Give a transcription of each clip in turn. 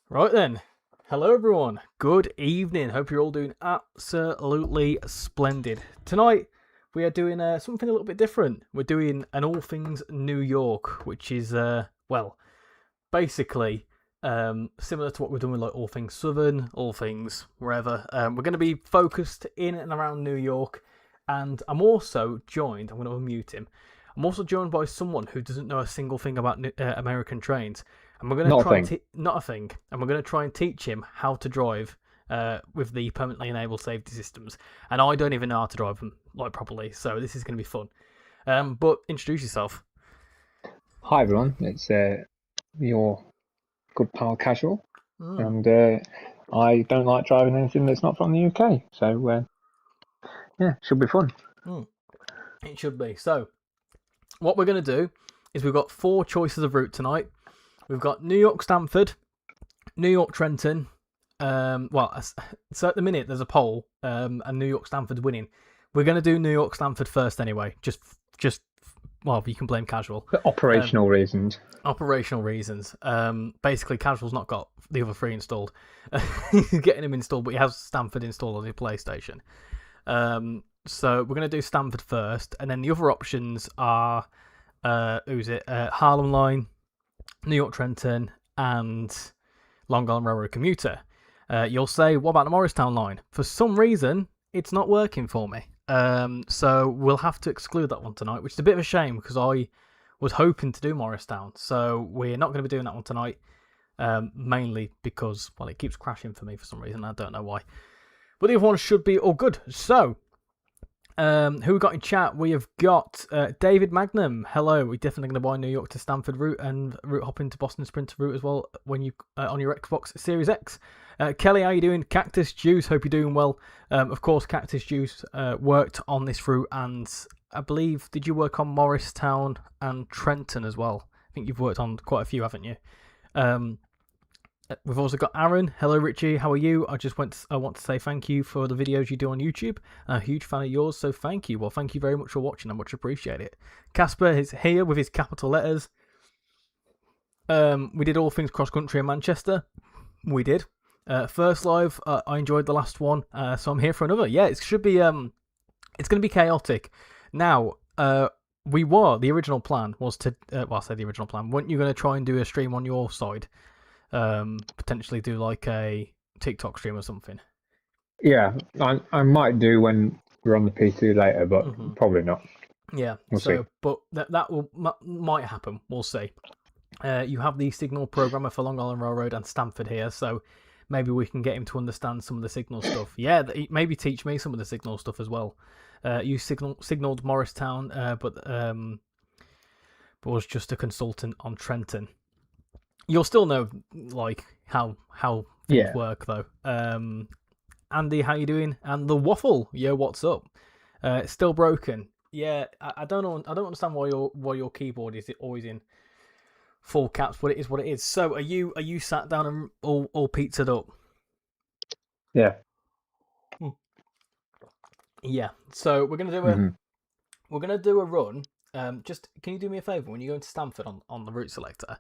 Right then. Hello everyone. Good evening. Hope you're all doing absolutely splendid. Tonight we are doing something a little bit different. We're doing an all things New York, which is basically similar to what we're doing with like all things Southern, all things wherever. We're going to be focused in and around New York, and I'm also joined. I'm going to unmute him. I'm also joined by someone who doesn't know a single thing about American trains, and we're going to Not a try and thing. not a thing, and we're going to try and teach him how to drive with the permanently enabled safety systems. And I don't even know how to drive them like properly, so this is going to be fun. But introduce yourself. Hi everyone, it's your good pal Casual, Mm. and I don't like driving anything that's not from the UK. So yeah, should be fun. It should be. So, what we're going to do is we've got four choices of route tonight. We've got New York Stamford, New York Trenton. So at the minute there's a poll, and New York Stamford's winning. We're going to do New York Stamford first anyway. Just well, you can blame Casual. For operational reasons. Operational reasons. Basically, Casual's not got the other three installed. He's getting them installed, but he has Stamford installed on his PlayStation. So we're going to do Stamford first, and then the other options are Harlem Line, New York Trenton, and Long Island Railroad commuter. You'll say, what about the Morristown line? For some reason, it's not working for me. So we'll have to exclude that one tonight, which is a bit of a shame because I was hoping to do Morristown. So we're not going to be doing that one tonight, mainly because, well, it keeps crashing for me for some reason. I don't know why. But the other one should be all good. So, who we got in chat? We have got David Magnum. Hello. We're definitely going to buy New York to Stamford route and route hopping to Boston Sprinter route as well when you on your Xbox Series X. Kelly, how you doing? Cactus Juice. Hope you're doing well. Of course, Cactus Juice worked on this route, and I believe did you work on Morristown and Trenton as well? I think you've worked on quite a few, haven't you? We've also got Aaron. Hello, Richie. How are you? I want to say thank you for the videos you do on YouTube. I'm a huge fan of yours, so thank you. Well, thank you very much for watching. I much appreciate it. Casper is here with his capital letters. We did all things cross country in Manchester. We did. First live. I enjoyed the last one, so I'm here for another. Yeah, it should be. It's going to be chaotic. Now, the original plan was to. I say the original plan. Weren't you going to try and do a stream on your side? Potentially do like a TikTok stream or something. Yeah, I might do when we're on the PC later, but probably not. Yeah, we'll see. But that might happen. We'll see. You have the signal programmer for Long Island Railroad and Stamford here, so maybe we can get him to understand some of the signal stuff. Yeah, maybe teach me some of the signal stuff as well. You signaled Morristown, but was just a consultant on Trenton. You'll still know like how things work though. Andy, how you doing? And the waffle, yo, what's up? It's still broken. Yeah, I don't know. I don't understand why your keyboard is always in full caps, but it is what it is. So are you sat down and all pizzaed up? Yeah. Yeah. So we're gonna do a run. Just can you do me a favour when you go into Stamford on the route selector?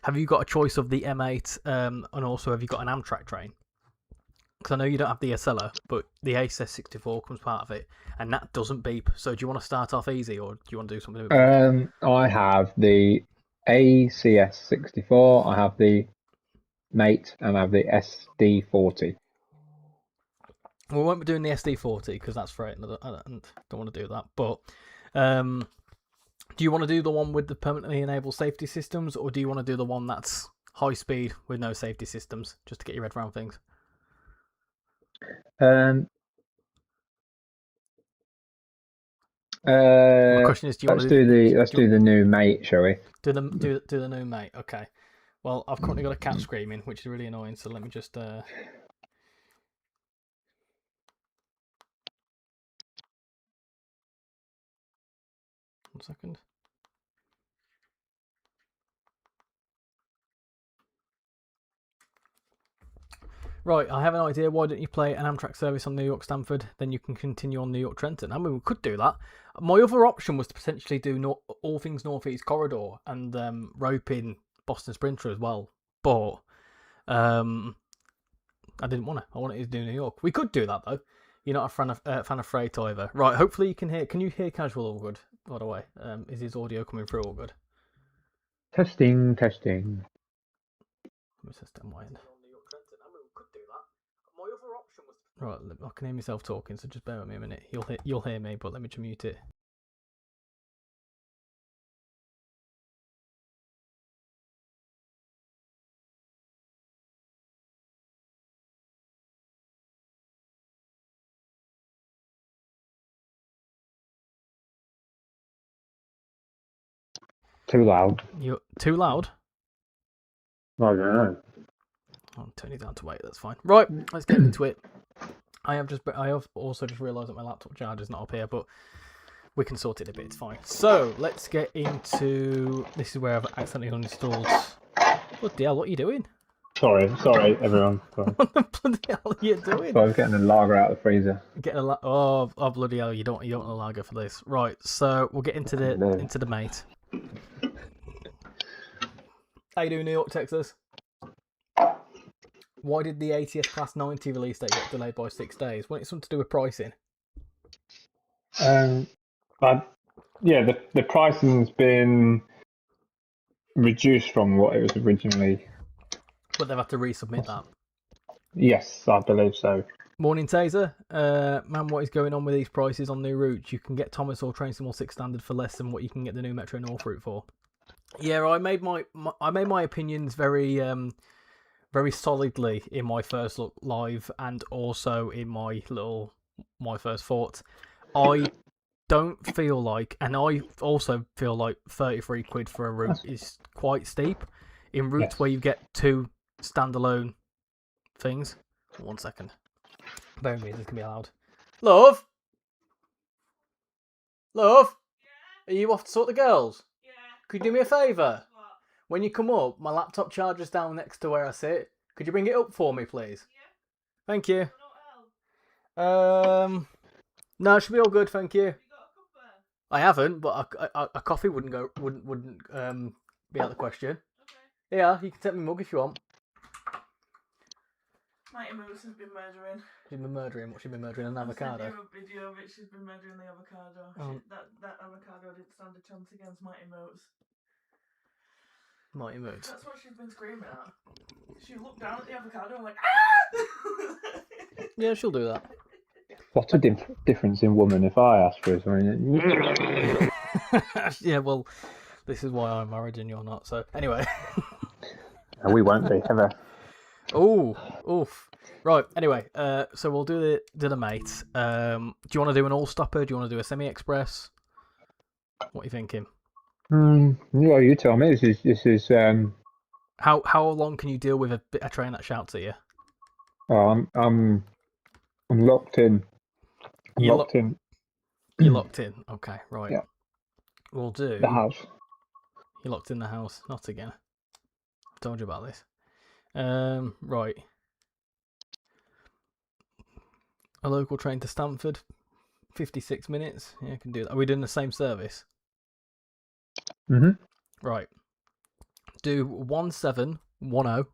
Have you got a choice of the M8 and also have you got an Amtrak train? Because I know you don't have the SLR, but the ACS64 comes part of it, and that doesn't beep. So do you want to start off easy, or do you want to do something? I have the ACS64. I have the Mate, and I have the SD40. We won't be doing the SD40 because that's for it, and I don't want to do that. But do you want to do the one with the permanently enabled safety systems, or do you want to do the one that's high speed with no safety systems, just to get your head around things? The question is, do you let's do the new Mate, shall we? Do the new Mate. Okay. Well, I've currently got a cat screaming, which is really annoying. So let me just. 1 second. Right, I have an idea. Why don't you play an Amtrak service on New York Stamford? Then you can continue on New York Trenton. I mean, we could do that. My other option was to potentially do all things Northeast Corridor and rope in Boston Sprinter as well. But I didn't want to. I wanted to do New York. We could do that though. You're not a fan of freight either, right? Hopefully you can hear. Can you hear Casual all good? By the way, is his audio coming through all good? Testing. Let me test it on my end. Right, I can hear myself talking, so just bear with me a minute. You'll hear me, but let me just mute it. Too loud. You're too loud. I don't know. I'll turn it down to 8. That's fine. Right, let's get into it. I have also just realised that my laptop charger's not up here, but we can sort it a bit. It's fine. So let's get into. This is where I've accidentally uninstalled. Bloody hell! What are you doing? Sorry, everyone. Sorry. What the bloody hell are you doing? So I was getting a lager out of the freezer. Oh bloody hell! You don't want a lager for this, right? So we'll get into the mate. How you doing, New York, Texas? Why did the ATS Class 90 release date get delayed by 6 days? Wasn't it something to do with pricing? But yeah, the pricing's been reduced from what it was originally. But they've had to resubmit that. Yes, I believe so. Morning, Taser. Man, what is going on with these prices on new routes? You can get Thomas or Train Sim 6 standard for less than what you can get the new Metro North route for. Yeah, I made my opinions very very solidly in my first look live and also in my first thoughts. I don't feel like, and I also feel like 33 quid for a route is quite steep in routes where you get 2 standalone things. 1 second. Bear with me, this can be allowed. Love? Love? Yeah? Are you off to sort the girls? Yeah. Could you do me a favour? What? When you come up, my laptop charger's down next to where I sit. Could you bring it up for me, please? Yeah. Thank you. No, it should be all good, thank you. Have you got a cuppa? I haven't, but a coffee wouldn't be out of the question. Okay. Yeah, you can take me mug if you want. Mighty Moose has been murdering. She's been murdering? What, she's been murdering? An avocado? I sent you a video of it. She's been murdering the avocado. That avocado didn't stand a chance against Mighty Moose. Mighty Moose? That's what she's been screaming at. She looked down at the avocado and went, ah! Yeah, she'll do that. What a difference in woman if I ask for something. Yeah, well, this is why I'm married and you're not, so anyway. And we won't be, ever. Oh, oof. Right, anyway, so we'll do the mates. Do you want to do an all-stopper? Do you want to do a semi-express? What are you thinking? Well, you tell me. This is. How long can you deal with a train that shouts at you? Oh, I'm locked in. You're locked in. Okay, right. Yeah. We'll do the house. You're locked in the house. Not again. I've told you about this. Right. A local train to Stamford. 56 minutes. Yeah, I can do that. Are we doing the same service? Mhm. Right. Do 1710.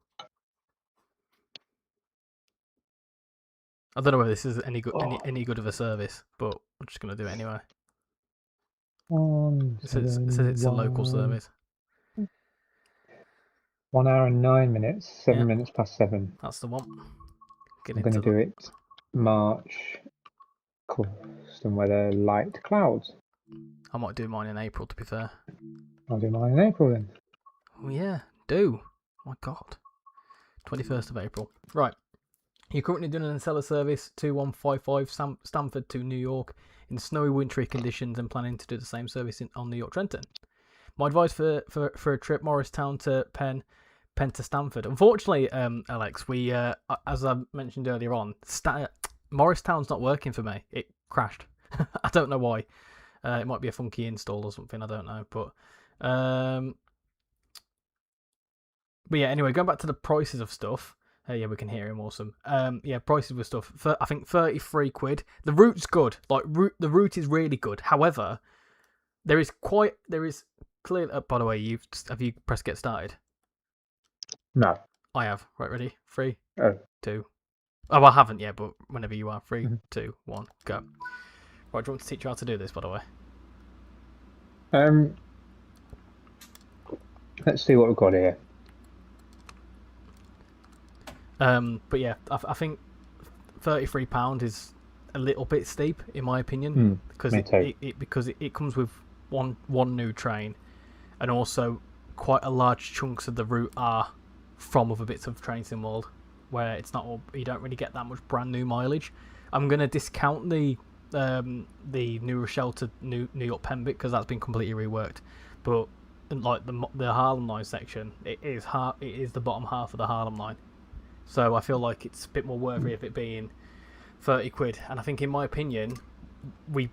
I don't know whether this is any good any good of a service, but I'm just gonna do it anyway. It says it's a local service. 1 hour and 9 minutes. 7 minutes past 7. That's the one. I'm going to do it March. Custom weather, light clouds. I might do mine in April, to be fair. I'll do mine in April then. Oh yeah, do. My God. 21st of April. Right. You're currently doing an Acela service 2155 Stamford to New York in snowy wintry conditions and planning to do the same service on the York Trenton. My advice for a trip, Morristown to Penn to Stamford. Unfortunately, Alex, we as I mentioned earlier on, Morristown's not working for me. It crashed. I don't know why. It might be a funky install or something. I don't know, but yeah. Anyway, going back to the prices of stuff. Yeah, we can hear him. Awesome. Yeah, prices with stuff. I think 33 quid. The route's good. Like the route is really good. However, there is clear. By the way, have you pressed get started? No. I have. Right, ready? 3, Oh. 2. Oh, I haven't yet, but whenever you are. 3, 2, 1, go. Right, do you want to teach you how to do this, by the way? Let's see what we've got here. But yeah, I think £33 is a little bit steep in my opinion, because it comes with one new train, and also quite a large chunks of the route are from other bits of Train Sim World, where it's not all, you don't really get that much brand new mileage. I'm gonna discount the New Rochelle to New York Penn bit because that's been completely reworked, but like the Harlem line section, it is the bottom half of the Harlem line, so I feel like it's a bit more worthy of it being 30 quid. And I think, in my opinion, we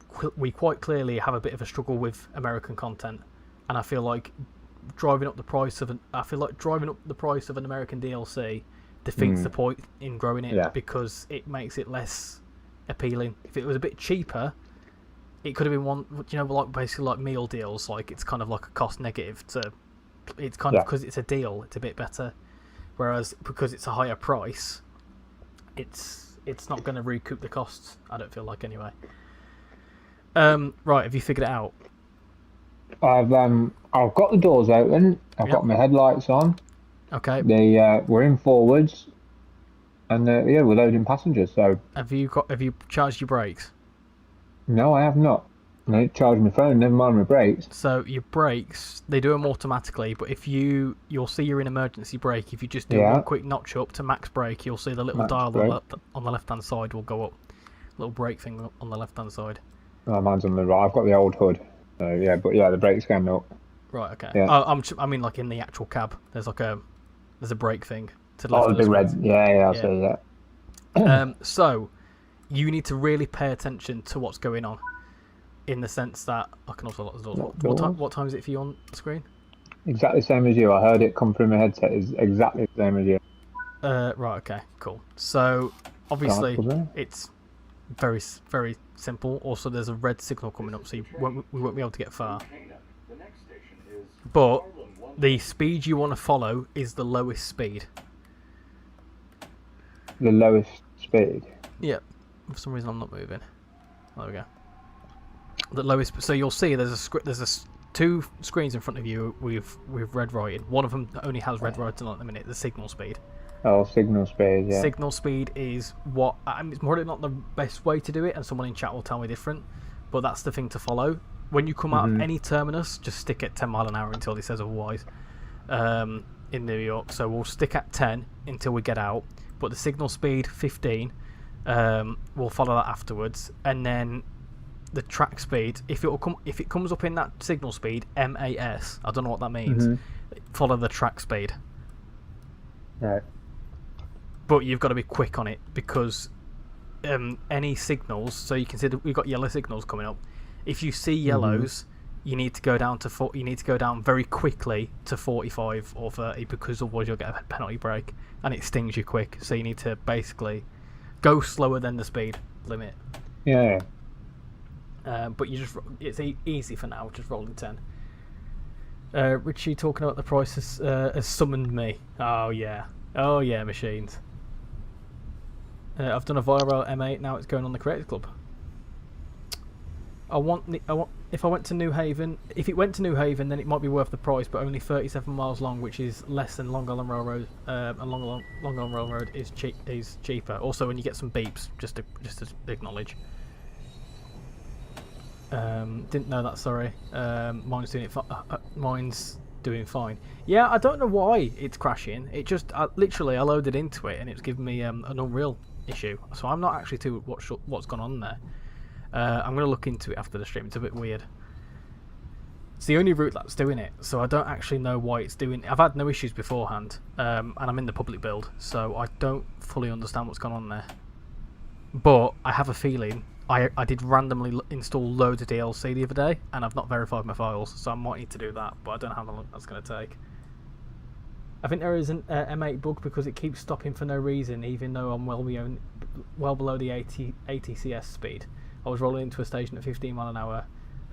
quite clearly have a bit of a struggle with American content, and I feel like driving up the price of an American DLC defeats the point in growing it, because it makes it less appealing. If it was a bit cheaper, it could have been one, like basically like meal deals, like it's kind of like a cost negative to, it's kind of, because it's a deal, it's a bit better, whereas because it's a higher price, it's not going to recoup the costs, I don't feel like, anyway. Right, have you figured it out? I've got the doors open. I've got my headlights on. Okay. We're in forwards, and we're loading passengers. So have you charged your brakes? No, I have not. I charged my phone. Never mind my brakes. So your brakes, they do them automatically, but if you'll see you're in emergency brake. If you just do one quick notch up to max brake, you'll see the little dial on the left hand side will go up. Little brake thing on the left hand side. Oh, mine's on the right. I've got the old hood. So yeah, but the brake's going up. Right. Okay. Yeah. I mean, like in the actual cab, there's a brake thing to the left. Oh, the big red. Yeah, I see that. So you need to really pay attention to what's going on, in the sense that I can also lock the doors. What time is it for you on the screen? Exactly the same as you. I heard it come through my headset. It's exactly the same as you. Right. Okay. Cool. So obviously it's very, very simple. Also, there's a red signal coming up, so we won't be able to get far. But the speed you want to follow is the lowest speed. The lowest speed? Yeah. For some reason, I'm not moving. There we go. The lowest. So you'll see there's two screens in front of you with red writing. One of them only has red writing on at the minute. The signal speed. Oh, signal speed, yeah. Signal speed is what... it's probably not the best way to do it, and someone in chat will tell me different, but that's the thing to follow. When you come out of any terminus, just stick at 10 mile an hour until he says otherwise, in New York. So we'll stick at 10 until we get out, but the signal speed, 15, we'll follow that afterwards. And then the track speed, if it comes up in that signal speed, MAS, I don't know what that means, follow the track speed. Right. But you've got to be quick on it, because any signals, so you consider we've got yellow signals coming up. If you see yellows, you need to go down very quickly to 45 or 30, because otherwise you'll get a penalty brake and it stings you quick. So you need to basically go slower than the speed limit. Yeah. But it's easy for now, just rolling 10. Richie talking about the price has summoned me. Oh yeah, machines. I've done a viral M8. Now it's going on the Creators Club. If I went to New Haven, if it went to New Haven, then it might be worth the price, but only 37 miles long, which is less than Long Island Railroad. And Long Island Railroad is cheaper. Also, when you get some beeps, just to acknowledge. Didn't know that. Sorry. Mine's doing fine. Yeah, I don't know why it's crashing. It just literally I loaded into it and it's giving me an Unreal issue. So I'm not actually too what's gone on there. I'm going to look into it after the stream. It's a bit weird. It's the only route that's doing it, so I don't actually know why it's doing it. I've had no issues beforehand, and I'm in the public build, so I don't fully understand what's gone on there. But I have a feeling I did randomly install loads of DLC the other day, and I've not verified my files, so I might need to do that, but I don't know how long that's going to take. I think there is an M8 bug because it keeps stopping for no reason, even though I'm well below the 80 CS speed. I was rolling into a station at 15 mile an hour,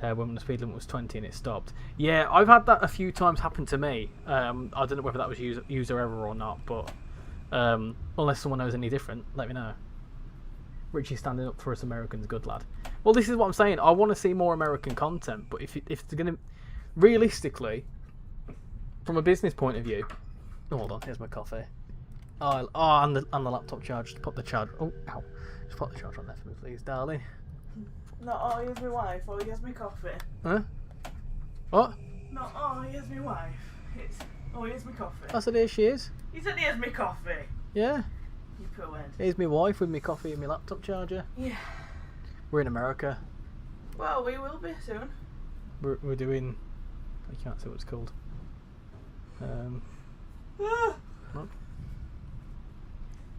when the speed limit was 20 and it stopped. Yeah, I've had that a few times happen to me. I don't know whether that was user error or not, but unless someone knows any different, let me know. Richie's standing up for us Americans, good lad. Well, this is what I'm saying. I want to see more American content, but if it's going to... Realistically, from a business point of view... Oh, hold on, here's my coffee. And the laptop charge. Just put the charge... Oh, ow. Just put the charge on there for me, please, darling. No, here's my wife, or here's my coffee. Huh? What? No, here's my wife. Here's my coffee. I said, here she is. He said, here's my coffee. Yeah. You poor head. Here's my wife with my coffee and my laptop charger. Yeah. We're in America. Well, we will be soon. We're doing... I can't say what it's called. What?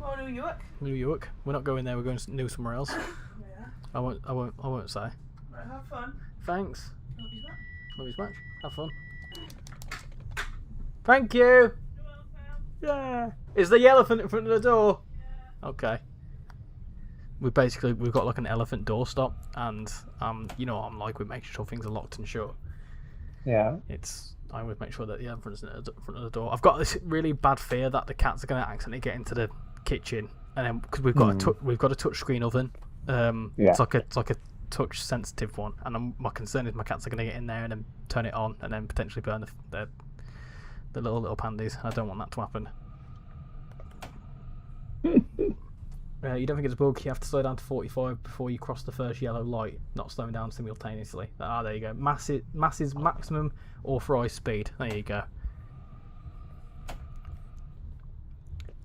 Oh, New York. New York. We're not going there. We're going new somewhere else. Yeah. I won't say. Right, have fun. Thanks. Love you back. Love you much. Have fun. Thank you. You're welcome. Yeah. Is the elephant in front of the door? Yeah. Okay. We've got like an elephant doorstop, and you know what I'm like with making sure things are locked and shut. Yeah. I would make sure that the elephant's in the front of the door. I've got this really bad fear that the cats are going to accidentally get into the kitchen, and then because we've got a touch screen oven. It's like a touch sensitive one, and my concern is my cats are going to get in there and then turn it on and then potentially burn the little pandies. I don't want that to happen. You don't think it's a bug? You have to slow down to 45 before you cross the first yellow light, not slowing down simultaneously. There you go. Mass's maximum authorised speed. There you go.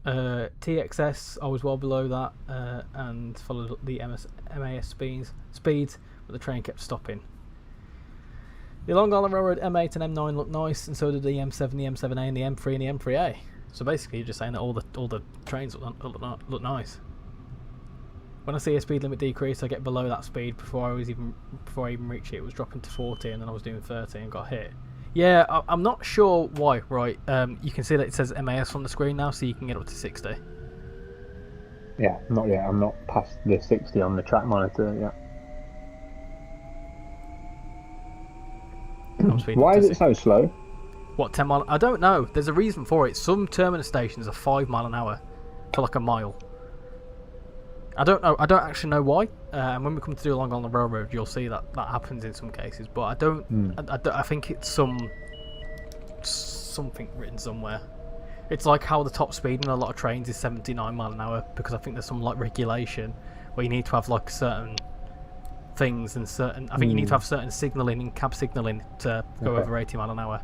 TXS, I was well below that, and followed the MAS speeds, but the train kept stopping. The Long Island Railroad M8 and M9 look nice, and so did the M7, the M7A, and the M3 and the M3A. So basically, you're just saying that all the trains look nice. When I see a speed limit decrease, I get below that speed before I even reach it. It was dropping to 40, and then I was doing 30 and got hit. Yeah, I'm not sure why. Right, you can see that it says MAS on the screen now, so you can get up to 60. Yeah, not yet. I'm not past the 60 on the track monitor yet. Why is it so slow? What, 10 mile? I don't know. There's a reason for it. Some terminus stations are 5 mile an hour for like a mile. I don't know. I don't actually know why. And when we come to do Long Island Railroad, you'll see that happens in some cases. But I don't. I think it's something written somewhere. It's like how the top speed in a lot of trains is 79 mile an hour, because I think there's some like regulation where you need to have like certain things and certain. I think you need to have certain signalling and cab signalling to go over 80 mile an hour.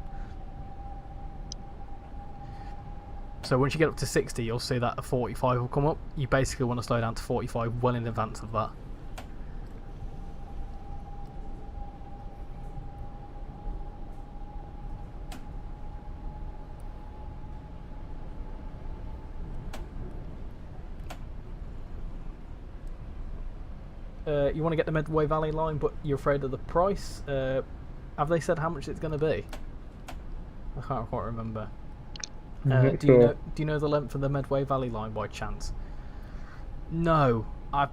So once you get up to 60, you'll see that a 45 will come up. You basically want to slow down to 45 well in advance of that. You want to get the Medway Valley line, but you're afraid of the price. Have they said how much it's going to be? I can't quite remember. Do you know the length of the Medway Valley line by chance? No, I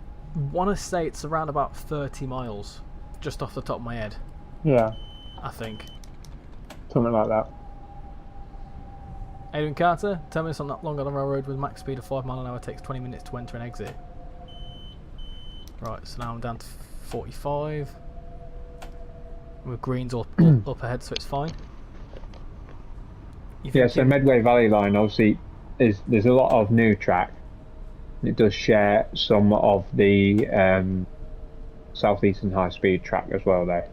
want to say it's around about 30 miles, just off the top of my head. Yeah, I think. Something like that. Adrian Carter, terminus on that Long Island Railroad with max speed of 5 mile an hour takes 20 minutes to enter and exit. Right, so now I'm down to 45. With greens up ahead, so it's fine. Yeah, so Medway Valley line obviously there's a lot of new track. It does share some of the southeastern high speed track as well though.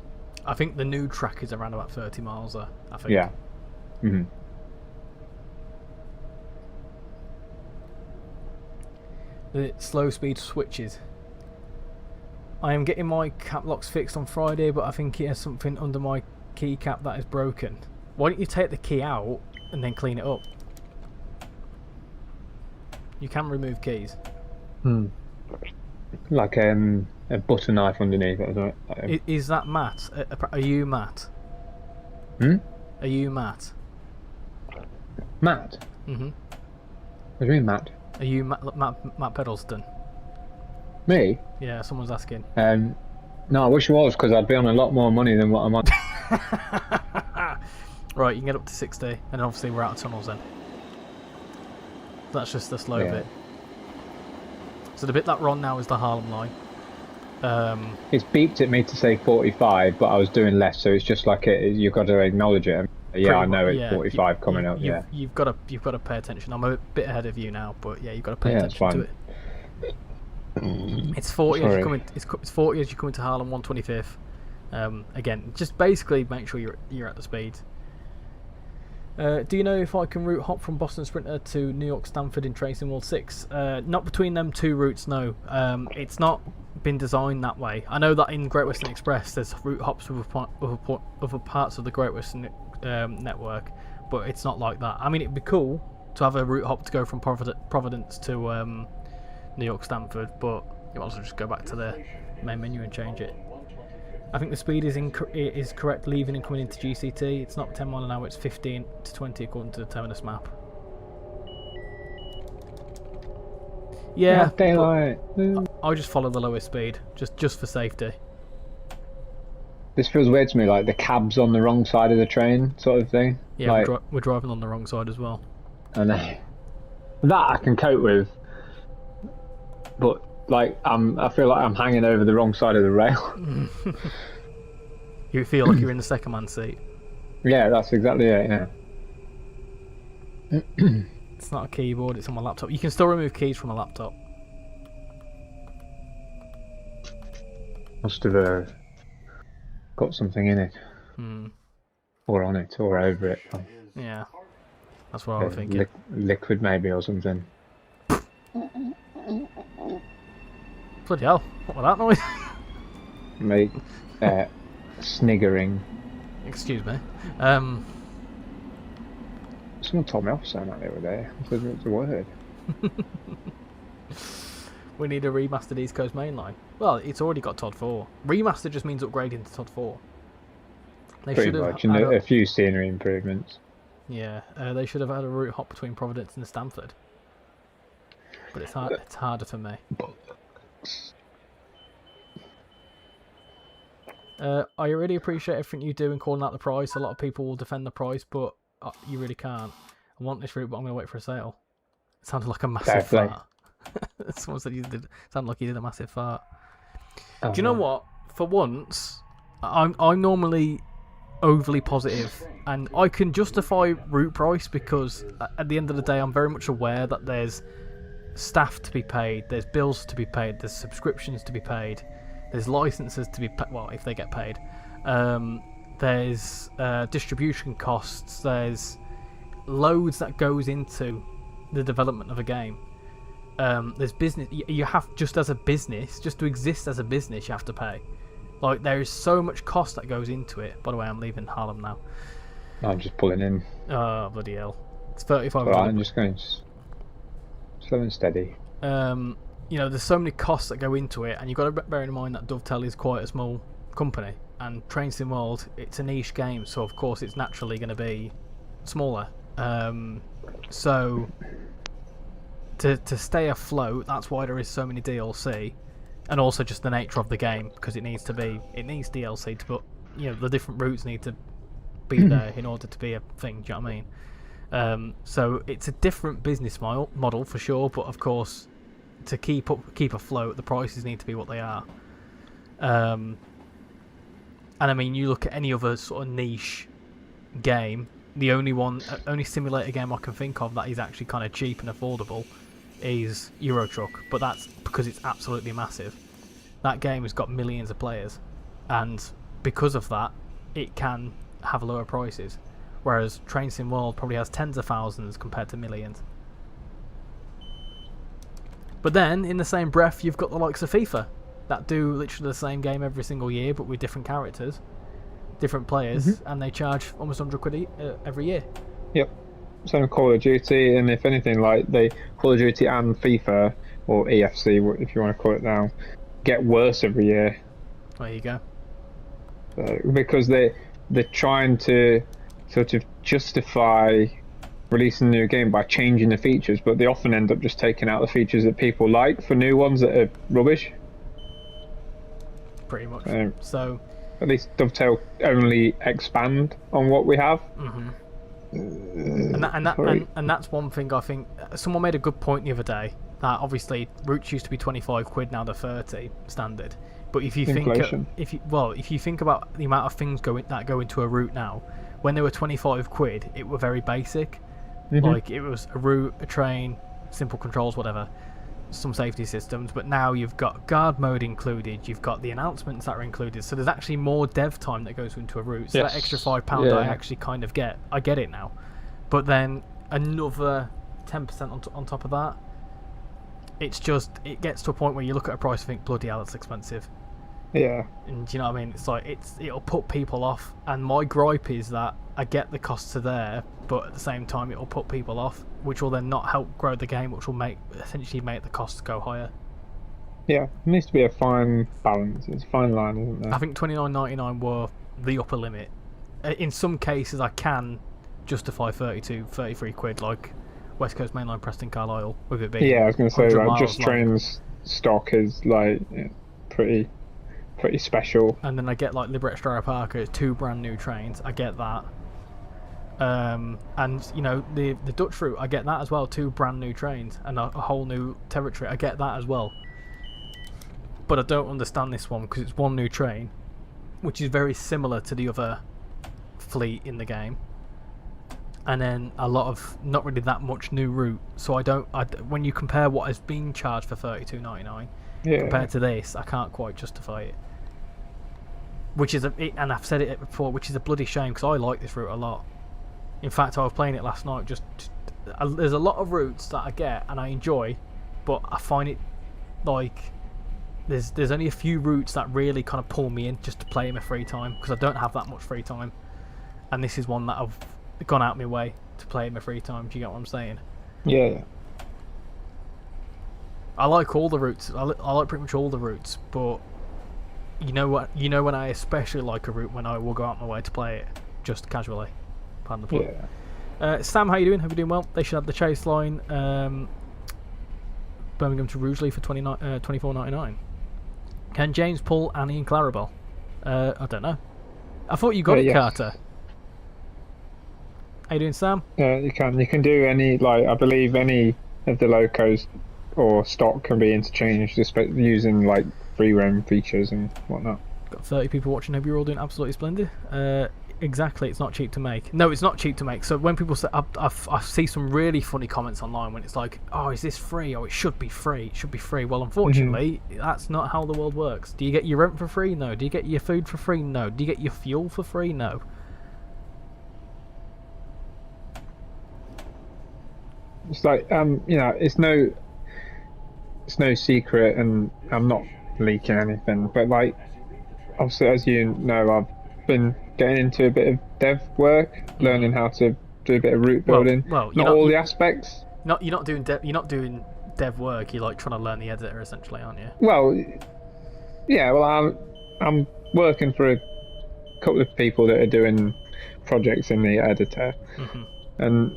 I think the new track is around about 30 miles there, I think. Yeah. The slow speed switches. I am getting my cap locks fixed on Friday, but I think it has something under my keycap that is broken. Why don't you take the key out and then clean it up? You can remove keys. Like a butter knife underneath it, isn't it? Is that Matt? Are you Matt? Are you Matt? Matt? Mm-hmm. What do you mean, Matt? Are you Matt Peddleston? Me? Yeah, someone's asking. No, I wish it was, because I'd be on a lot more money than what I'm on. Right, you can get up to 60, and obviously we're out of tunnels then. That's just the slow bit. So the bit that we're on now is the Harlem line. It's beeped at me to say 45, but I was doing less, so it's just like you've got to acknowledge it. Yeah, I know it's 45 coming up. Yeah, you've got to pay attention. I'm a bit ahead of you now, but yeah, you've got to pay attention to it. It's 40 as you come in. It's 40 as you come into Harlem 125th. Again, just basically make sure you're at the speed. Do you know if I can route hop from Boston Sprinter to New York Stamford in Tracing World 6? Not between them two routes, no. It's not been designed that way. I know that in Great Western Express there's route hops with other parts of the Great Western network, but it's not like that. I mean, it'd be cool to have a route hop to go from Providence to New York Stamford, but you might as well just go back to the main menu and change it. I think the speed is correct leaving and coming into GCT. It's not 10 mile an hour, it's 15 to 20 according to the Terminus map. Yeah, daylight. I'll just follow the lowest speed, just for safety. This feels weird to me, like the cab's on the wrong side of the train, sort of thing. Yeah, like, we're driving on the wrong side as well. And that I can cope with, but like I feel like I'm hanging over the wrong side of the rail. You feel like you're in the second man seat. Yeah, that's exactly it. Yeah. It's not a keyboard, it's on my laptop. You can still remove keys from a laptop. Must have got something in it. Or on it, or over it. Yeah, that's what I was thinking. Liquid maybe, or something. Bloody hell, what was that noise? Mate, sniggering. Excuse me. Someone told me off saying that the other day. I said it's a word. We need a remastered East Coast mainline. Well, it's already got TOD 4. Remaster just means upgrading to TOD 4. Pretty much, and a few scenery improvements. Yeah, they should have had a route hop between Providence and Stamford. But it's hard. It's harder for me. I really appreciate everything you do in calling out the price. A lot of people will defend the price, but you really can't. I want this route, but I'm going to wait for a sale. It sounded like a massive fart. Someone said you did. Sounded like you did a massive fart. Do you know what? For once, I'm normally overly positive, and I can justify route price because at the end of the day, I'm very much aware that there's staff to be paid, there's bills to be paid, there's subscriptions to be paid, there's licenses to be well, if they get paid. There's distribution costs. There's loads that goes into the development of a game. There's business. You have, just as a business, just to exist as a business, you have to pay. Like, there is so much cost that goes into it. By the way, I'm leaving Harlem now. I'm just pulling in. Oh, bloody hell. It's 35. Right, I'm just going slow and steady. You know, there's so many costs that go into it, and you've got to bear in mind that Dovetail is quite a small company, and Train Sim World, it's a niche game, so of course it's naturally going to be smaller. So to stay afloat, that's why there is so many DLC, and also just the nature of the game, because it needs DLC to put, you know, the different routes need to be there in order to be a thing. Do you know what I mean? So it's a different business model for sure, but of course, to keep afloat, the prices need to be what they are. And I mean, you look at any other sort of niche game, the only simulator game I can think of that is actually kind of cheap and affordable is Euro Truck, but that's because it's absolutely massive. That game has got millions of players, and because of that, it can have lower prices, whereas Train Sim World probably has tens of thousands compared to millions. But then, in the same breath, you've got the likes of FIFA that do literally the same game every single year, but with different characters, different players, and they charge almost 100 quid every year. Yep. Same Call of Duty, and if anything, like the Call of Duty and FIFA, or EFC, if you want to call it now, get worse every year. There you go. Because they're trying to sort of justify releasing a new game by changing the features, but they often end up just taking out the features that people like for new ones that are rubbish. pretty much. So at least Dovetail only expand on what we have. And that's one thing I think someone made a good point the other day, that obviously routes used to be 25 quid, now they're 30 standard. But if you Inflation. if you think about the amount of things go into a route now, when they were 25 quid, it were very basic. Like it was a route, a train, simple controls, whatever, some safety systems. But now you've got guard mode included, you've got the announcements that are included, so there's actually more dev time that goes into a route. So that extra £5 I actually kind of get. I get it now. But then another 10% on top of that, it gets to a point where you look at a price and think, bloody hell, it's expensive. Yeah. And you know what I mean? It's like it'll put people off. And my gripe is that I get the costs are there, but at the same time it'll put people off, which will then not help grow the game, which will essentially make the costs go higher. Yeah, it needs to be a fine balance. It's a fine line, isn't there? I think $29.99 were the upper limit. In some cases, I can justify 32, 33 quid, like West Coast Mainline Preston Carlisle, with it being. Yeah, I was going to say, like, Just long. Trains stock is like pretty special. And then I get like Liberec Strara Parker, 2 brand new trains. I get that. And you know the Dutch route, I get that as well. 2 brand new trains and a whole new territory. I get that as well. But I don't understand this one because it's 1 new train, which is very similar to the other fleet in the game. And then a lot of not really that much new route. So when you compare what is being charged for $32.99 compared to this, I can't quite justify it. Which is and I've said it before, which is a bloody shame because I like this route a lot. In fact, I was playing it last night. There's a lot of routes that I get and I enjoy, but I find it like there's only a few routes that really kind of pull me in just to play in my free time, because I don't have that much free time, and this is one that I've gone out my way to play in my free time. Do you get what I'm saying? Yeah. I like all the routes. I like pretty much all the routes, but you know what? You know when I especially like a route when I will go out my way to play it just casually. Pardon the pun. Yeah. Sam, how you doing? Hope you're doing well. They should have the chase line, Birmingham to Rugeley for $24.99. Can James pull Annie and Clarabelle? I don't know. I thought you got it, yes. Carter. How you doing, Sam? Yeah, you can. You can do any, like, I believe any of the locos or stock can be interchanged just using like free roam features and whatnot. Got 30 people watching. Hope you're all doing absolutely splendid. Exactly, it's not cheap to make. No, it's not cheap to make. So when people say, I see some really funny comments online when it's like, oh, is this free? Oh, it should be free. It should be free. Well, unfortunately, that's not how the world works. Do you get your rent for free? No. Do you get your food for free? No. Do you get your fuel for free? No. It's like, you know, it's no secret, and I'm not leaking anything, but like, obviously, as you know, I've been getting into a bit of dev work, learning how to do a bit of route building. Well, not all the aspects. You're not doing dev work. You're like trying to learn the editor, essentially, aren't you? Well, yeah. Well, I'm working for a couple of people that are doing projects in the editor, and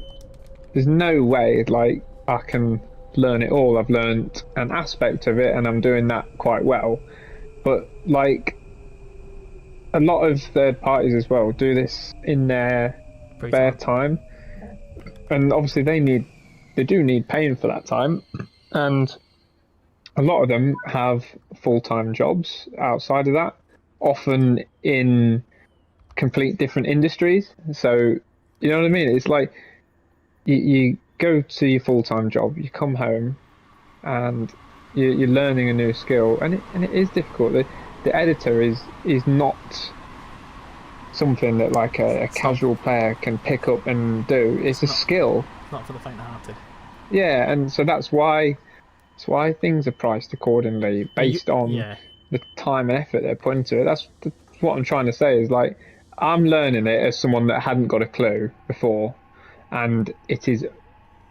there's no way like I can learn it all. I've learned an aspect of it, and I'm doing that quite well. But like, a lot of third parties as well do this in their spare time, and obviously they do need paying for that time, and a lot of them have full-time jobs outside of that, often in complete different industries. So you know what I mean? It's like you go to your full-time job, you come home, and you're learning a new skill, and it is difficult. The editor is not something that like a casual player can pick up and do. It's a skill. Not for the faint-hearted. Yeah, and so that's why things are priced accordingly based on the time and effort they're put into it. That's what I'm trying to say, is like, I'm learning it as someone that hadn't got a clue before, and it is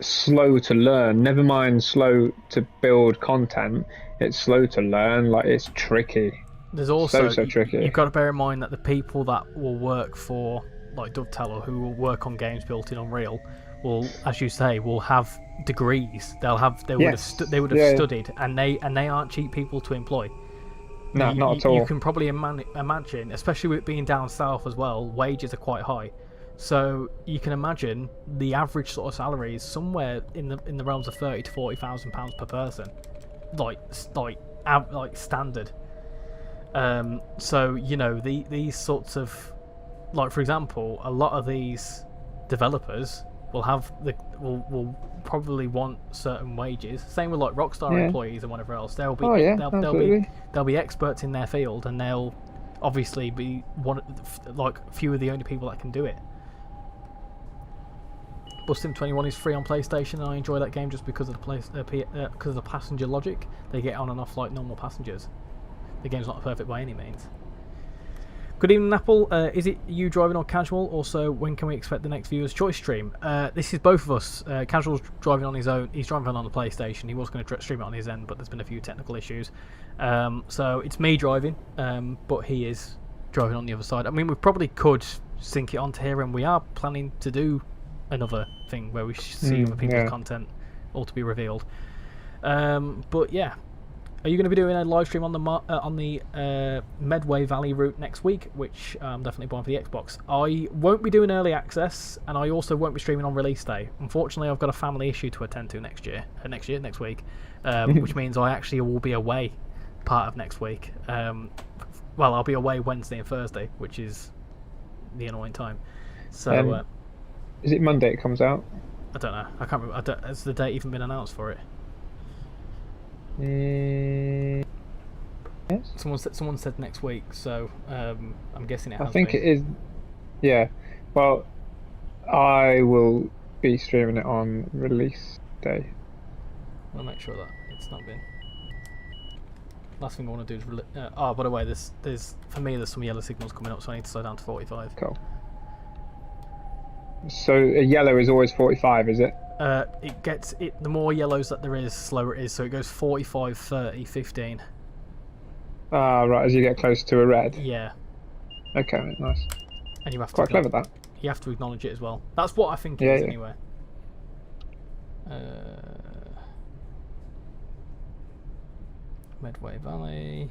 slow to learn. Never mind slow to build content, it's slow to learn. Like, it's tricky. There's also so tricky. You've got to bear in mind that the people that will work for like Dovetail, or who will work on games built in Unreal, will, as you say, will have degrees. They would have studied, and they aren't cheap people to employ. No, not at all. You can probably imagine, especially with it being down south as well, wages are quite high. So you can imagine the average sort of salary is somewhere in the realms of £30,000 to £40,000 per person, like standard. So you know these sorts of, like for example, a lot of these developers will probably want certain wages. Same with like Rockstar employees and whatever else. They'll be experts in their field, and they'll obviously be few of the only people that can do it. Bustim 21 is free on PlayStation, and I enjoy that game just because of the passenger logic. They get on and off like normal passengers. The game's not perfect by any means. Good evening, Apple. Is it you driving or Casual? Also, when can we expect the next Viewer's Choice stream? This is both of us. Casual's driving on his own. He's driving on the PlayStation. He was going to stream it on his end, but there's been a few technical issues. So it's me driving, but he is driving on the other side. I mean, we probably could sync it onto here, and we are planning to do another thing where we see other people's content, all to be revealed. But yeah. Are you going to be doing a live stream on the Medway Valley route next week, which I'm definitely buying for the Xbox? I won't be doing early access, and I also won't be streaming on release day. Unfortunately, I've got a family issue to attend to next week, which means I actually will be away part of next week. Well, I'll be away Wednesday and Thursday, which is the annoying time. So, is it Monday it comes out? I don't know. I can't remember. Has the date even been announced for it? Yes. Someone said next week, so I'm guessing it has. I think it is. Yeah. Well, I will be streaming it on release day. I'll make sure that it's not been. Last thing I want to do is by the way, there's for me there's some yellow signals coming up, so I need to slow down to 45. Cool. So a yellow is always 45, is it? The more yellows that there is, slower it is. So it goes 45, 30, 15. Ah, right. As you get closer to a red. Yeah. Okay, mate, nice. And you have to quite clever that. You have to acknowledge it as well. That's what I think it is anyway. Medway Valley.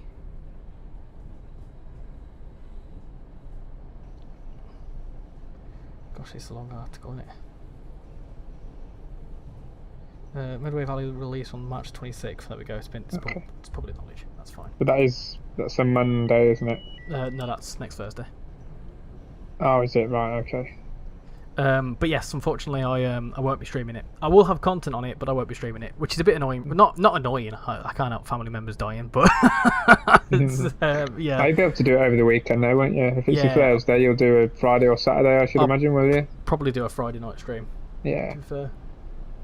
Gosh, it's a long article, isn't it? Medway Valley release on March 26th. There we go. It's public knowledge. That's fine. But that's a Monday, isn't it? No, that's next Thursday. Oh, is it? Right. Okay. But yes, unfortunately, I won't be streaming it. I will have content on it, but I won't be streaming it, which is a bit annoying. Not annoying. I can't help family members dying, but yeah. You'll be able to do it over the weekend, though, won't you? If it's a Thursday, you'll do a Friday or Saturday, I should imagine, will you? Probably do a Friday night stream. Yeah.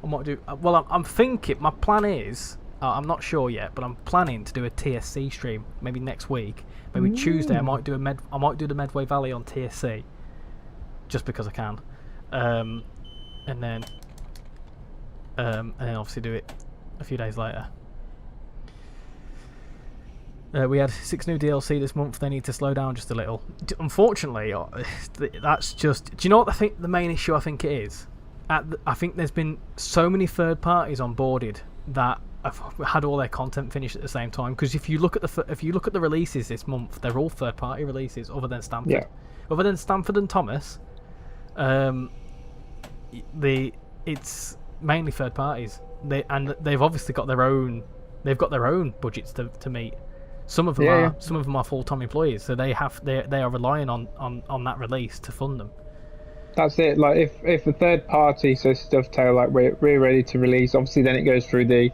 I might do. Well, I'm thinking. My plan is. I'm not sure yet, but I'm planning to do a TSC stream maybe next week. Maybe Tuesday. I might do the Medway Valley on TSC, just because I can. And then obviously do it a few days later. We had 6 new DLC this month. They need to slow down just a little. Unfortunately, that's just. Do you know what the main issue I think it is? I think there's been so many third parties onboarded that have had all their content finished at the same time. Because if you look at the releases this month, they're all third party releases, other than Stamford. Yeah. Other than Stamford and Thomas, it's mainly third parties. They've obviously got their own. They've got their own budgets to meet. Some of them are full-time employees, so they are relying on that release to fund them. That's it. Like if a third party says Dovetail, like we're ready to release, obviously then it goes through the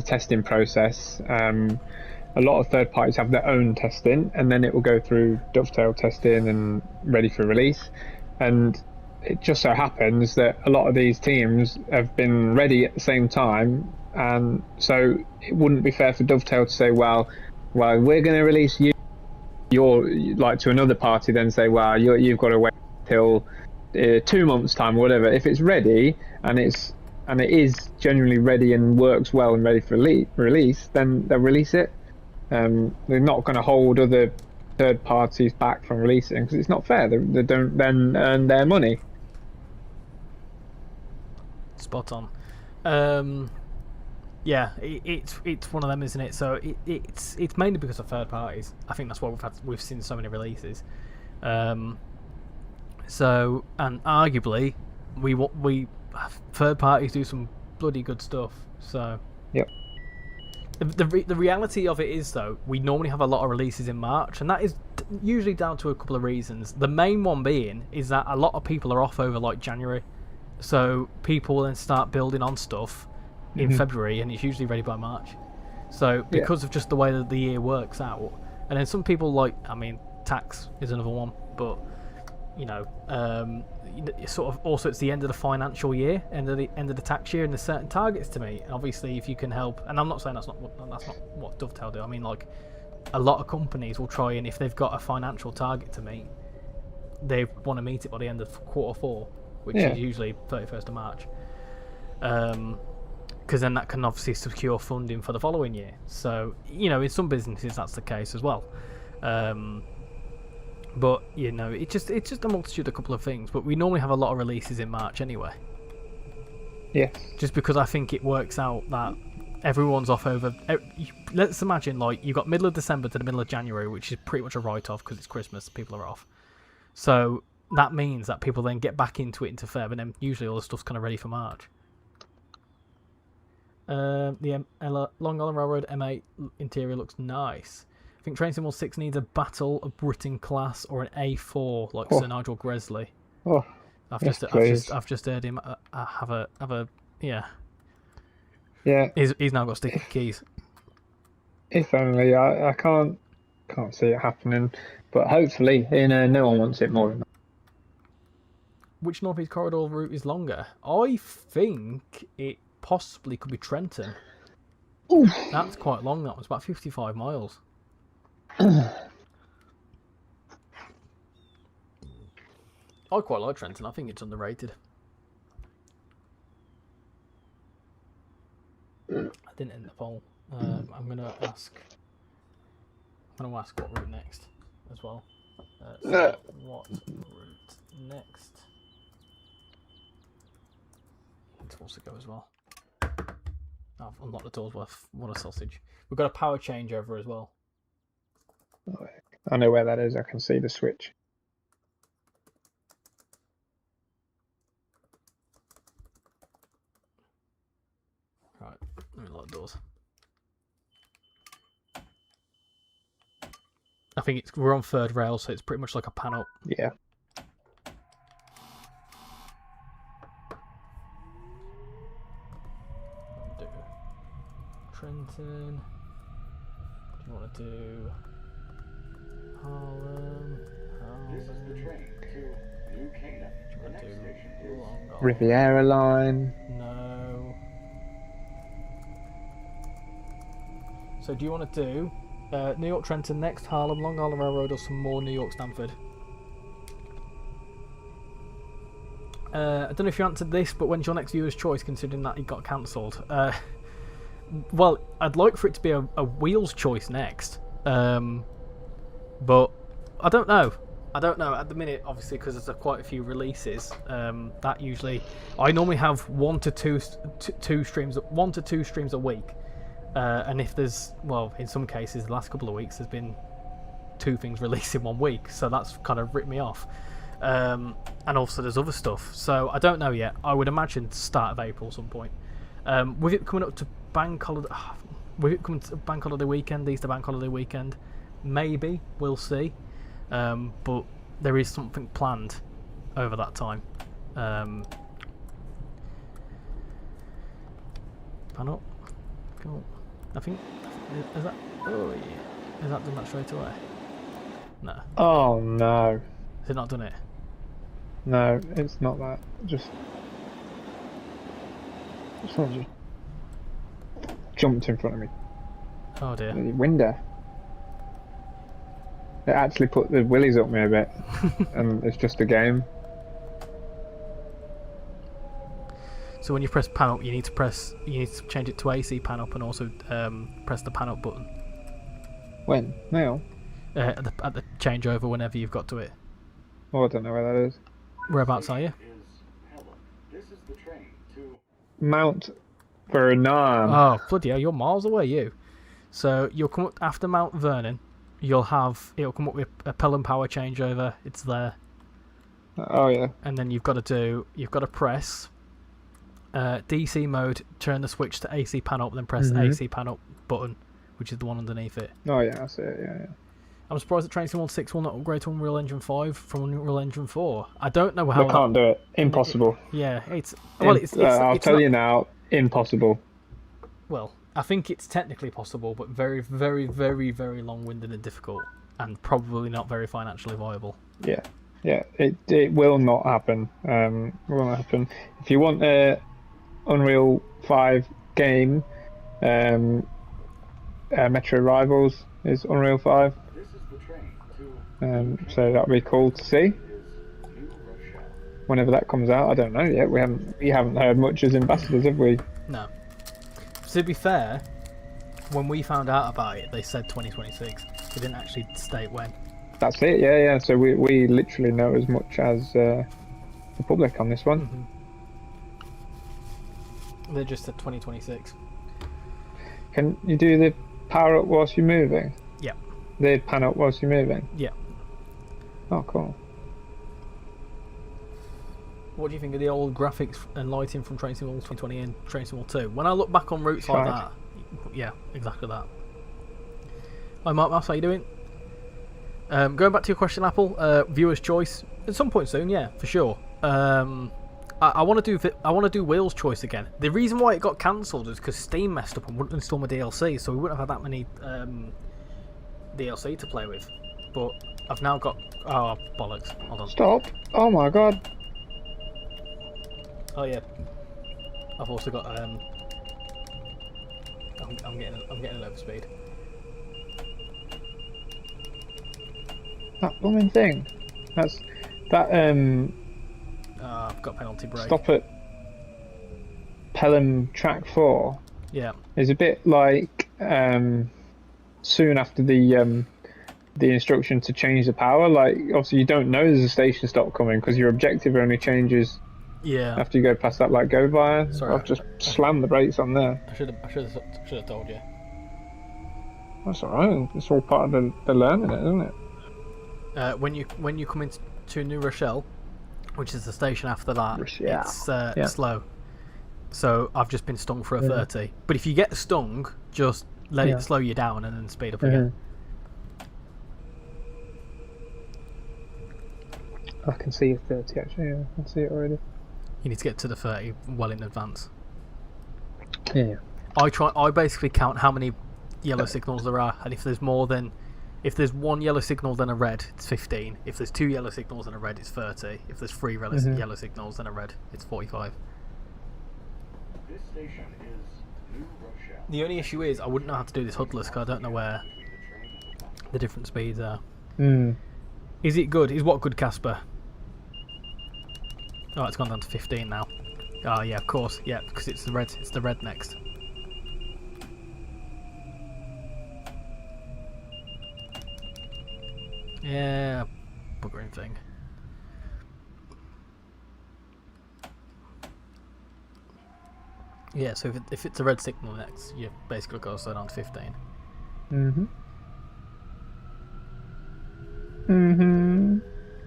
testing process. A lot of third parties have their own testing, and then it will go through Dovetail testing and ready for release. And it just so happens that a lot of these teams have been ready at the same time, and so it wouldn't be fair for Dovetail to say, well, we're going to release you're like to another party, then say, well, you've got to wait till 2 months time or whatever. If it's ready and it is genuinely ready and works well and ready for release, then they'll release it. They're not going to hold other third parties back from releasing, because it's not fair. They don't then earn their money. Spot on. Yeah, it's one of them, isn't it? So it's mainly because of third parties. I think that's why we've seen so many releases. So, and arguably, we third parties do some bloody good stuff. So Yep. the reality of it is, though, we normally have a lot of releases in March, and that is usually down to a couple of reasons. The main one being is that a lot of people are off over like January, so people will then start building on stuff in February, and it's usually ready by March. So because of just the way that the year works out, and then some people tax is another one, but sort of also it's the end of the financial year, end of the tax year, and there's certain targets to meet. And obviously, if you can help, and I'm not saying that's not what Dovetail do. I mean, like, a lot of companies will try, and if they've got a financial target to meet, they want to meet it by the end of Q4, which is usually 31st of March. Because then that can obviously secure funding for the following year. So, in some businesses that's the case as well. But it's just a multitude of a couple of things. But we normally have a lot of releases in March anyway. Yes. Just because I think it works out that everyone's off over. Let's imagine like you've got middle of December to the middle of January, which is pretty much a write-off because it's Christmas. People are off. So that means that people then get back into it into Feb, and then usually all the stuff's kind of ready for March. The Long Island Railroad M8 interior looks nice. I think Train Sim 6 needs a Battle of Britain class or an A4 like Sir Nigel Gresley. Oh, I've just heard him have a Yeah. He's now got sticky keys. If only. I can't see it happening, but hopefully, no one wants it more than that. Which Northeast Corridor route is longer? I think it possibly could be Trenton. Ooh. That's quite long. That was about 55 miles. I quite like Trenton. I think it's underrated. I didn't end the poll. I'm gonna ask what route next as well. What route next? It's supposed to go as well. I've unlocked the doors. What a sausage! We've got a power changeover as well. I know where that is. I can see the switch. Right, let me lock the doors. I think we're on third rail, so it's pretty much like a pan up. Yeah. Do Trenton. Do you want to do Harlem? This is the train to New Canaan. The next station is Riviera line. No. So do you want to do New York Trenton next, Harlem, Long Island Railroad, or some more New York Stamford? I don't know if you answered this, but when's your next viewer's choice, considering that it got cancelled? Well, I'd like for it to be a Wheels choice next, but I don't know. At the minute, obviously, because there's quite a few releases. That usually, I normally have one to two streams a week. And if there's, in some cases, the last couple of weeks, there's been 2 things released in 1 week, so that's kind of ripped me off. And also there's other stuff, so I don't know yet. I would imagine start of April some point. With it coming up to Bank Holiday weekend, Easter Bank Holiday weekend, maybe, we'll see. But there is something planned over that time. Pan up. Cool. I think is that done that straight away? No. Oh no. Has it not done it? No, it's not that. Just someone just jumped in front of me. Oh dear. The window. It actually put the willies up me a bit, and it's just a game. So when you press pan up, you need to change it to AC pan up, and also press the pan up button. When? Now? At the changeover, whenever you've got to it. Oh, I don't know where that is. Whereabouts are you? This is the train to Mount Vernon. Oh, bloody hell, you're miles away, you. So you'll come up after Mount Vernon. It'll come up with a Pelham power changeover. It's there. Oh yeah. And then you've got to press DC mode, turn the switch to AC pan up, then press AC pan up button, which is the one underneath it. Oh yeah, that's it. Yeah. I'm surprised that Train Sim 6 will not upgrade to Unreal Engine 5 from Unreal Engine 4. I don't know how. They can't do it. Impossible. I'll tell you now, impossible. Well, I think it's technically possible, but very, very, very, very long-winded and difficult, and probably not very financially viable. Yeah. It will not happen. It will not happen. If you want a Unreal 5 game, Metro Rivals is Unreal 5. So that'll be cool to see. Whenever that comes out, I don't know yet. We haven't heard much as ambassadors, have we? No. To be fair, when we found out about it, they said 2026. They didn't actually state when. That's it. Yeah. So we literally know as much as the public on this one. They just said 2026. Can you do the power up whilst you're moving? Yeah. The pan up whilst you're moving? Yeah. Oh, cool. What do you think of the old graphics and lighting from Train Sim 2020 and Train Sim 2? When I look back on routes like that, yeah, exactly that. Hi Mark Mass, how you doing? Going back to your question, Apple, viewer's choice at some point soon, yeah, for sure. I want to do Wheels choice again. The reason why it got cancelled is because Steam messed up and wouldn't install my DLC, so we wouldn't have had that many DLC to play with. But I've now got bollocks. Hold on. Stop! Oh my god! Oh yeah. I've also got I'm getting an overspeed. That blooming thing. I've got penalty break. Stop at Pelham Track 4. Yeah. Is a bit like soon after the instruction to change the power. Like obviously you don't know there's a station stop coming because your objective only changes. Yeah. After you go past that like go by. Sorry, I've just slammed the brakes on there. I should have told you. That's alright. It's all part of the learning, isn't it? When you come into New Rochelle, which is the station after that, Rochelle. It's slow. So I've just been stung for a 30. But if you get stung, just let it slow you down and then speed up again. I can see a 30 actually. Yeah, I can see it already. You need to get to the 30 well in advance. Yeah. I basically count how many yellow signals there are, and if there's one yellow signal then a red, it's 15. If there's two yellow signals and a red, it's 30. If there's three yellow signals and a red, it's 45. This station is New Rochelle. The only issue is I wouldn't know how to do this HUDless because I don't know where the different speeds are. Is it good? Is what good, Casper? Oh, it's gone down to 15 now. Oh yeah, of course. Yeah, because it's the red. It's the red next. Yeah, buggering thing. Yeah, so if it's a red signal next, you basically got to slow down to 15.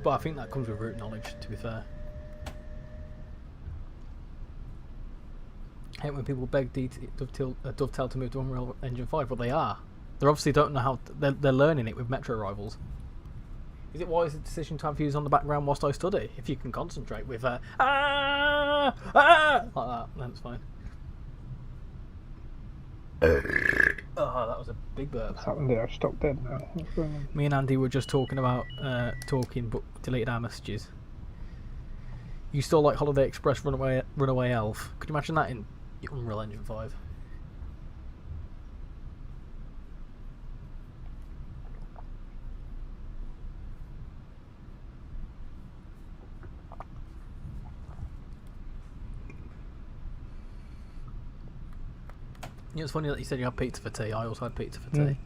But I think that comes with route knowledge, to be fair. I hate when people beg Dovetail to move to Unreal Engine 5, but they are. They obviously don't know how. They're learning it with Metro Rivals. Is it wise a decision to have views on the background whilst I study? If you can concentrate with like that, then it's fine. Oh, that was a big burp. What's happened there? I've stopped dead now. What's going on? Me and Andy were just talking about talking, but deleted our messages. You still like Holiday Express Runaway Elf? Could you imagine that in Unreal Engine 5? You know, it's funny that you said you had pizza for tea. I also had pizza for tea.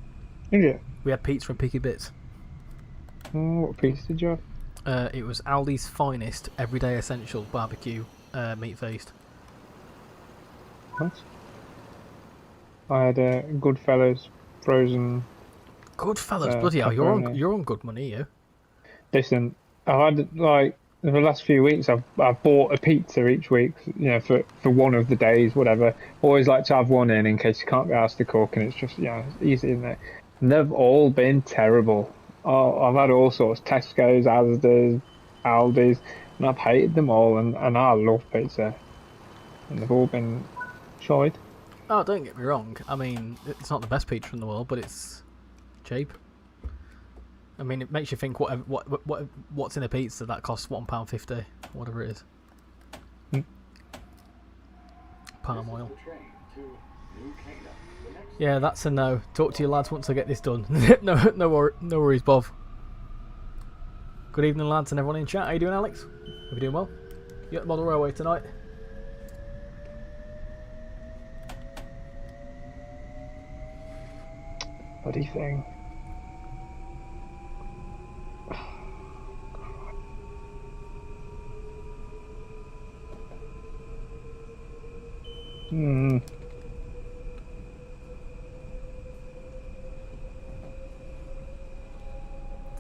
Yeah. We had pizza from Picky Bits. What pizza did you have? It was Aldi's finest everyday essential barbecue meat feast. What? I had a Goodfellas frozen. Goodfellas, bloody hell, pepperoni. you're on good money, you. Listen, I've had like in the last few weeks, I've bought a pizza each week, for one of the days, whatever. Always like to have one in case you can't be asked to cook, and it's just it's easy, isn't it? And they've all been terrible. Oh, I've had all sorts, Tesco's, Asda's, Aldi's, and I've hated them all, and I love pizza, and they've all been shite. Oh, don't get me wrong. I mean, it's not the best pizza in the world, but it's cheap. I mean, it makes you think what's in a pizza that costs £1.50, whatever it is. Palm oil. Yeah, that's a no. Talk to your lads once I get this done. no worries, Bob. Good evening, lads, and everyone in chat. How you doing, Alex? Hope you're doing well. You at the model railway tonight? Bloody thing.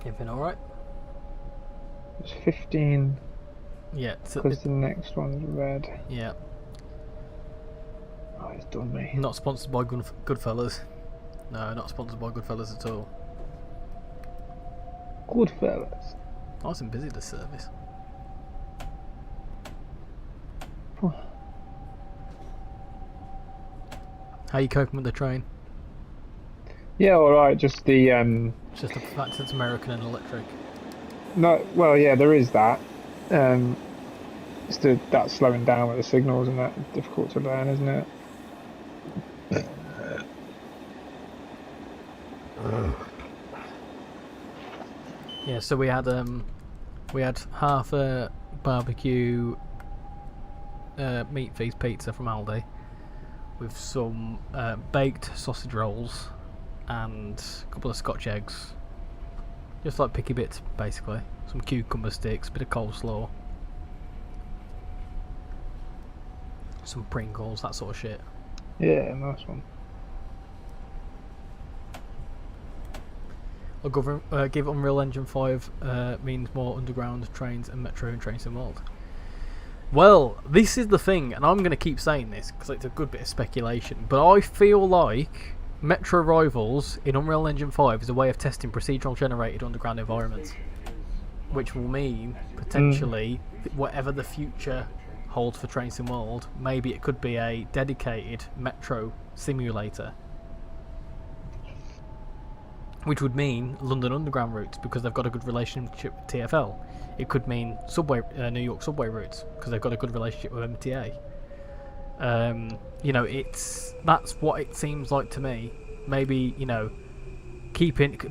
Everything alright? It's 15. Yeah. Because the next one's red. Yeah. Oh, it's done me. Not sponsored by Goodfellas. No, not sponsored by Goodfellas at all. Goodfellas. Nice and busy, this service. How are you coping with the train? Yeah, alright, just the It's just the fact it's American and electric. No, well, yeah, there is that. It's that slowing down with the signals and that difficult to learn, isn't it? Yeah, so we had half a barbecue meat feast pizza from Aldi with some baked sausage rolls and a couple of Scotch eggs, just like picky bits basically. Some cucumber sticks, a bit of coleslaw, some Pringles, that sort of shit. Yeah, nice one. I'll give Unreal Engine 5 means more underground trains and metro and trains in the world. Well, this is the thing, and I'm going to keep saying this because it's a good bit of speculation, but I feel like Metro Rivals in Unreal Engine 5 is a way of testing procedural generated underground environments, which will mean potentially whatever the future holds for Train Sim World, maybe it could be a dedicated Metro simulator, which would mean London Underground routes because they've got a good relationship with TfL. It could mean New York subway routes because they've got a good relationship with MTA. That's what it seems like to me. Maybe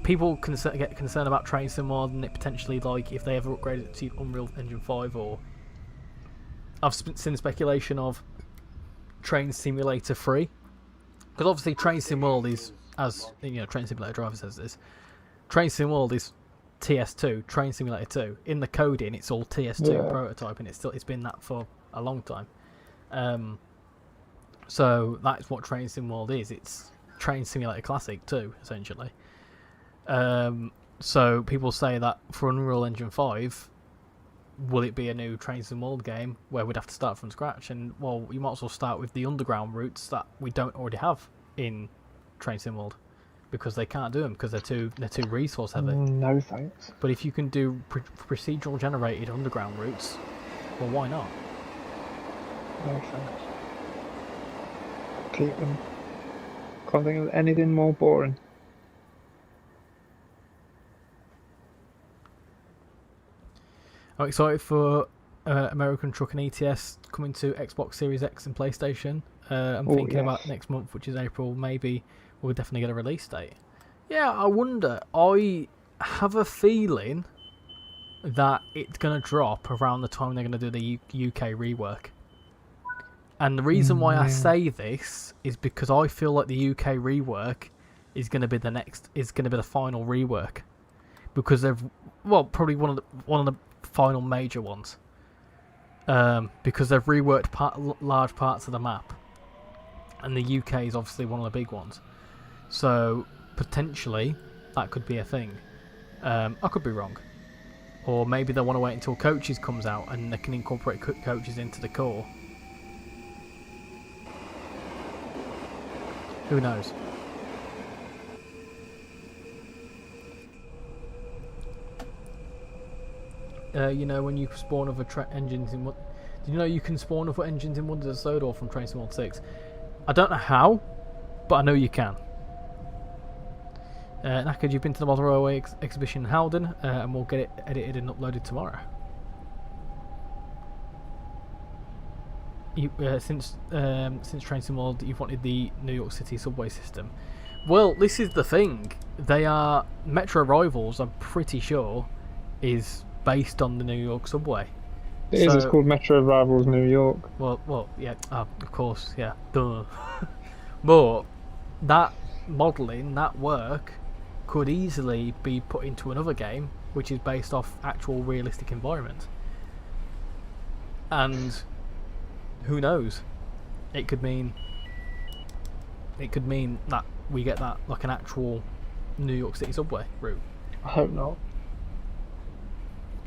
people get concerned about Train Sim World and it potentially, like, if they ever upgrade it to Unreal Engine 5, or I've seen speculation of Train Simulator 3, because obviously Train Sim World is, as Train Simulator Driver says this, Train Sim World is TS2, Train Simulator 2. In the coding, it's all TS2 prototype, and it's been that for a long time. So that's what Train Sim World is. It's Train Simulator Classic 2, essentially. So people say that for Unreal Engine 5, will it be a new Train Sim World game where we'd have to start from scratch? And, well, you might as well start with the underground routes that we don't already have in Train Sim World, because they can't do them because they're too resource heavy. No thanks. But if you can do procedural generated underground routes, well, why not? No thanks. Keep them. Can't think of anything more boring. I'm excited for American Truck and ETS coming to Xbox Series X and PlayStation. I'm thinking about next month, which is April. Maybe we'll definitely get a release date. Yeah, I wonder. I have a feeling that it's going to drop around the time they're going to do the UK rework. And the reason why I say this is because I feel like the UK rework is going to be the final rework, because they've probably one of the final major ones, because they've reworked large parts of the map, and the UK is obviously one of the big ones. So potentially that could be a thing. I could be wrong, or maybe they want to wait until Coaches comes out and they can incorporate Coaches into the core. Who knows? You know, when you spawn other engines in what? Did you know you can spawn other engines in Wonders of Sodor from Train Sim World 6? I don't know how, but I know you can. Naked, you've been to the Model Railway exhibition in Halden, and we'll get it edited and uploaded tomorrow. Since Train Sim World, you've wanted the New York City subway system. Well, this is the thing. They are Metro Rivals. I'm pretty sure is based on the New York subway. It is. It's called Metro Rivals New York. Well, yeah. Of course, yeah. Duh. But that modelling, that work, could easily be put into another game, which is based off actual realistic environments. And who knows? It could mean that we get that like an actual New York City subway route. I hope not.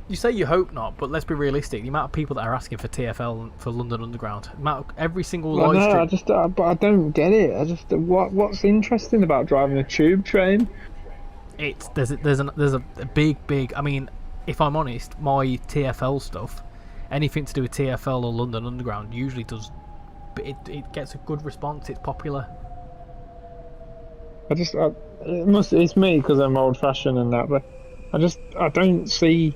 You say you hope not, but let's be realistic. The amount of people that are asking for TfL for London Underground, every single live stream. But I don't get it. What's interesting about driving a tube train? There's a big. I mean, if I'm honest, my TfL stuff, anything to do with TfL or London Underground, usually does. It gets a good response. It's popular. It's me because I'm old-fashioned and that, but I don't see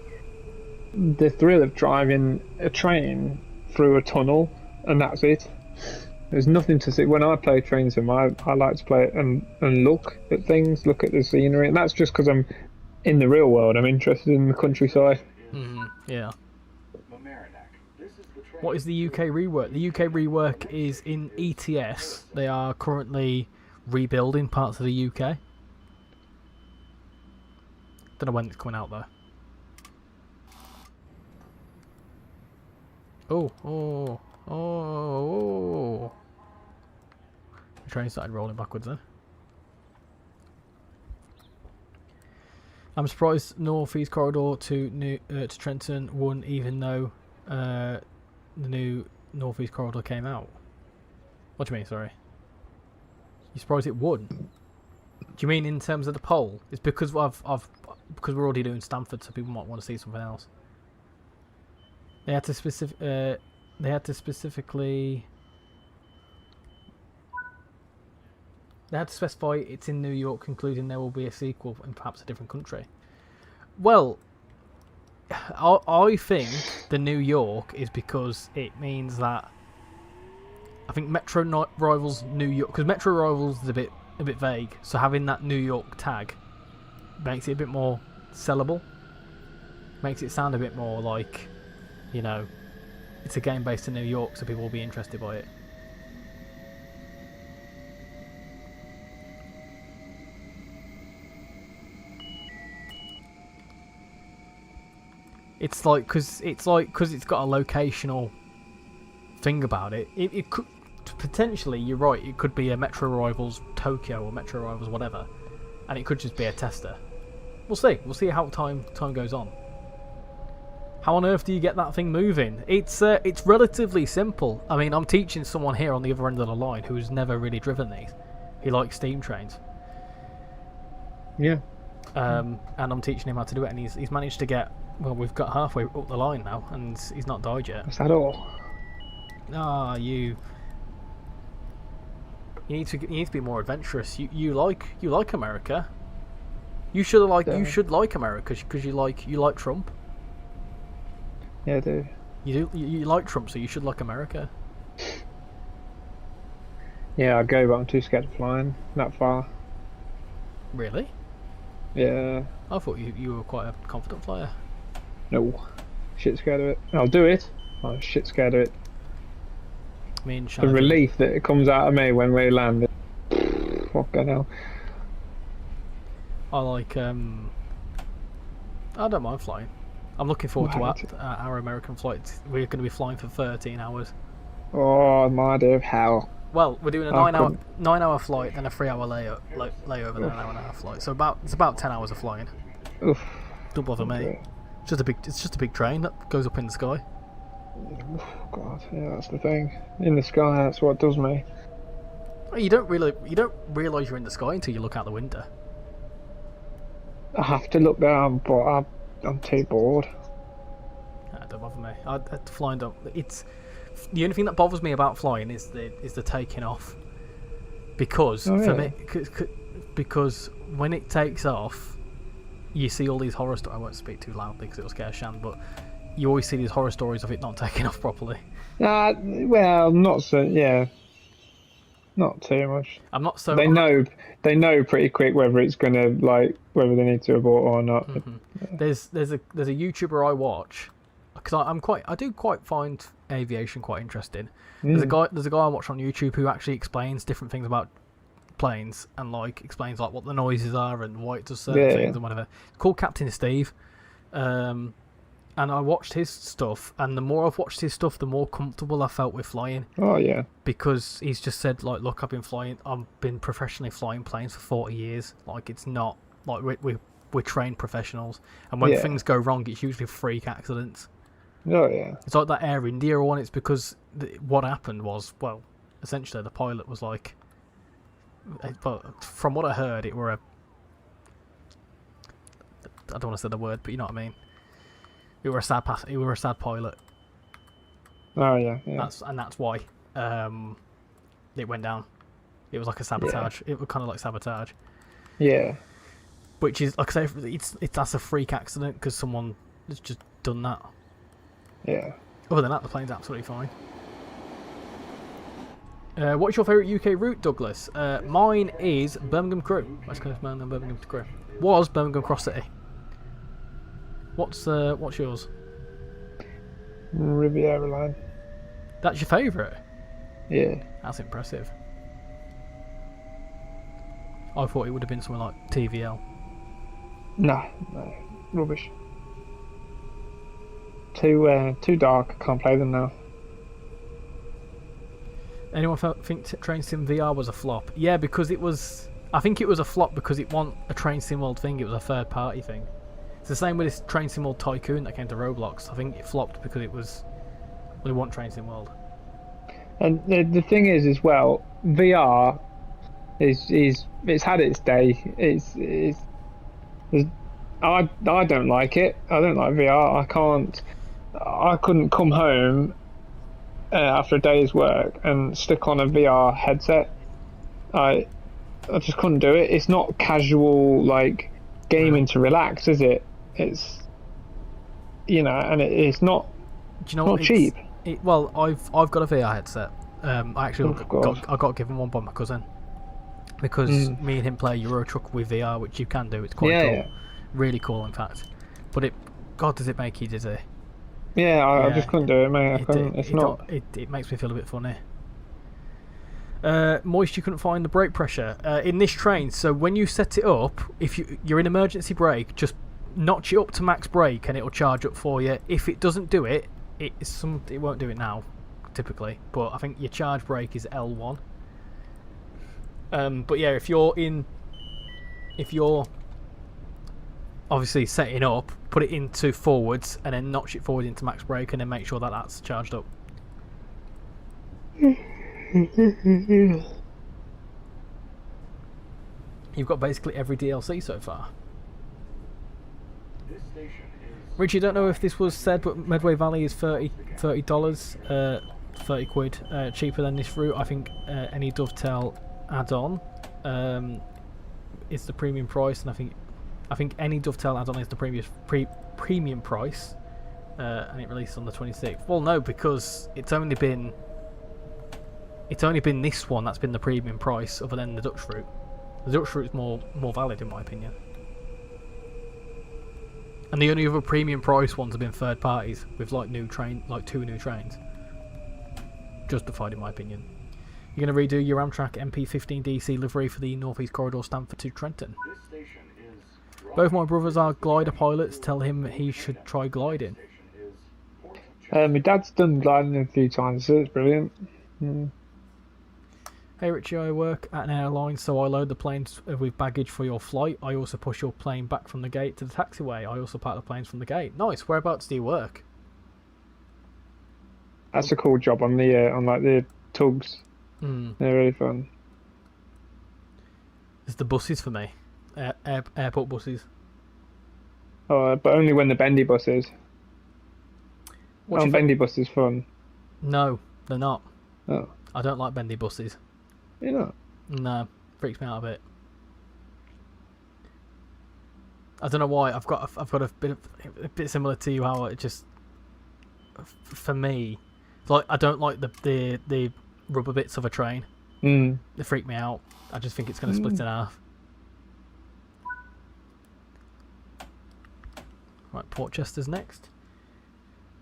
the thrill of driving a train through a tunnel and that's it. There's nothing to see. When I play Train Sim, I like to play it and look at things, look at the scenery, and that's just because I'm in the real world. I'm interested in the countryside. Yeah. What is the UK rework? The UK rework is in ETS. They are currently rebuilding parts of the UK. Don't know when it's coming out though. Oh. The train started rolling backwards then. I'm surprised North East Corridor to Trenton won, even though the new North East Corridor came out. What do you mean, sorry? You surprised it won? Do you mean in terms of the poll? It's because because we're already doing Stamford, so people might want to see something else. They had to specifically. They had to specify it's in New York, including there will be a sequel in perhaps a different country. Well, I think the New York is because it means that I think Metro Rivals New York, because Metro Rivals is a bit vague, so having that New York tag makes it a bit more sellable. Makes it sound a bit more like, you know, it's a game based in New York, so people will be interested by it. It's because it's got a locational thing about it. It could potentially, you're right, it could be a Metro Rivals Tokyo or Metro Rivals whatever, and it could just be a tester. We'll see. We'll see how time goes on. How on earth do you get that thing moving? It's relatively simple. I mean, I'm teaching someone here on the other end of the line who's never really driven these. He likes steam trains. Yeah. And I'm teaching him how to do it, and he's managed to get. Well, we've got halfway up the line now, and he's not died yet. Is that all? You need to be more adventurous. You like America. You should like America because you like Trump. Yeah, I do. You like Trump, so you should like America. Yeah, I go, but I'm too scared of flying that far. Really? Yeah. I thought you were quite a confident flyer. No. Shit scared of it. I'll do it. I'm shit scared of it. The relief that it comes out of me when we land. Fucking hell. I like, I don't mind flying. I'm looking forward to our American flights. We're going to be flying for 13 hours. Oh, my dear hell. Well, we're doing a I 9 hour flight, then a 3 hour layover, then an hour and a half flight. So it's about 10 hours of flying. Oof. Don't bother me. It's just a big train that goes up in the sky. Oh, God, yeah, that's the thing. In the sky, that's what does me. You don't realise you're in the sky until you look out the window. I have to look down, but I'm too bored. Don't bother me. Flying don't. It's the only thing that bothers me about flying is the taking off, because for me, because when it takes off, you see all these horror stories. I won't speak too loudly because it'll scare Shan, but you always see these horror stories of it not taking off properly. Well, not so. Yeah, not too much. I'm not so. They know pretty quick whether it's gonna whether they need to abort or not. Mm-hmm. There's a YouTuber I watch because I do quite find aviation quite interesting. There's a guy I watch on YouTube who actually explains different things about planes and explains what the noises are and why it does certain things and whatever. It's called Captain Steve. And I watched his stuff, and the more I've watched his stuff, the more comfortable I felt with flying. Oh yeah. Because he's just said look, I've been professionally flying planes for 40 years. It's not we're trained professionals, and when things go wrong, it's usually freak accidents. Oh yeah. It's like that Air India one. It's because what happened was, well, essentially the pilot was from what I heard, it were I don't want to say the word, but you know what I mean. It were a sad pilot. Oh yeah. That's why it went down. It was like a sabotage. Yeah. It was kind of like sabotage. Yeah. Which is, like I say, that's a freak accident because someone has just done that. Yeah. Other than that, the plane's absolutely fine. What's your favourite UK route, Douglas? Mine is Birmingham Crew. West Coast Birmingham Crew. Was Birmingham Cross City. What's yours? Riviera line. That's your favourite? Yeah. That's impressive. I thought it would have been something like TVL. No, rubbish. Too dark. I can't play them now. Anyone think Train Sim VR was a flop? Yeah, because it was. I think it was a flop because it wasn't a Train Sim World thing. It was a third party thing. It's the same with this Train Sim World Tycoon that came to Roblox. I think it flopped because it was. Well, it wasn't Train Sim World. And the thing is, as well, VR it's had its day. I don't like it. I don't like VR. I couldn't come home after a day's work and stick on a VR headset. I just couldn't do it. It's not casual gaming to relax, is it? It's and it's not. Do you know not what? cheap. Well, I've got a VR headset. I actually I got given one by my cousin because me and him play Euro Truck with VR, which you can do. It's quite cool, really cool, in fact. But God, does it make you dizzy? Yeah, I just couldn't do it, mate. It makes me feel a bit funny. Moist, you couldn't find the brake pressure in this train. So when you set it up, if you're in emergency brake, just notch it up to max brake and it'll charge up for you. If it doesn't do it, it won't do it now, typically. But I think your charge brake is L1. But yeah, if you're obviously setting up, put it into forwards and then notch it forward into max brake and then make sure that that's charged up. You've got basically every DLC so far. Richie, don't know if this was said, but Medway Valley is $30, 30 quid cheaper than this route. I think any Dovetail add-on is the premium price, and I think any Dovetail add-on is the premium price, and it released on the 26th. Well, no, because it's only been this one that's been the premium price, other than the Dutch route. The Dutch route is more valid, in my opinion. And the only other premium price ones have been third parties with 2 new trains. Justified, in my opinion. You're going to redo your Amtrak MP15 DC livery for the North East Corridor Stamford to Trenton. Both my brothers are glider pilots. Tell him he should try gliding. My dad's done gliding a few times, so it's brilliant. Hey Richie, I work at an airline, so I load the planes with baggage for your flight. I also push your plane back from the gate to the taxiway. I also park the planes from the gate. Nice. Whereabouts do you work? That's a cool job on the on like the tugs. They're really fun. It's the buses for me. Airport buses. Oh, but only when the bendy bus is. Bendy bus is fun. No, they're not. Oh. I don't like bendy buses. You're not? No, freaks me out a bit. I don't know why. I've got a bit similar to you. How it just, for me, like I don't like the rubber bits of a train. They freak me out. I just think it's going to split in half. Right, Portchester's next.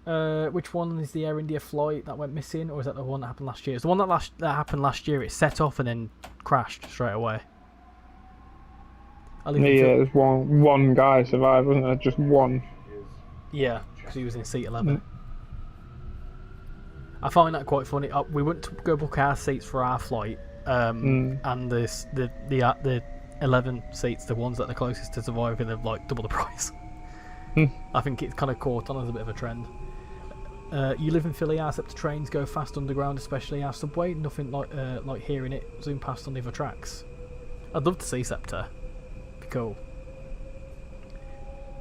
Which one is the Air India flight that went missing, or is that the one that happened last year? It's the one that happened last year. It set off and then crashed straight away. There's one guy survived, wasn't there? Just one. Yeah, because he was in seat 11. I find that quite funny. We went to go book our seats for our flight, and the 11 seats, the ones that are closest to surviving, are like double the price. I think it's kind of caught on as a bit of a trend. You live in Philly, our SEPTA trains go fast underground, especially our subway. Nothing like hearing it zoom past on the other tracks. I'd love to see SEPTA. Be cool.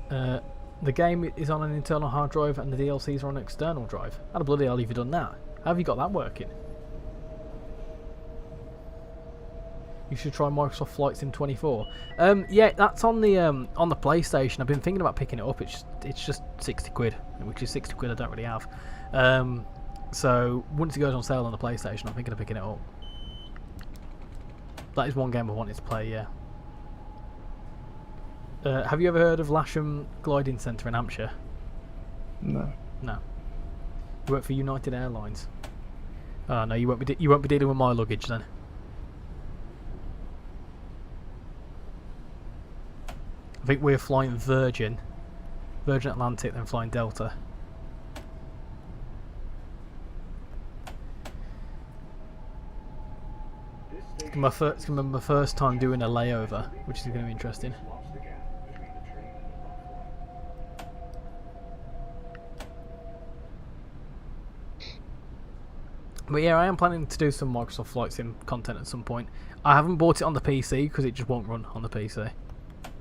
The game is on an internal hard drive and the DLCs are on an external drive. How the bloody hell have you done that? How have you got that working? You should try Microsoft Flight Sim 24. Yeah, that's on the PlayStation. I've been thinking about picking it up. It's just 60 quid, which is 60 quid I don't really have. So once it goes on sale on the PlayStation, I'm thinking of picking it up. That is one game I wanted to play. Yeah. Have you ever heard of Lasham Gliding Centre in Hampshire? No. No. You work for United Airlines. Oh no, you won't be dealing with my luggage then. I think we're flying Virgin Atlantic, then flying Delta. It's going to be my first time doing a layover, which is going to be interesting. But yeah, I am planning to do some Microsoft Flight Sim content at some point. I haven't bought it on the PC because it just won't run on the PC.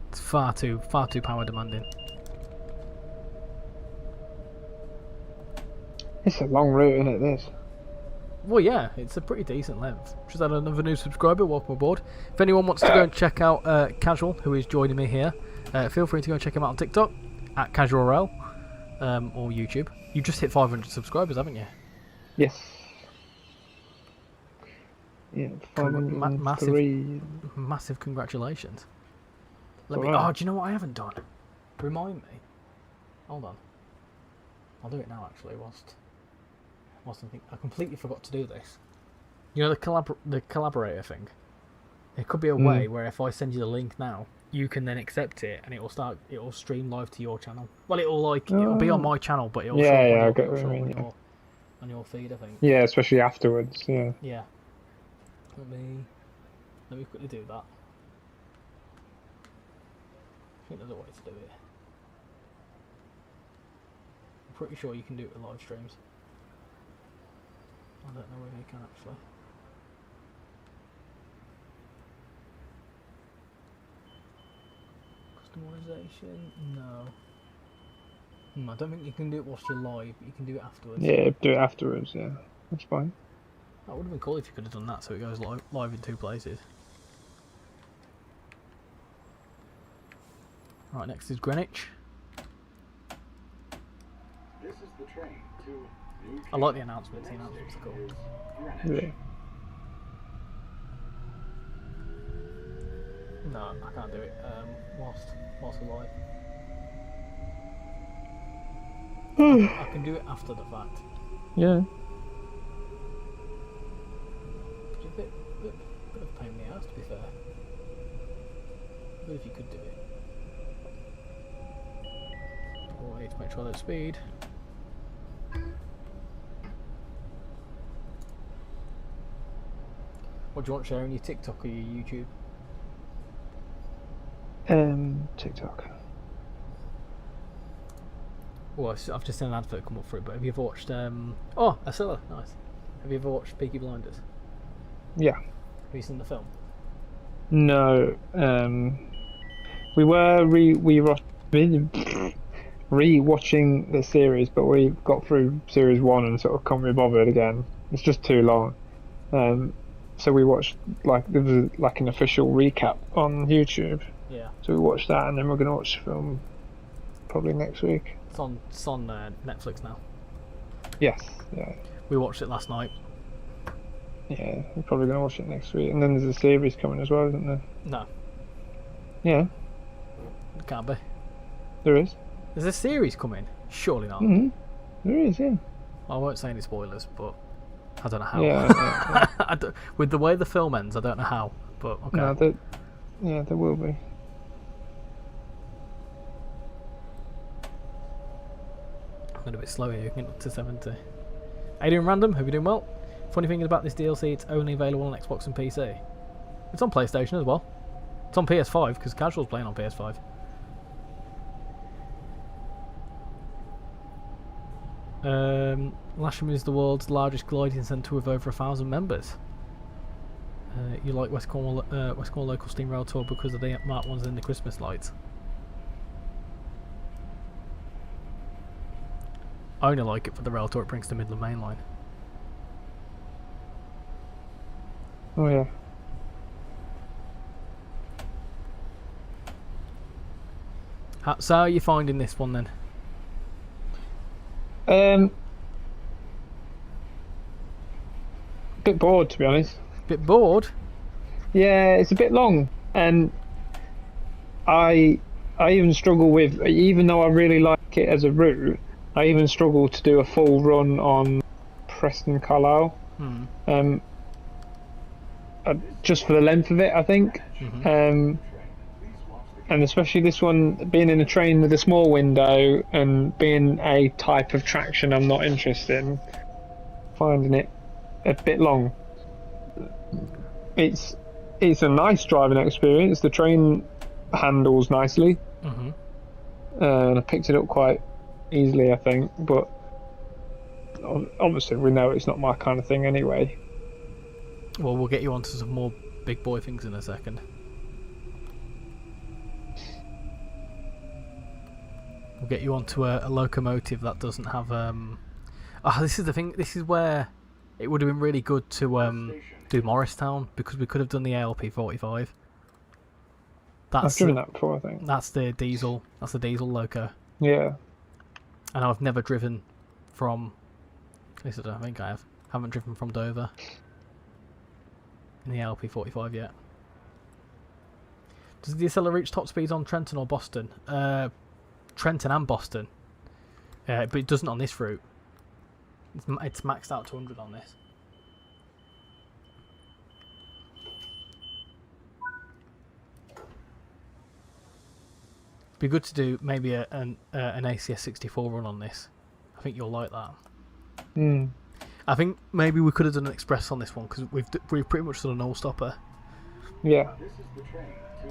It's far too power demanding. It's a long route, isn't it, this? Well, yeah, it's a pretty decent length. Just had another new subscriber, welcome aboard. If anyone wants to go and check out Casual, who is joining me here, feel free to go and check him out on TikTok, at RichyRail, or YouTube. You just hit 500 subscribers, haven't you? Yes. Yeah, 503. Massive congratulations. Oh, do you know what I haven't done? Remind me. Hold on. I'll do it now, actually. Whilst I completely forgot to do this. You know the collaborator thing. There could be a way where if I send you the link now, you can then accept it, and it'll stream live to your channel. Well, it'll be on my channel, but it'll show up on your feed, I think. Yeah, especially afterwards. Yeah. Yeah. Let me quickly do that. I think there's a way to do it. I'm pretty sure you can do it with live streams. I don't know whether you can actually. Customization? No. I don't think you can do it whilst you're live, but you can do it afterwards. Yeah, do it afterwards, yeah. That's fine. That would have been cool if you could have done that so it goes live in two places. Right, next is Greenwich. This is the train to I like the announcements. The announcements are cool. Yeah. No, I can't do it whilst we're live. I can do it after the fact. Yeah. It's a bit of a pain in the ass, to be fair. But if you could do it. Oh, I need to make sure that speed. What What do you want sharing your TikTok or your YouTube? TikTok. Well, I've just seen an advert come up for it, but have you ever watched oh, Asilla, nice. Have you ever watched Peaky Blinders? Yeah. Have you seen the film? No. We were re-watching the series, but we got through series 1 and sort of can't be bothered again. It's just too long. So we watched there was like an official recap on YouTube. Yeah. So we watched that, and then we're gonna watch the film probably next week. It's on Netflix now. Yes. Yeah. We watched it last night. Yeah. We're probably gonna watch it next week, and then there's a series coming as well, isn't there? No, Yeah. it can't be. There is. There's a series coming. Surely not. There is. Yeah. I won't say any spoilers, but I don't know how. Yeah. With the way the film ends, I don't know how. But okay. No, there will be. I'm going a bit slow here, getting up to 70. How you doing, Random? Hope you're doing well. Funny thing about this DLC, it's only available on Xbox and PC. It's on PlayStation as well. It's on PS5, because Casual's playing on PS5. Lasham is the world's largest gliding centre with over 1,000 members. You like West Cornwall local steam rail tour because of the Mark 1s and the Christmas lights. I only like it for the rail tour it brings to Midland Main Line. Oh yeah. So how are you finding this one then? Bit bored, to be honest. Bit bored? Yeah, it's a bit long, and I even struggle with, even though I really like it as a route, I even struggle to do a full run on Preston Carlisle. Just for the length of it, I think. And especially this one, being in a train with a small window and being a type of traction I'm not interested in, finding it a bit long. It's a nice driving experience. The train handles nicely, and I picked it up quite easily, I think. But obviously, we know it's not my kind of thing anyway. Well, we'll get you onto some more big boy things in a second. We'll get you onto a locomotive that doesn't have this is the thing. This is where it would have been really good to do Morristown, because we could have done the ALP 45. I've driven that before, I think. That's the diesel. That's the diesel loco. Yeah. And I've never driven from. At least I don't think I have. Haven't driven from Dover in the ALP 45 yet. Does the Acela reach top speeds on Trenton or Boston? Trenton and Boston, but it doesn't on this route. It's maxed out to 100 on this. It'd be good to do maybe an ACS 64 run on this. I think you'll like that. I think maybe we could have done an express on this one, because we've pretty much done an all stopper. Yeah. This is the train to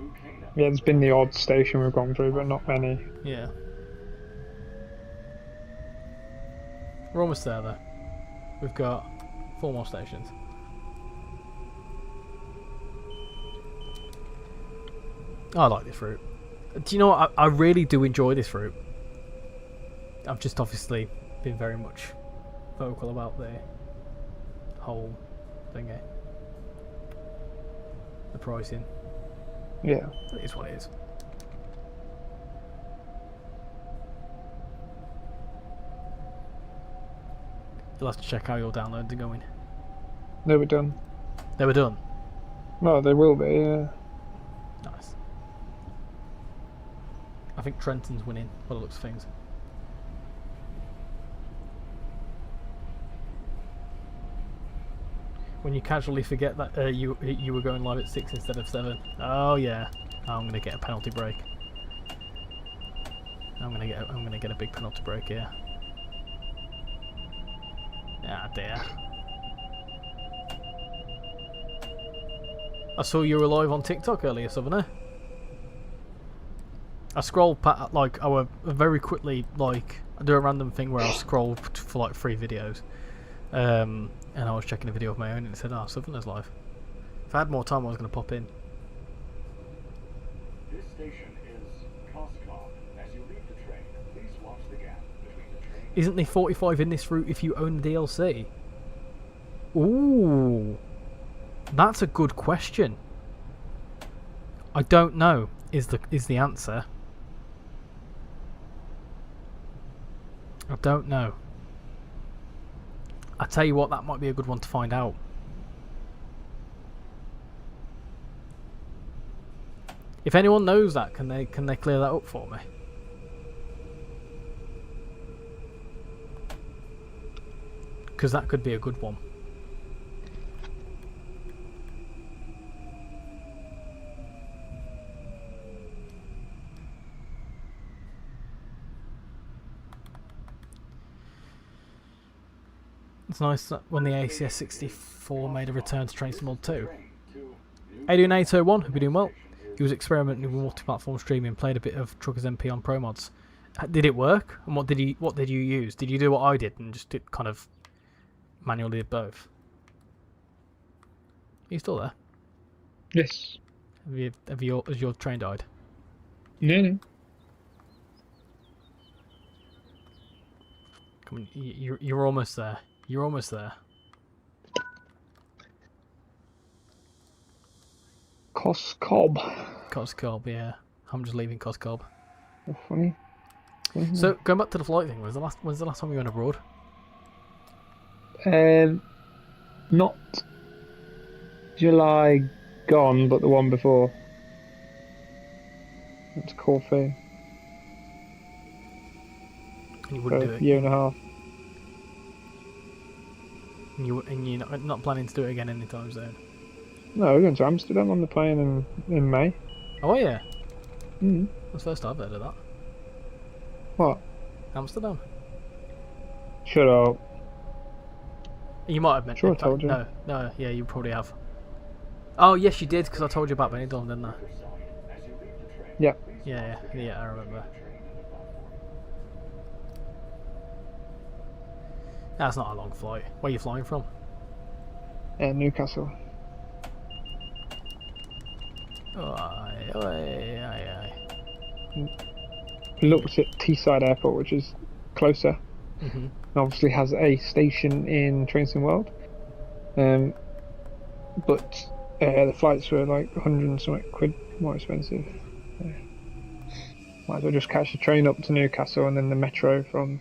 New Kingdom. Yeah, there's been the odd station we've gone through, but not many. Yeah. We're almost there though. We've got 4 more stations. I like this route. Do you know what? I really do enjoy this route. I've just obviously been very much vocal about the whole thingy. The pricing. Yeah. It is what it is. You'll have to check how your downloads are going. They were done. They were done? Well, they will be, yeah. Nice. I think Trenton's winning, by the looks of things. When you casually forget that you were going live at 6 instead of 7. Oh yeah. Oh, I'm gonna get a penalty break. I'm gonna get a big penalty break here. Ah dear. I saw you were live on TikTok earlier, Southerner. I scroll like I will very quickly like I do a random thing where I'll scroll for like 3 videos, and I was checking a video of my own and it said, "Ah, Southerner's live." If I had more time, I was going to pop in. This station is Costco. As you leave the train, please watch the gap between the train. Isn't there 45 in this route if you own the DLC? Ooh, that's a good question. I don't know. Is the answer? I don't know. I tell you what, that might be a good one to find out. If anyone knows that, can they clear that up for me? Because that could be a good one. It's nice that when the ACS 64 made a return to Train Mod 2. Adrian 801, hope you're doing well. He was experimenting with multi-platform streaming, played a bit of Truckers MP on Pro Mods. Did it work? And what did you use? Did you do what I did and just did kind of manually did both? Are you still there? Yes. Has your train died? No. Come on, you're almost there. You're almost there. Coscob. Coscob, yeah. I'm just leaving Coscob. Oh, funny. So going back to the flight thing, when's the last time you went abroad? Not July gone, but the one before. It's Corfu. And you wouldn't For do a it. year and a half. And you're not planning to do it again anytime soon. No, we're going to Amsterdam on the plane in May. Oh yeah. Mm. That's the first I've heard of that. What? Amsterdam. Shut up. You might have mentioned. Sure, I told you. No, yeah, you probably have. Oh yes, you did, because I told you about Benidorm, didn't I? Yeah. Yeah, I remember. That's not a long flight. Where are you flying from? Newcastle. Aye. Looked at Teesside Airport, which is closer. Mm-hmm. And obviously has a station in Trains World. But the flights were like 100 and something quid more expensive. Might as well just catch the train up to Newcastle and then the metro from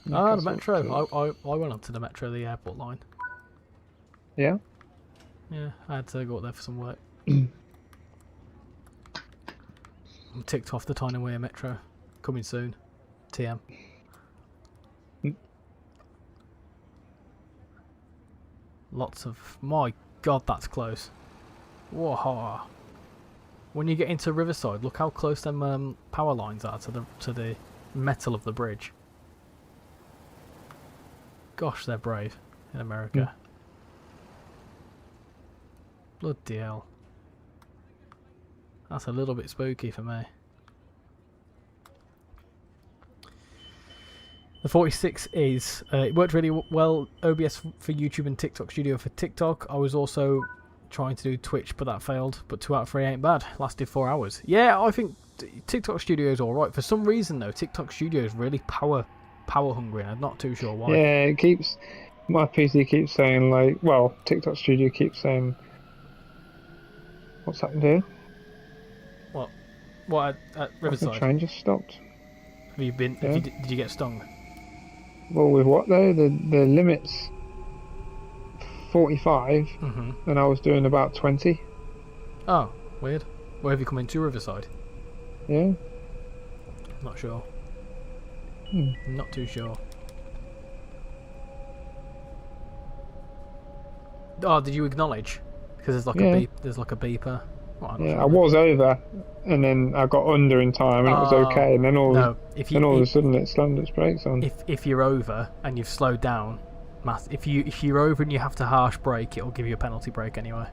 Newcastle The metro. to... I went onto the metro, the airport line. Yeah? Yeah, I had to go up there for some work. I'm ticked off the Tyne-and-Wear metro. Coming soon. TM. Lots of... My God, that's close. Whoa. When you get into Riverside, look how close them power lines are to the metal of the bridge. Gosh, they're brave in America. Bloody hell. That's a little bit spooky for me. The 46 is, it worked really well, OBS for YouTube and TikTok Studio for TikTok. I was also trying to do Twitch, but that failed. But 2 out of 3 ain't bad. Lasted 4 hours. Yeah, I think TikTok Studio is alright. For some reason though, TikTok Studio is really power hungry, and I'm not too sure why. Yeah, it keeps... My PC keeps saying like... Well, TikTok Studio keeps saying... What's happened here? What, at Riverside? The train just stopped. Have you been... Yeah. Did you get stung? Well, with what though? The limit's 45, and I was doing about 20. Oh, weird. Where have you come into Riverside? Yeah. Not sure. Not too sure. Oh, did you acknowledge? Because there's like a beep. There's like a beeper. Well, I was over, and then I got under in time, and it was okay. And then all of a sudden it slammed its brakes on. If you're over and you've slowed down, if you're over and you have to harsh brake, it'll give you a penalty brake anyway.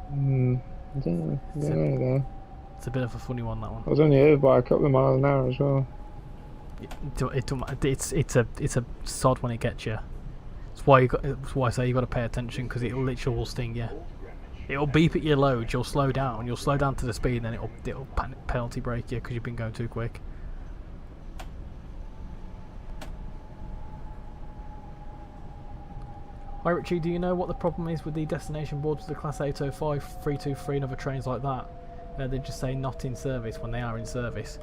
I don't know though. It's a bit of a funny one, that one. I was only over by a couple of miles an hour as well. It's a sod when it gets you. That's why I say you got to pay attention, because it literally will sting you. It'll beep at your load. You'll slow down. You'll slow down to the speed, and then it'll penalty brake you because you've been going too quick. Hi Richie, do you know what the problem is with the destination boards of the Class 805, 323 and other trains like that? They just say not in service when they are in service.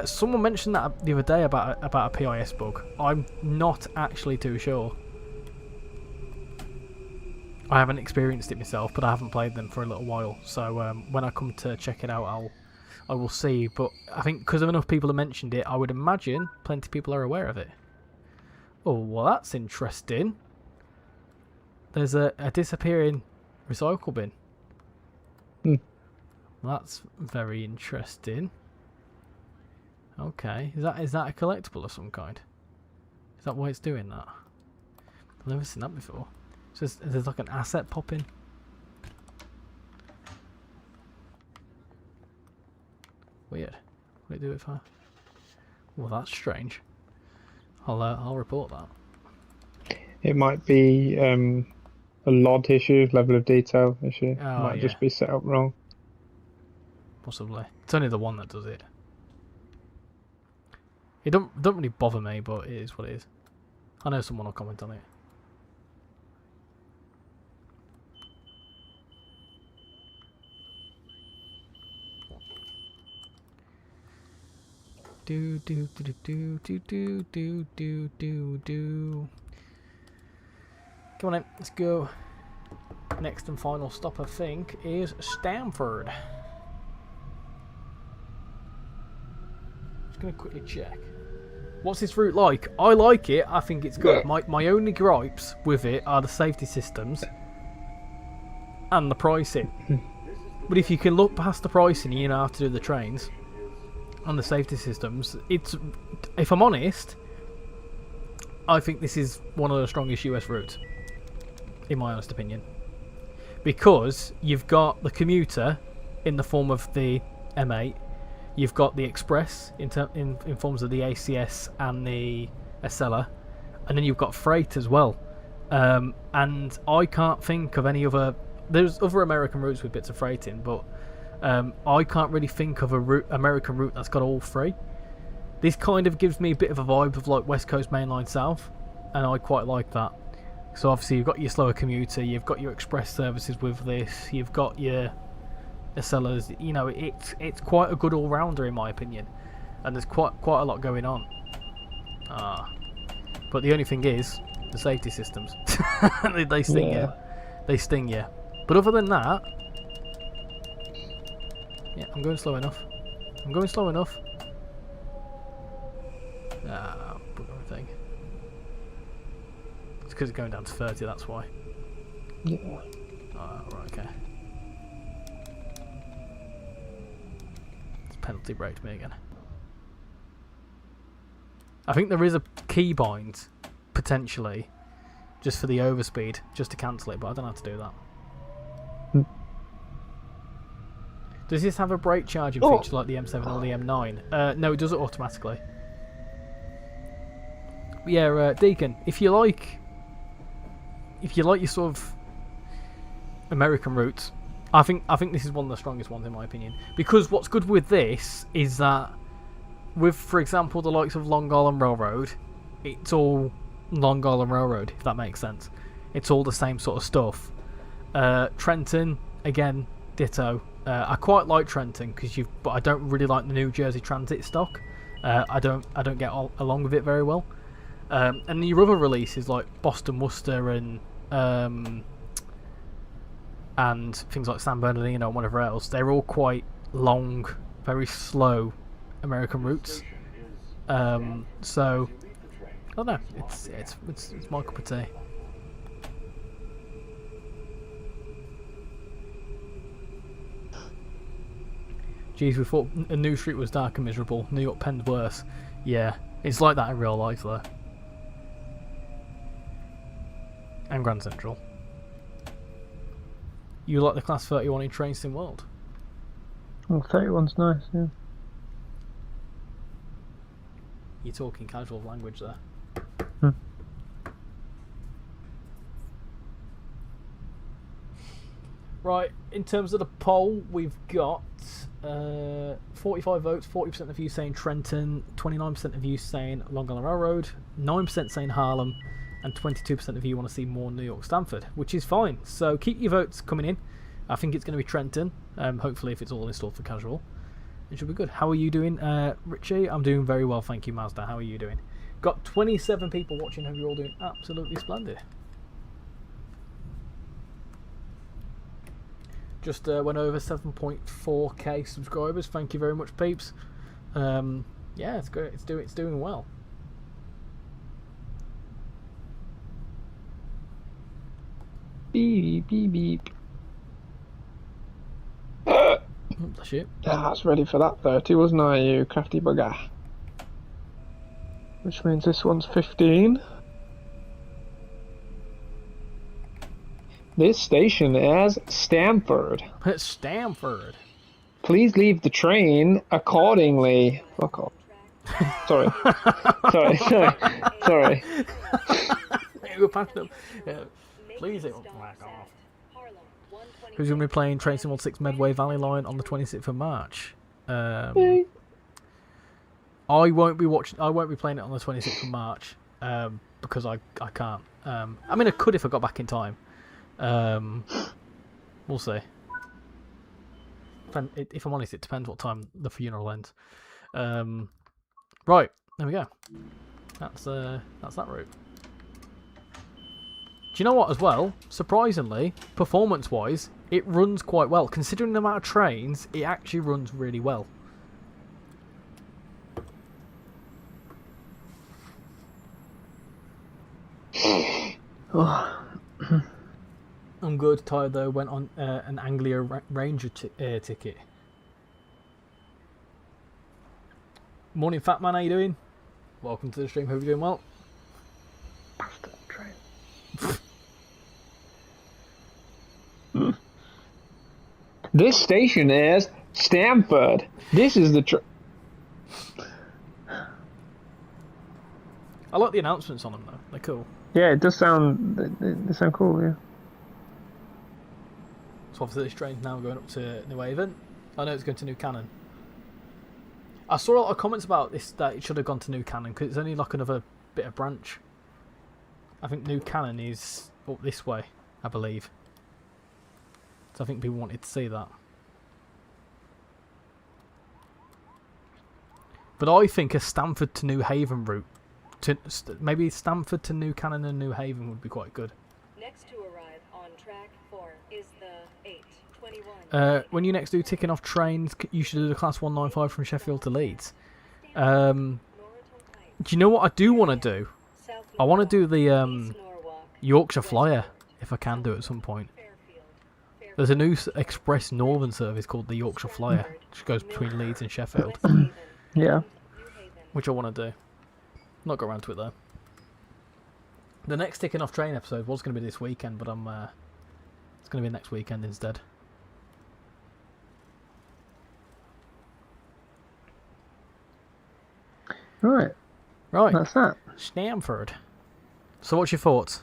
Someone mentioned that the other day about a PIS bug. I'm not actually too sure. I haven't experienced it myself, but I haven't played them for a little while. So when I come to check it out, I will see. But I think because of enough people have mentioned it, I would imagine plenty of people are aware of it. Oh, well, that's interesting. There's a disappearing recycle bin. That's very interesting. Okay, is that a collectible of some kind? Is that why it's doing that? I've never seen that before. So there's like an asset popping. Weird. What did it do it for? Well, that's strange. I'll report that. It might be a LOD issue, level of detail issue. Oh, Might yeah. just be set up wrong. Possibly. It's only the one that does it. It don't really bother me, but it is what it is. I know someone will comment on it. Do do do do do do do do do do. Come on in, let's go. Next and final stop, I think, is Stamford. Just gonna quickly check. What's this route like? I like it. I think it's good. My only gripes with it are the safety systems and the pricing. But if you can look past the pricing, you know how to do the trains and the safety systems. It's, if I'm honest, I think this is one of the strongest US routes, in my honest opinion, because you've got the commuter in the form of the M8, you've got the express in forms of the ACS and the Acela, and then you've got freight as well. And I can't think of any other. There's other American routes with bits of freight in, but I can't really think of a American route that's got all three. This kind of gives me a bit of a vibe of like West Coast Mainline South, and I quite like that. So obviously you've got your slower commuter, you've got your express services with this, you've got your Acelas. You know, it's quite a good all-rounder in my opinion, and there's quite a lot going on. But the only thing is the safety systems. they sting you. They sting you. But other than that, yeah, I'm going slow enough. I'm going slow enough. Bugger thing. It's because it's going down to 30, that's why. Yeah. Right, okay. It's penalty braked me again. I think there is a keybind, potentially, just for the overspeed, just to cancel it, but I don't know how to do that. Does this have a brake charging feature like the M7 or the M9? No, it does it automatically. But yeah, Deacon, if you like your sort of American routes, I think this is one of the strongest ones in my opinion. Because what's good with this is that, with, for example, the likes of Long Island Railroad, it's all Long Island Railroad, if that makes sense. It's all the same sort of stuff. Trenton, again, ditto. I quite like Trenton but I don't really like the New Jersey Transit stock. I don't get along with it very well. And your other releases like Boston Worcester and things like San Bernardino and whatever else, they're all quite long, very slow American routes. So I don't know. It's my cup of tea. Geez, we thought a New Street was dark and miserable. New York Penn's worse. Yeah, it's like that in real life though. And Grand Central. You like the Class 31 in Train Sim World? Oh, 31's nice, yeah. You're talking casual language there. Right, in terms of the poll, we've got 45 votes, 40% of you saying Trenton, 29% of you saying Long Island Railroad, 9% saying Harlem, and 22% of you want to see more New York Stamford, which is fine. So keep your votes coming in. I think it's going to be Trenton, hopefully if it's all installed for casual. It should be good. How are you doing, Richie? I'm doing very well, thank you, Mazda. How are you doing? Got 27 people watching. Hope you're all doing absolutely splendid. Just went over 7.4k subscribers. Thank you very much, peeps. Yeah, it's good. It's doing well. Beep beep beep. Bless you. I was ready for that 30, wasn't I, you crafty bugger? Which means this one's 15. This station is Stamford. It's Stamford. Please leave the train accordingly. Fuck off. Sorry. Sorry. We're packing up. Yeah. Please, it won't back off. Who's going to be playing Train Sim 6 Medway Valley Line on the 26th of March? I won't be watching. I won't be playing it on the 26th of March because I can't. I mean, I could if I got back in time. We'll see. If I'm honest, it depends what time the funeral ends. Right, there we go. That's that route. Do you know what? As well, surprisingly, performance-wise, it runs quite well. Considering the amount of trains, it actually runs really well. I'm good. Tired though. Went on an Anglia Ranger ticket. Morning, Fat Man. How you doing? Welcome to the stream. Hope you're doing well. Bastard train. This station is Stamford. This is the I like the announcements on them though. They're cool. Yeah, it does sound. They sound cool. Yeah. So obviously this train's now going up to New Haven. I know it's going to New Cannon. I saw a lot of comments about this that it should have gone to New Cannon because it's only like another bit of branch. I think New Cannon is up this way, I believe. So I think people wanted to see that. But I think a Stamford to New Haven route, maybe Stamford to New Cannon and New Haven would be quite good. Next to arrive on track 4 is the 821. When you next do ticking off trains, you should do the Class 195 from Sheffield to Leeds. Do you know what I do want to do? I want to do the Yorkshire Flyer, if I can do it at some point. There's a new express northern service called the Yorkshire Flyer, which goes between Leeds and Sheffield. Yeah. Which I want to do. Not got around to it though. The next ticking off train episode was going to be this weekend, but it's going to be next weekend instead. Right. That's that. Stamford. So what's your thoughts?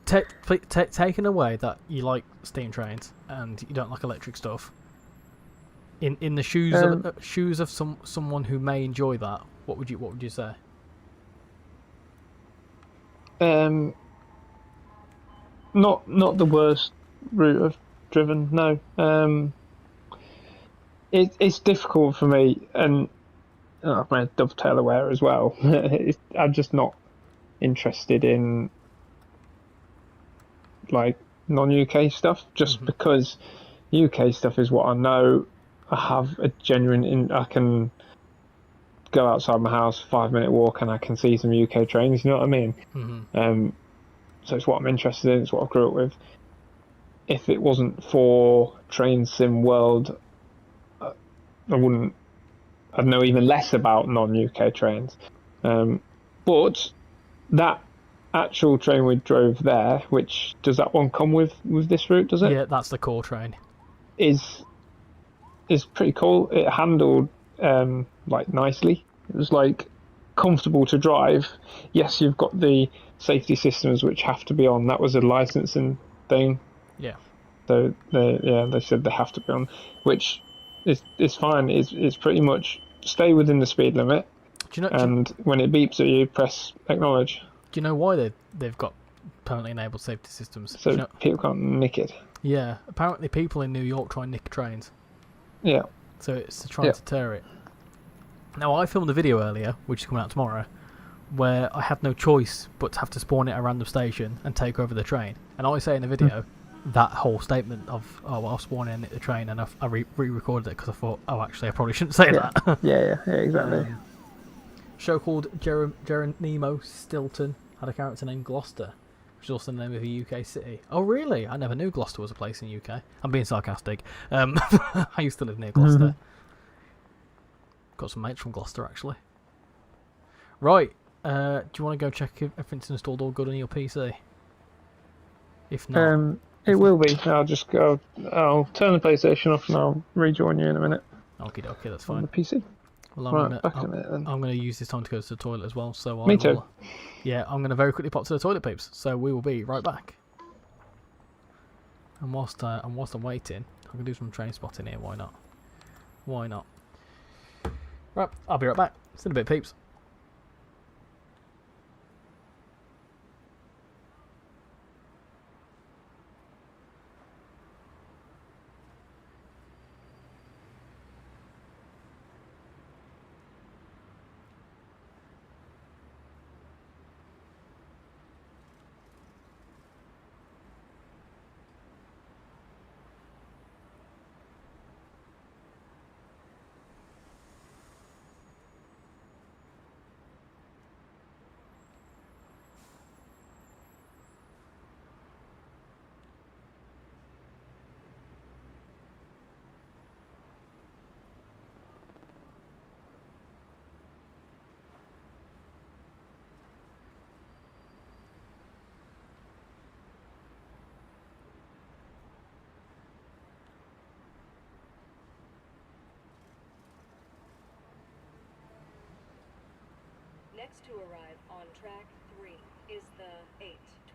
Taking away that you like steam trains and you don't like electric stuff. In the shoes of someone who may enjoy that, what would you say? Not the worst route I've driven. No. It's difficult for me, and I've made dovetail aware as well. I'm just not interested in like non-UK stuff, just because UK stuff is what I know. I have a genuine. I can go outside my house, 5-minute walk, and I can see some UK trains. You know what I mean? So it's what I'm interested in. It's what I grew up with. If it wasn't for Train Sim World, I'd know even less about non-UK trains. But that actual train we drove there, which does that one come with this route? Does it? Yeah, that's the core train. Is pretty cool. It handled like nicely. It was like comfortable to drive. Yes, you've got the safety systems which have to be on. That was a licensing thing. Yeah. So they said they have to be on, which is fine. It's pretty much stay within the speed limit. Do you know? And when it beeps at you, press acknowledge. Do you know why they've got permanently enabled safety systems? So Do you know? people can't nick it. Yeah. Apparently, people in New York try and nick trains. Yeah. So it's to try and deter it. Now, I filmed a video earlier, which is coming out tomorrow, where I had no choice but to have to spawn at a random station and take over the train. And I say in the video that whole statement of, oh, I'll spawn in at the train, and I re-recorded it because I thought, oh, actually, I probably shouldn't say that. yeah, exactly. Show called Geronimo Stilton had a character named Gloucester, which is also the name of a UK city. Oh, really? I never knew Gloucester was a place in the UK. I'm being sarcastic. I used to live near Gloucester. Got some mates from Gloucester, actually. Right. Do you want to go check if everything's installed all good on your PC? If not... it will be. I'll just go... I'll turn the PlayStation off and I'll rejoin you in a minute. Okay, that's On fine. the PC. Well, I'm gonna use this time to go to the toilet as well. So Me too. Yeah, I'm gonna very quickly pop to the toilet, peeps. So we will be right back. And whilst I'm waiting, I can do some train spotting here. Why not? Why not? Right, I'll be right back. See you in a bit, peeps. Next to arrive on track 3 is the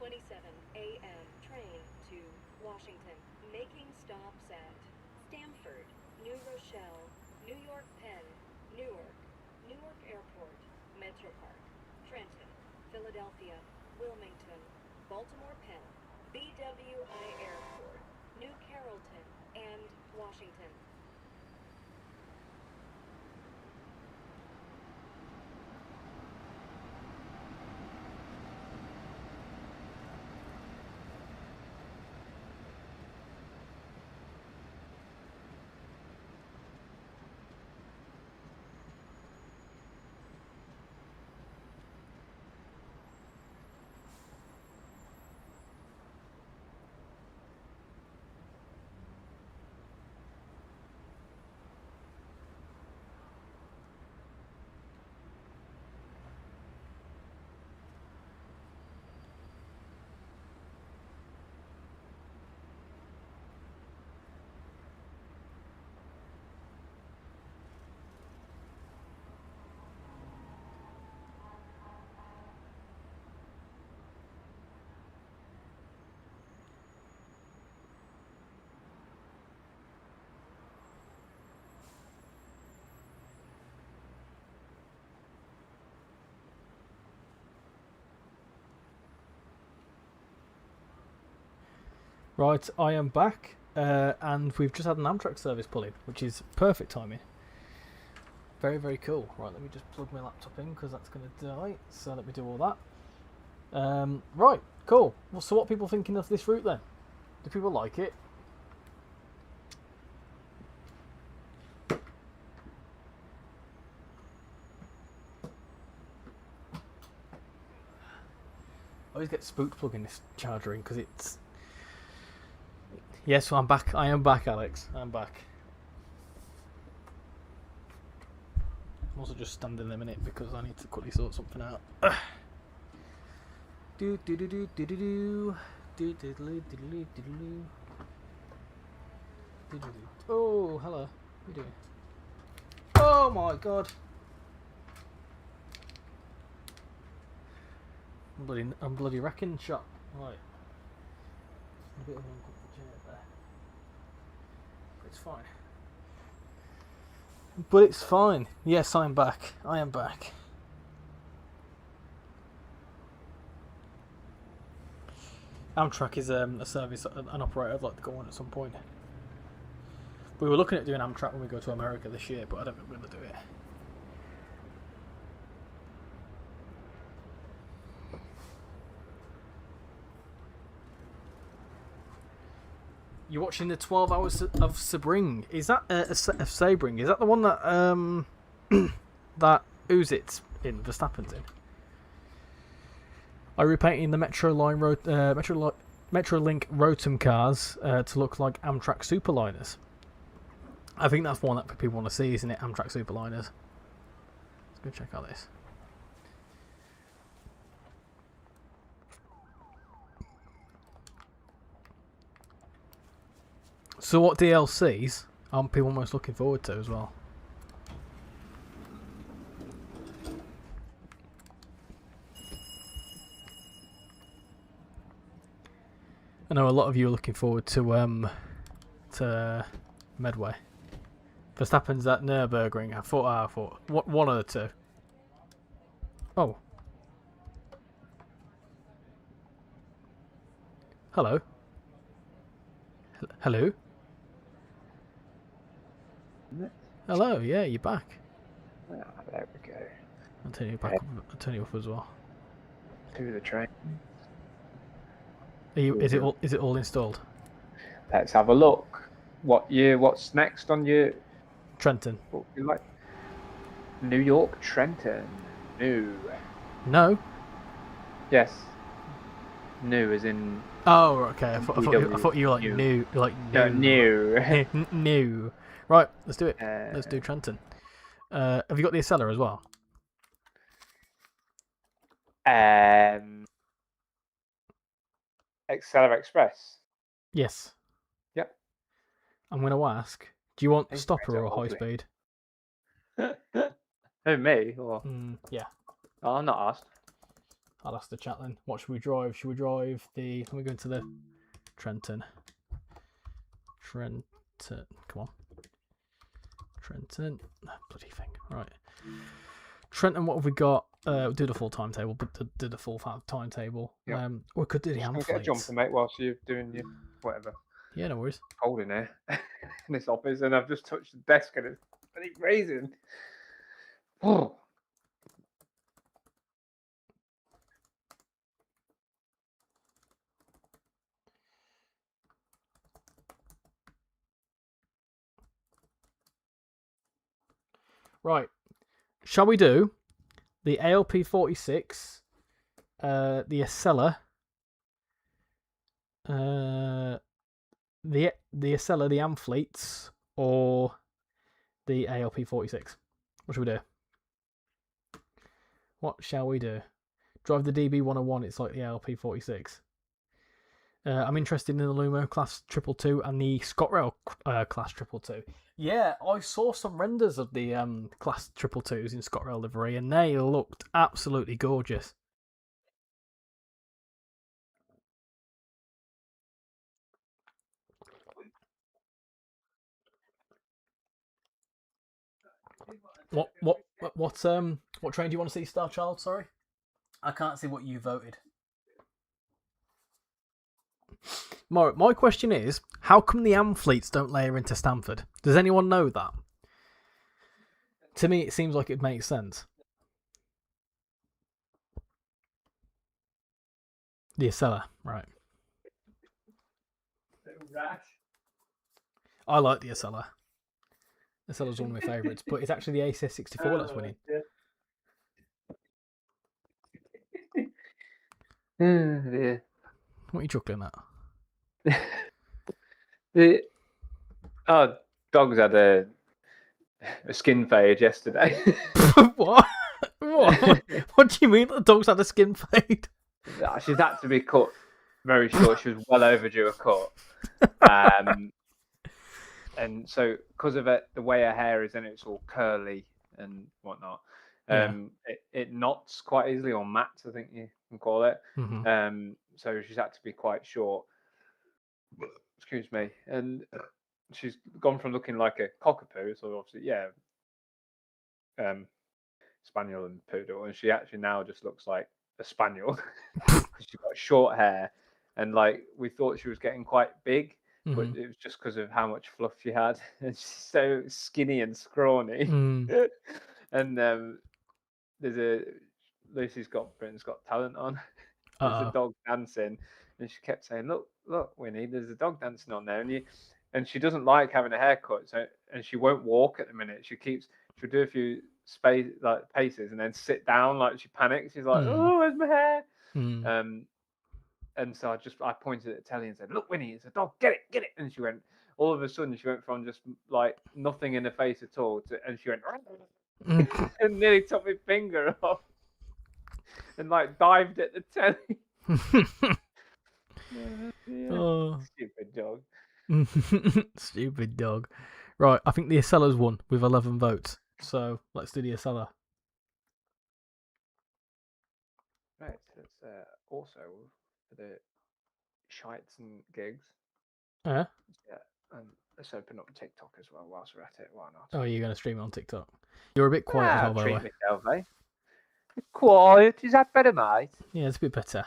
8:27 a.m. train to Washington, making stops at Stamford, New Rochelle, New York Penn, Newark, Newark Airport, Metro Park, Trenton, Philadelphia, Wilmington, Baltimore Penn, BWI Airport, New Carrollton, and Washington. Right, I am back, and we've just had an Amtrak service pull in, which is perfect timing. Very, very cool. Right, let me just plug my laptop in because that's going to die. So let me do all that. Right, cool. Well, so what are people thinking of this route then? Do people like it? I always get spooked plugging this charger in because it's... Yes, I'm back. I am back, Alex. I'm back. I'm also just standing a minute because I need to quickly sort something out. Do do do do do do do. Do do do do do do do. Oh, hello. What are you doing? Oh my god. I'm bloody wrecking shot. Right. A bit of an uncomfortable there. But it's fine. But it's fine. Yes, I'm back. I am back. Amtrak is a service, an operator I'd like to go on at some point. We were looking at doing Amtrak when we go to America this year, but I don't think we're going to do it. You're watching the 12 Hours of Sebring. Is that Sebring? Is that the one that that Uzit's in, Verstappen's in? Are repainting the Metrolink Rotom cars to look like Amtrak Superliners? I think that's one that people want to see, isn't it? Amtrak Superliners. Let's go check out this. So what DLCs are people most looking forward to as well? I know a lot of you are looking forward to Medway. Verstappen's at Nürburgring. I thought one of the two. Oh. Hello. Hello. Hello. Yeah, you're back. Oh, there we go. I'll turn you back. I'll turn you off as well. To the train. Is it all installed? Let's have a look. What's next on your Trenton. what you like? New York Trenton. New. No. Yes. New as in Oh, okay. I thought you were like new. Like no, new. new. Right. Let's do it. Let's do Trenton. Have you got the Acela as well? Acceler Express. Yes. Yep. I'm going to ask. Do you want These stopper trains are or high lovely. speed? Who, me? Or Yeah. oh, I'm not asked. I'll ask the chat then. What should we drive? Should we drive the... Let me go into the Trenton. Come on. Trenton. Bloody thing. Right. Trenton, what have we got? We'll do the full timetable, but do the full timetable. Yep. We could do the I'm gonna Amfleets. get a jumper, mate, whilst you're doing your whatever. Yeah, no worries. Cold in here in this office, and I've just touched the desk and it's pretty freezing. Oh. Right. Shall we do the ALP 46, the Acela, the Acela, the Amfleets, or the ALP 46? What should we do? What shall we do? Drive the DB 101. It's like the ALP 46. I'm interested in the Lumo Class 222 and the ScotRail Class 222. Yeah, I saw some renders of the Class 222s in ScotRail livery, and they looked absolutely gorgeous. What train do you want to see, Starchild? Sorry, I can't see what you voted. My question is, how come the Amfleets don't layer into Stamford? Does anyone know that? To me, it seems like it makes sense. The Acela, right. I like the Acela. The Acela's one of my favourites, but it's actually the ACS64 that's winning. Yeah. What are you chuckling at? Dogs had a skin fade yesterday. What? What? What do you mean the dogs had a skin fade? She's had to be cut very short. She was well overdue a cut. And so because of it, the way her hair is, and it's all curly and whatnot, it knots quite easily, or mats, I think you can call it. So she's had to be quite short. Excuse me. And she's gone from looking like a cockapoo, so obviously, spaniel and poodle, and she actually now just looks like a spaniel. She's got short hair, and like we thought she was getting quite big, but it was just because of how much fluff she had, and she's so skinny and scrawny. And there's Britain's Got Talent on. There's a dog dancing, and she kept saying, "Look, Winnie, there's a dog dancing on there," and she doesn't like having a haircut, and she won't walk at the minute. She'll do a few paces and then sit down like she panics. She's like, "Oh, where's my hair?" And so I pointed at Telly and said, "Look, Winnie, it's a dog. Get it." And she went. All of a sudden, she went from just like nothing in her face at all and she went and nearly took my finger off and like dived at the telly. Stupid dog. Stupid dog. Right, I think the Acella's won with 11 votes. So let's do the Acella. Right, so it's also for the shites and gigs. Yeah, and let's open up TikTok as well whilst we're at it. Why not? Oh, you're going to stream it on TikTok? You're a bit quiet as well, by the way. Myself, eh? Quiet? Is that better, mate? Yeah, it's a bit better.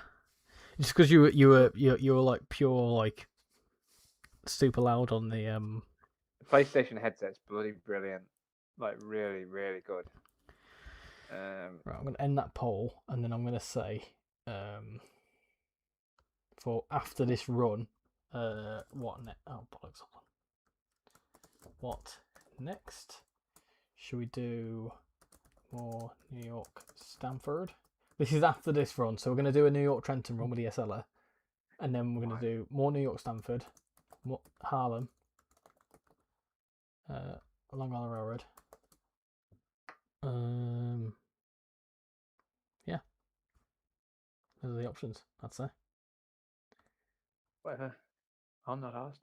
Just because you were like pure like super loud on the The PlayStation headset's bloody brilliant, like really, really good. Right, I'm going to end that poll, and then I'm going to say, for after this run, what next? Oh, bollocks! What next? Should we do more New York Stamford? This is after this run, so we're going to do a New York Trenton run with the SLR, and then we're going to do more New York Stamford, more Harlem, Long Island Railroad. Yeah, those are the options, I'd say. Whatever. I'm not asked.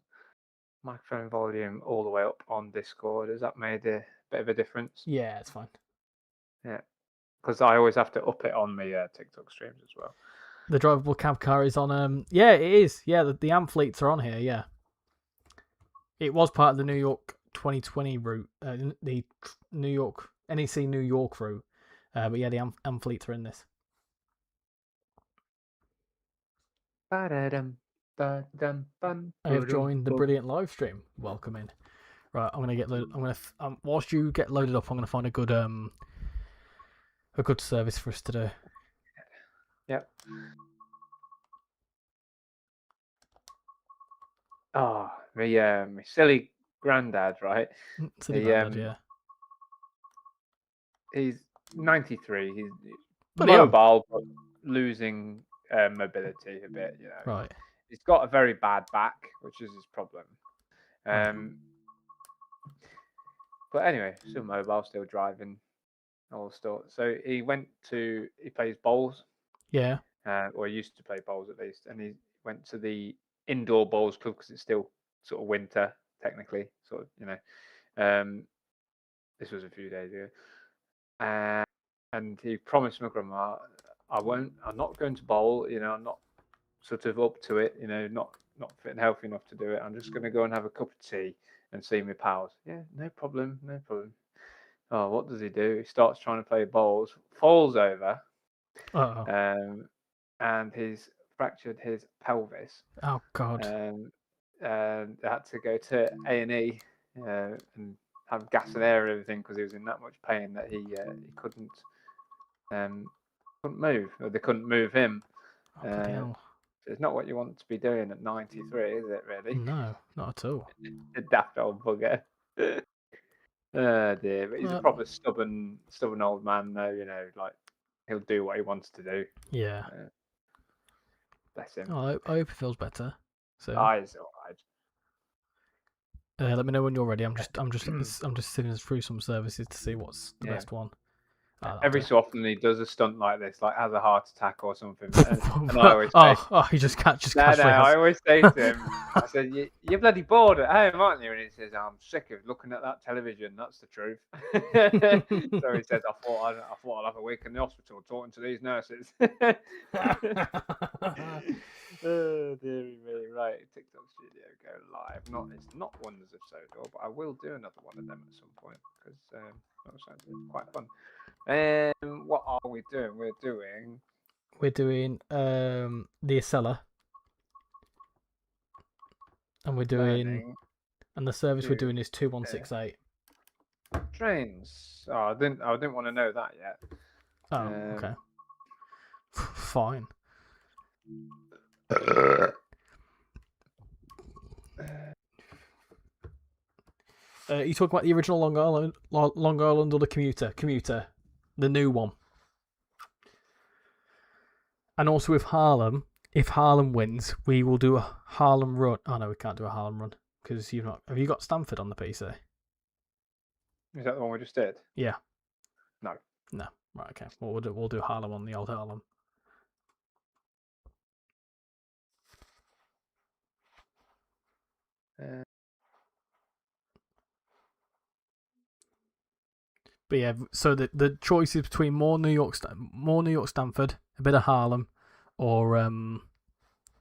Microphone volume all the way up on Discord. Has that made a bit of a difference? Yeah, it's fine. Yeah, because I always have to up it on my TikTok streams as well. The drivable cab car is on. Yeah, it is. Yeah, the amp fleets are on here. Yeah, it was part of the New York 2020 route, the New York NEC New York route. But yeah, the amp fleets are in this. I have joined the brilliant live stream. Welcome in. Right, I'm gonna get loaded. Whilst you get loaded up, I'm gonna find a good service for us to do. Yep. Oh, my silly granddad, right? Silly granddad, yeah. He's 93. He's Bloody mobile, but losing mobility a bit. You know. Right. He's got a very bad back, which is his problem. But anyway, still mobile, still driving, all stuff. So he plays bowls. Yeah. Or he used to play bowls at least, and he went to the indoor bowls club because it's still sort of winter technically, sort of, you know. This was a few days ago, and he promised my grandma, I'm not going to bowl, you know, I'm not sort of up to it, you know, not fit and healthy enough to do it. I'm just going to go and have a cup of tea and see my pals. Yeah, no problem. Oh, what does he do? He starts trying to play bowls, falls over, and he's fractured his pelvis. Oh God! And had to go to A&E and have gas and air and everything because he was in that much pain that he couldn't move, or they couldn't move him. It's not what you want to be doing at 93, is it, really? No, not at all. A daft old bugger. Oh dear, but he's a proper stubborn old man, though. You know, like he'll do what he wants to do. Yeah. Bless him. Oh, I hope he feels better. So. He's all right. Let me know when you're ready. I'm just sifting through some services to see what's the best one. Every so often he does a stunt like this, like has a heart attack or something. And I always say, he just no, casually has. I always say to him, I said, you're bloody bored at home, aren't you? And he says, I'm sick of looking at that television. That's the truth. So he says, I thought I'd have a week in the hospital talking to these nurses. Oh, dearie me. Right, TikTok Studio go live. It's not Wonders of Sodor, but I will do another one of them at some point because that sounds quite fun. What are we doing? We're doing the Acela. And we're doing, and the service we're doing is 2168. Trains. Oh, I didn't want to know that yet. Oh, okay. Fine. You talk about the original Long Island or the commuter, the new one. And also with Harlem, if Harlem wins, we will do a Harlem run. Oh no, we can't do a Harlem run because you've not. Have you got Stamford on the PC? Is that the one we just did? Yeah. No. Right. Okay. Well, we'll do Harlem on the old Harlem. But yeah, so the choice is between more New York Stamford, a bit of Harlem, or Long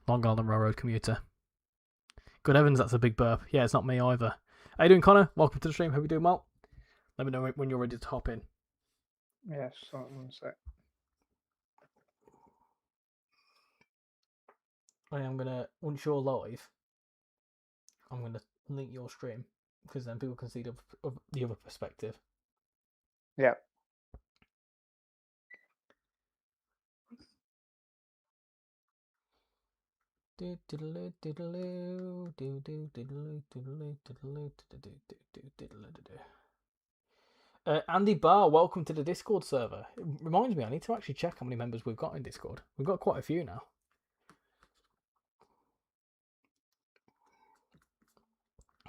Island Railroad commuter. Good heavens, that's a big burp. Yeah, it's not me either. How you doing, Connor? Welcome to the stream. Hope you're doing well. Let me know when you're ready to hop in. Yes, one sec. I am gonna, once you're live, I'm gonna link your stream because then people can see the other perspective. Yeah. Andy Barr, welcome to the Discord server. It reminds me, I need to actually check how many members we've got in Discord. We've got quite a few now.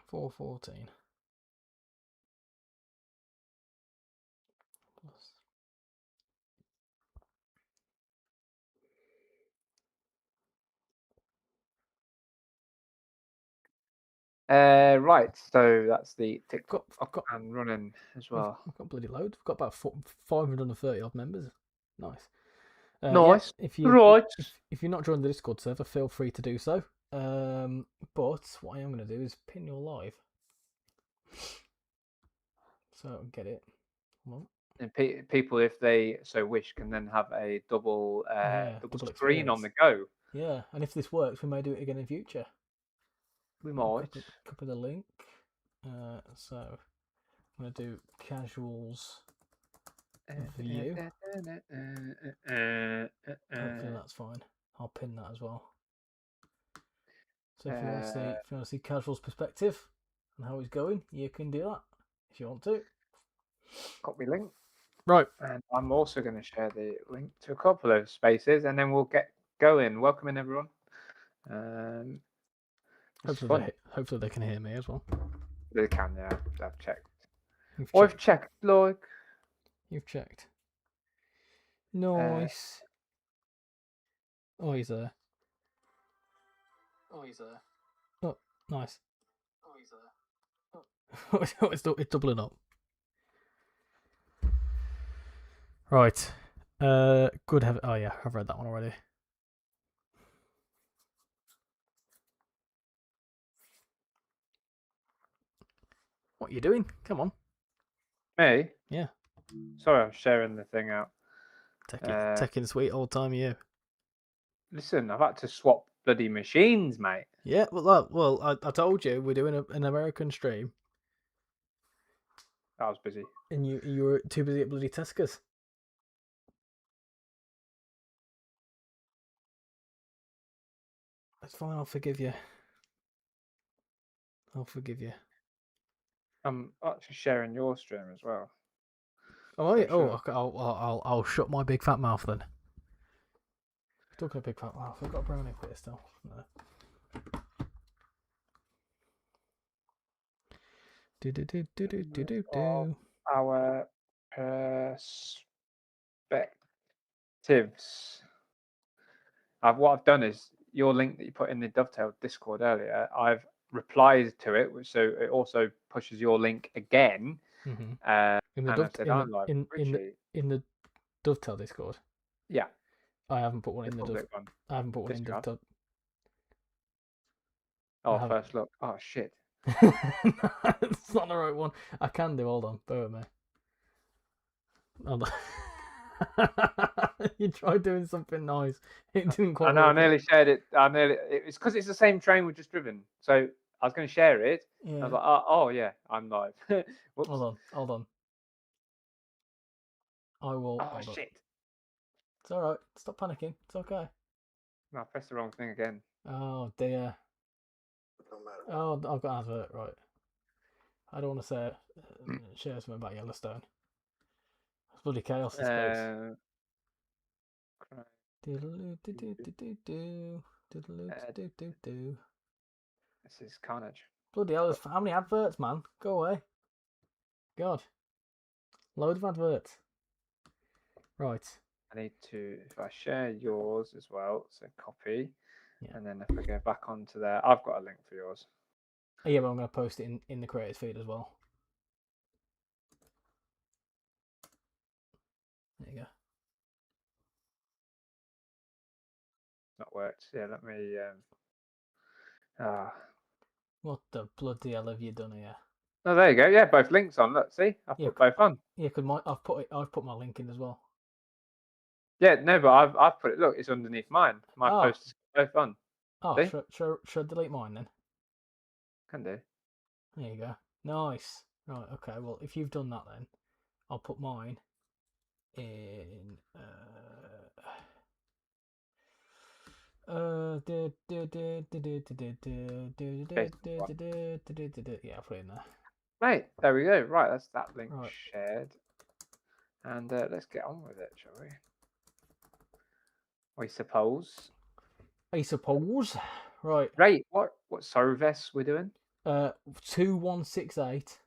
414. Right, so that's the TikTok Got and running as well. We've got bloody loads. We've got about 530 odd members. Nice. Nice. Yeah, Right. if you're not joining the Discord server, feel free to do so. But what I am going to do is pin your live, so I can get it. And people, if they so wish, can then have a double screen on the go. Yeah, and if this works, we may do it again in future. We might. Copy the link. So I'm going to do casuals view. Hopefully that's fine. I'll pin that as well. So if you want to see casuals perspective and how it's going, you can do that if you want to. Copy link. Right. And I'm also going to share the link to a couple of spaces, and then we'll get going. Welcome in, everyone. Hopefully they can hear me as well. They can, yeah. I've checked. I've checked, like. You've checked. Nice. Oh, he's there. Oh, nice. Oh, he's there. Oh, it's doubling up. Right. Good heaven. Oh yeah, I've read that one already. What are you doing? Come on. Me? Yeah. Sorry, I'm sharing the thing out. Taking sweet old time you. Listen, I've had to swap bloody machines, mate. Yeah, well, I told you we're doing an American stream. I was busy. And you were too busy at bloody Tesco's. That's fine, I'll forgive you. I'm actually sharing your stream as well. Oh, yeah. Oh, okay. I'll shut my big fat mouth then. Talking of big fat mouth, I've got a brownie here still. No. Our Tivs. What I've done is your link that you put in the Dovetail Discord earlier. I've replied to it, which so it also pushes your link again. Mm-hmm. And In I said, I'm live. in the Dovetail Discord. Yeah. I haven't put one in the public one. I haven't put one in Discord. Dovetail. Oh, first look. Oh shit. It's not the right one. I can do. Hold on, bear with me. Hold on. You tried doing something nice. It didn't quite. I know. I nearly shared it. It's because it's the same train we've just driven. So I was going to share it. Yeah. I was like, oh yeah, I'm live. Hold on. I will. Oh shit. It's all right. Stop panicking. It's okay. No, I pressed the wrong thing again. Oh dear. Oh, I've got an advert, right. I don't want to say share something about Yellowstone. It's bloody chaos in space. This is carnage. Bloody hell, there's how many adverts, man? Go away. God. Load of adverts. Right. I need to, if I share yours as well, so copy. Yeah. And then if I go back onto there, I've got a link for yours. Oh, yeah, but I'm going to post it in the creators feed as well. There you go. Not worked. Yeah, let me. What the bloody hell have you done here? Oh, there you go. Yeah, both links on. Look, see, I've put both on. Yeah, because I've put my link in as well. Yeah, no, but I've put it. Look, it's underneath mine. My post is both on. Oh, should I delete mine then? Can do. There you go. Nice. Right. Okay. Well, if you've done that, then I'll put mine in. Yeah, I'll put it in there. Right, there we go. Right, that's that link shared. And let's get on with it, shall we? I suppose. Right. Right, what service we're doing? 2168.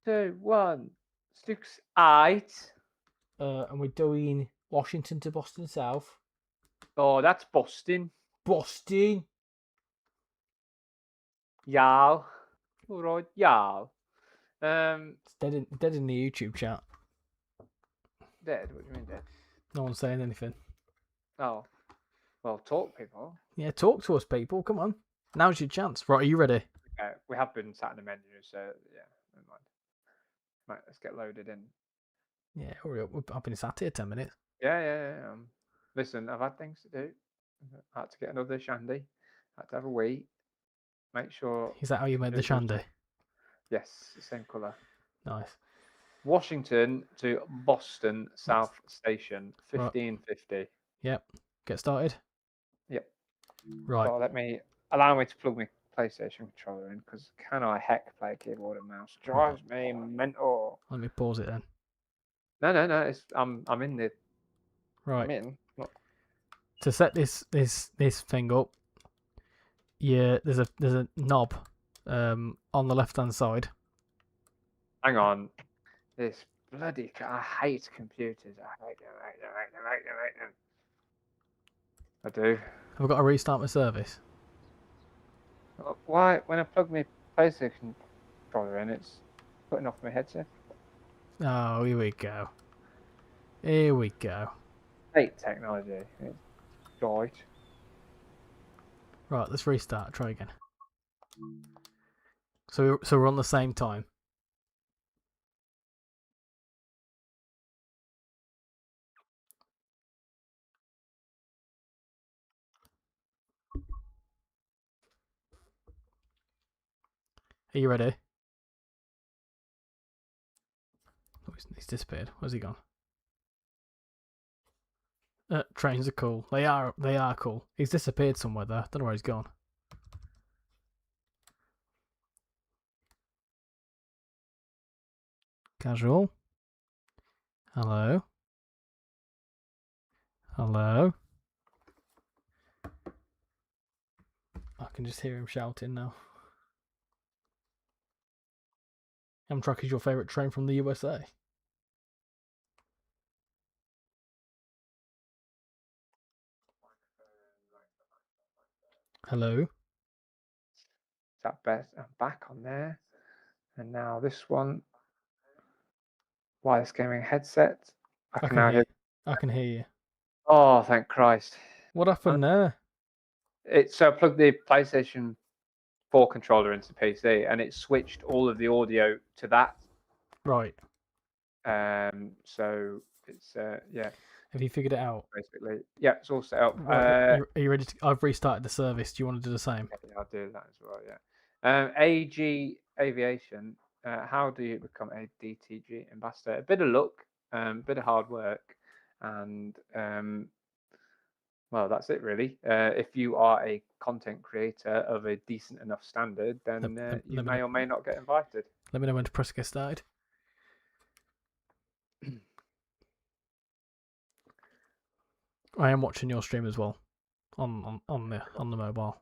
2168. And we're doing Washington to Boston South. Oh, that's Boston. Boston. Y'all. All right, y'all. It's dead in the YouTube chat. Dead? What do you mean dead? No one's saying anything. Oh. Well, talk, people. Yeah, talk to us, people. Come on. Now's your chance. Right, are you ready? Okay, we have been sat in the menu, so yeah, never mind. Right, let's get loaded in. Yeah, hurry up. I've been sat here 10 minutes. Yeah. Listen, I've had things to do. I had to get another shandy. I had to have a wee. Make sure. Is that how you made the shandy? Yes, the same colour. Nice. Washington to Boston South Station, 1550. Yep. Get started. Yep. Right. So allow me to plug my PlayStation controller in, because can I heck play keyboard and mouse? Drives me mental. Let me pause it then. No. I'm in the. Right. I'm in. To set this thing up, yeah, there's a knob on the left hand side. Hang on. This bloody. I hate computers. I hate them. I do. Have I got to restart my service? Why? When I plug my PlayStation controller in, it's putting off my headset. Oh, here we go. Hate technology. It's right. Right, let's restart. Try again. So we're on the same time. Are you ready? Oh, he's disappeared. Where's he gone? Trains are cool. They are cool. He's disappeared somewhere though. Don't know where he's gone. Casual. Hello. I can just hear him shouting now. Amtrak is your favourite train from the USA? Hello. Is that best? I'm back on there. And now this one. Wireless gaming headset. I can now hear. I can hear you. Oh, thank Christ. What happened there? So I plugged the PlayStation 4 controller into the PC and it switched all of the audio to that. Right. So it's yeah. Have you figured it out? Basically, yeah, it's all set up. Right. Are you ready to? I've restarted the service. Do you want to do the same? Yeah, I'll do that as well. Yeah. AG Aviation. How do you become a DTG ambassador? A bit of luck, a bit of hard work, and well, that's it really. If you are a content creator of a decent enough standard, then you may or may not get invited. Let me know when to press get started. I am watching your stream as well, on the mobile.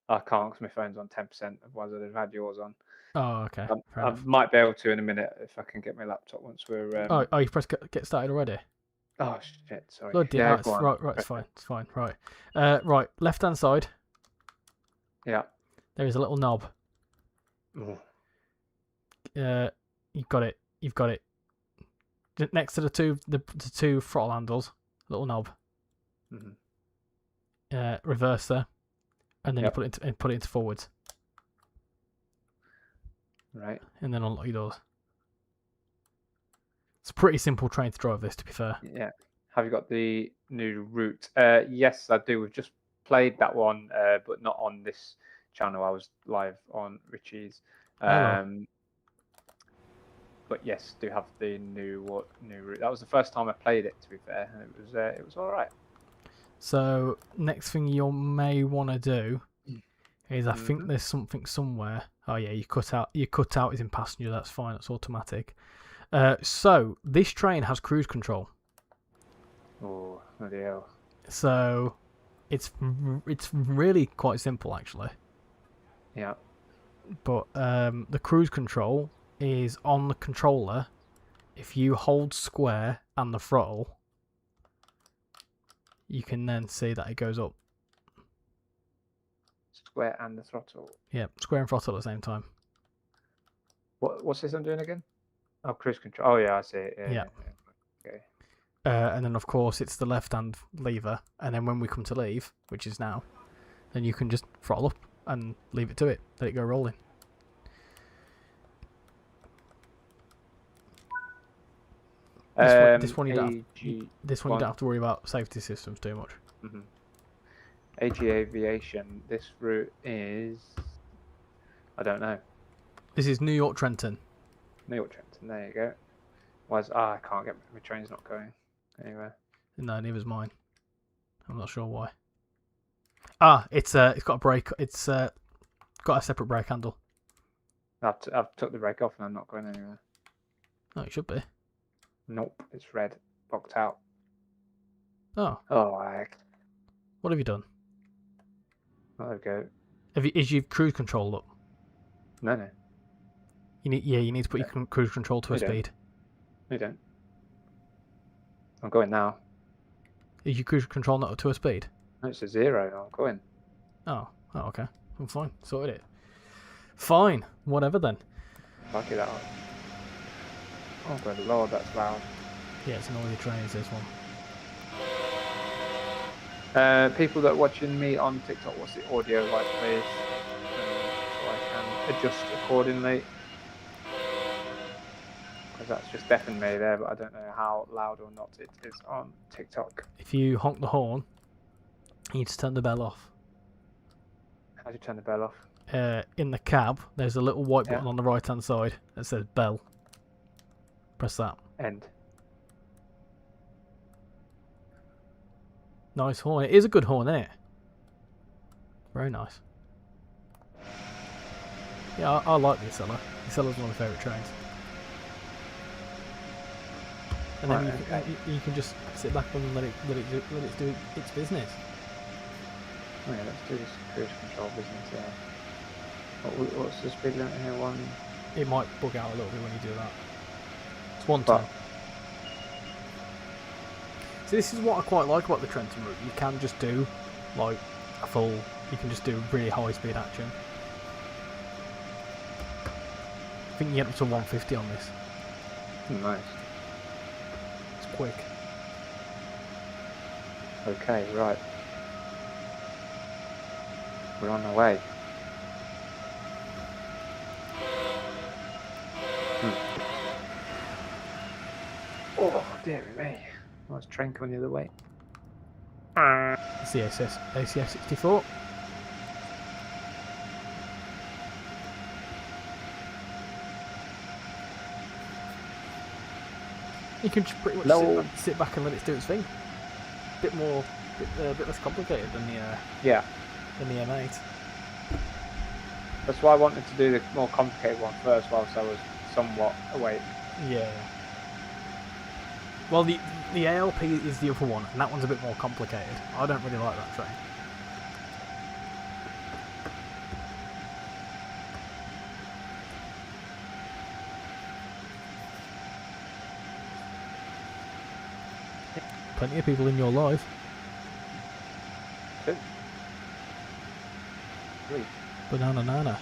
I can't because my phone's on 10%. Otherwise, I'd have had yours on. Oh, okay. I might be able to in a minute if I can get my laptop once we're. Oh, you pressed get started already. Oh shit! Sorry. Lord, yeah, right. It's fine. It's fine. Right. Right. Left hand side. Yeah. There is a little knob. Ooh. You've got it. You've got it. Next to the two throttle handles, little knob. Mm-hmm. Reverser, and then you put it into forwards. Right. And then unlock your doors. It's a pretty simple train to drive this, to be fair. Yeah. Have you got the new route? Yes, I do. We've just played that one, but not on this channel. I was live on Richie's. But yes, do have the new route. That was the first time I played it, to be fair, and it was all right. So next thing you may want to do is I think there's something somewhere. Oh yeah, you cut out is in passenger. That's fine. That's automatic. So this train has cruise control. Oh, bloody hell. So it's really quite simple actually. Yeah. But the cruise control is on the controller. If you hold square and the throttle, you can then see that it goes up. Square and the throttle. Yeah, square and throttle at the same time. What's this I'm doing again? Oh, cruise control. Oh yeah, I see it. Yeah. Okay. And then of course it's the left hand lever, and then when we come to leave, which is now, then you can just throttle up and leave it to it, let it go rolling. This one you don't have to worry about safety systems too much. Mm-hmm. AG Aviation. This route is, I don't know. This is New York Trenton. New York Trenton. There you go. I can't get my train's not going anywhere. No, neither's mine. I'm not sure why. It's got a brake. It's got a separate brake handle. I've took the brake off and I'm not going anywhere. Oh, it should be. Nope, it's red. Blocked out. Oh. Oh, What have you done? There we go. Is your cruise control up? No. You need to put your cruise control to a speed. You don't. I'm going now. Is your cruise control not up to a speed? No, it's a 0. I'm going. Oh, okay. I'm fine. Sorted it. Fine. Whatever then. Fuck it out. Oh good lord, that's loud. Yeah, it's an all your trains, this one. People that are watching me on TikTok, what's the audio like, please? So I can adjust accordingly. Because that's just deafening me there, but I don't know how loud or not it is on TikTok. If you honk the horn, you need to turn the bell off. How do you turn the bell off? In the cab, there's a little white button on the right hand side that says bell. Press that. End. Nice horn. It is a good horn, isn't it? Very nice. Yeah, I like the Acela. The Acela's one of my favourite trains. And then you can just sit back and let it do its business. Oh yeah, let's do this cruise control business there. What's the speed limit here? One. It might bug out a little bit when you do that. It's 110. So this is what I quite like about the Trenton route. You can just do like a full You can just do really high speed action. I think you get up to 150 on this. Nice. It's quick. Okay, right. We're on our way. Oh, dear me. Oh, it's train coming the other way. It's the ACS 64. You can just pretty much sit back and let it do its thing. Bit less complicated than the than the M8. That's why I wanted to do the more complicated one first, whilst I was somewhat awake. Yeah. Well, the ALP is the other one, and that one's a bit more complicated. I don't really like that train. Plenty of people in your live. 2. 3. Banana Nana.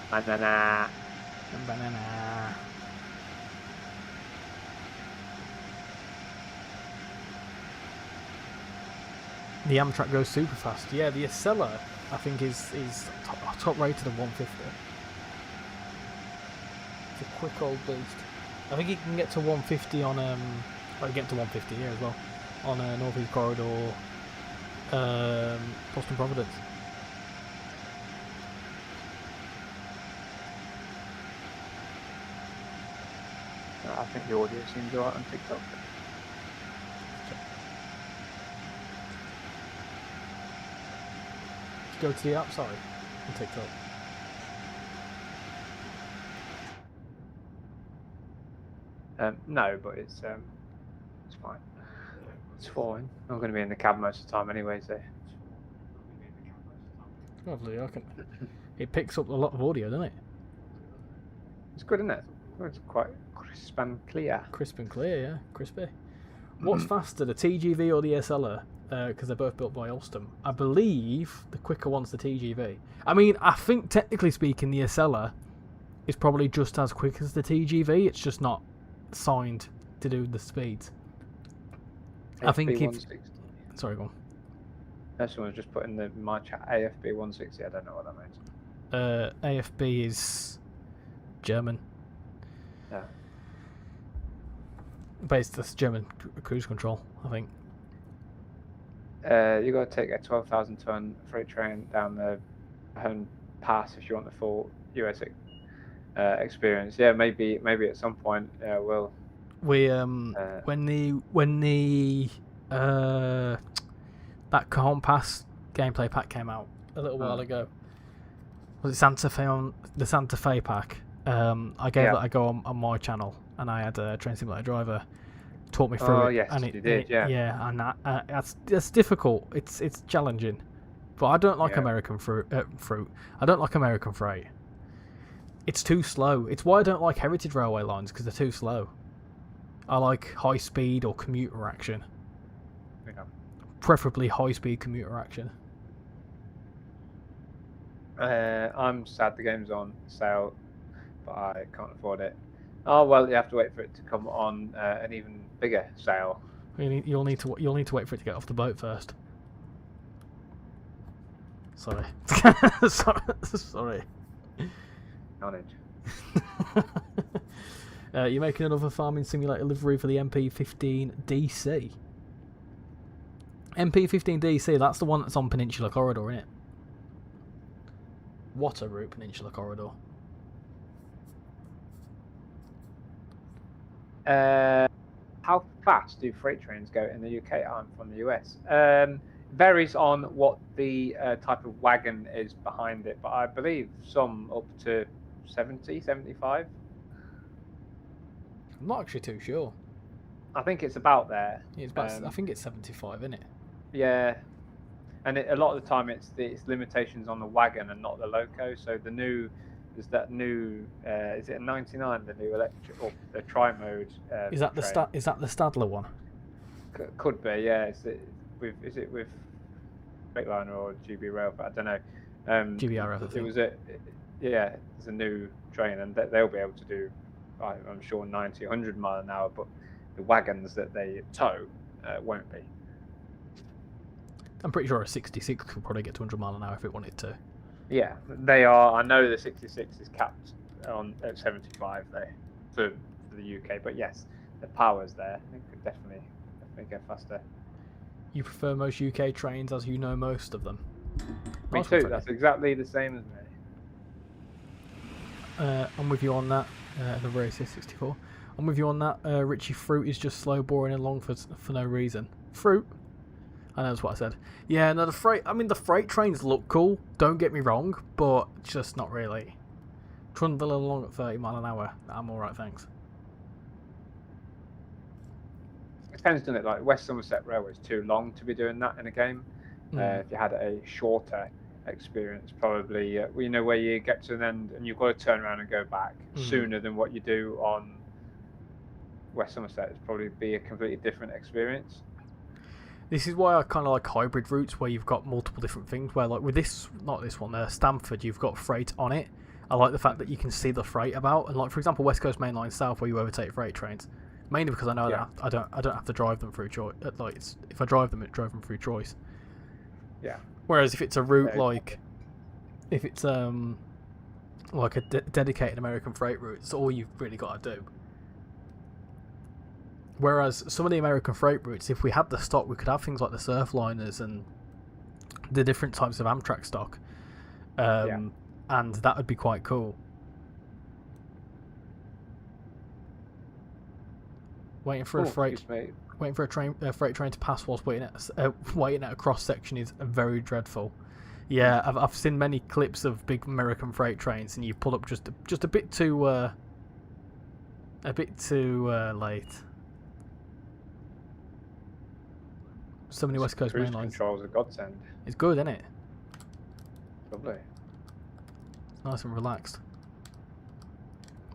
Banana. Banana. The Amtrak goes super fast. Yeah, the Acela, I think, is top rated of 150. It's a quick old boost. I think you can get to 150 on well, you get to 150 here as well on North East Corridor, Boston Providence. I think the audio seems alright on TikTok. Go to the app, sorry, on TikTok. No, but it's fine. It's fine. I'm going to be in the cab most of the time anyway, so. Lovely, I can. It picks up a lot of audio, doesn't it? It's good, isn't it? It's quite crisp and clear. Crisp and clear, yeah, crispy. What's faster, the TGV or the Acela? Because they're both built by Alstom. I believe the quicker one's the TGV. I mean, I think technically speaking, the Acela is probably just as quick as the TGV. It's just not signed to do the speeds. AFB I think if... 160. Sorry, go on. Someone's just put in my chat AFB 160. I don't know what that means. AFB is German. Yeah. Based that's German cruise control, I think. You got to take a 12,000-ton freight train down the Home Pass if you want the full US experience. Yeah, maybe at some point we'll. We when the that Cajon Pass gameplay pack came out a little while ago. Was it Santa Fe on the Santa Fe pack? I gave that a go on my channel, and I had a Train Simulator driver taught me through it. Yes, and you did, yeah, and that's difficult. It's challenging, but I don't like American fruit. I don't like American freight. It's too slow. It's why I don't like heritage railway lines, because they're too slow. I like high speed or commuter action. Yeah. Preferably high speed commuter action. I'm sad the game's on sale, but I can't afford it. Oh well, you have to wait for it to come on an even bigger sale. You'll need to wait for it to get off the boat first. Sorry. Sorry. Knowledge. You're making another farming simulator livery for the MP15 DC. MP15 DC, that's the one that's on Peninsula Corridor, isn't it? What a route, Peninsula Corridor. How fast do freight trains go in the UK? I'm from the US. Varies on what the type of wagon is behind it, but I believe some up to 70, 75. I'm not actually too sure. I think it's about there. It's about, I think it's 75, isn't it? Yeah, and a lot of the time it's limitations on the wagon and not the loco. So the new is that new is it a 99, the new electric or the tri-mode? Is that the Stadler one? Could be, yeah. Is it with Freightliner or GB Rail? But I don't know. GBRF, I think. It's a new train, and they'll be able to do, I'm sure, 90, 100 mile an hour. But the wagons that they tow won't be. I'm pretty sure a 66 could probably get to 100 mile an hour if it wanted to. Yeah, they are. I know the 66 is capped at 75 there for the UK, but yes, the power's there. It could definitely go faster. You prefer most UK trains as you know most of them? Me Nice too. one, That's exactly the same as me. I'm with you on that. The race is 64. I'm with you on that. Richie, fruit is just slow, boring, and long for no reason. Fruit. I know that's what I said. Yeah, no, the freight trains look cool. Don't get me wrong, but just not really. Trundle along at 30 mile an hour. I'm all right, thanks. It depends, doesn't it? Like West Somerset Railway is too long to be doing that in a game. If you had a shorter experience, probably where you get to an end and you've got to turn around and go back sooner than what you do on West Somerset, it'd probably be a completely different experience. This is why I kind of like hybrid routes where you've got multiple different things. Where like with this, not this one, Stamford, you've got freight on it. I like the fact that you can see the freight about, and like for example, West Coast Main Line South, where you overtake freight trains, mainly because I know that I don't have to drive them through choice. Like if I drive them, it drove them through choice. Yeah. Whereas if it's a route like, if it's like a dedicated American freight route, it's all you've really got to do. Whereas some of the American freight routes, if we had the stock, we could have things like the Surfliners and the different types of Amtrak stock, and that would be quite cool. Waiting for a freight train to pass whilst waiting at a cross section is very dreadful. Yeah, I've seen many clips of big American freight trains, and you pull up just a bit too late. So many West Coast Main Lines. Control's a godsend. It's good, isn't it? Lovely. It's nice and relaxed.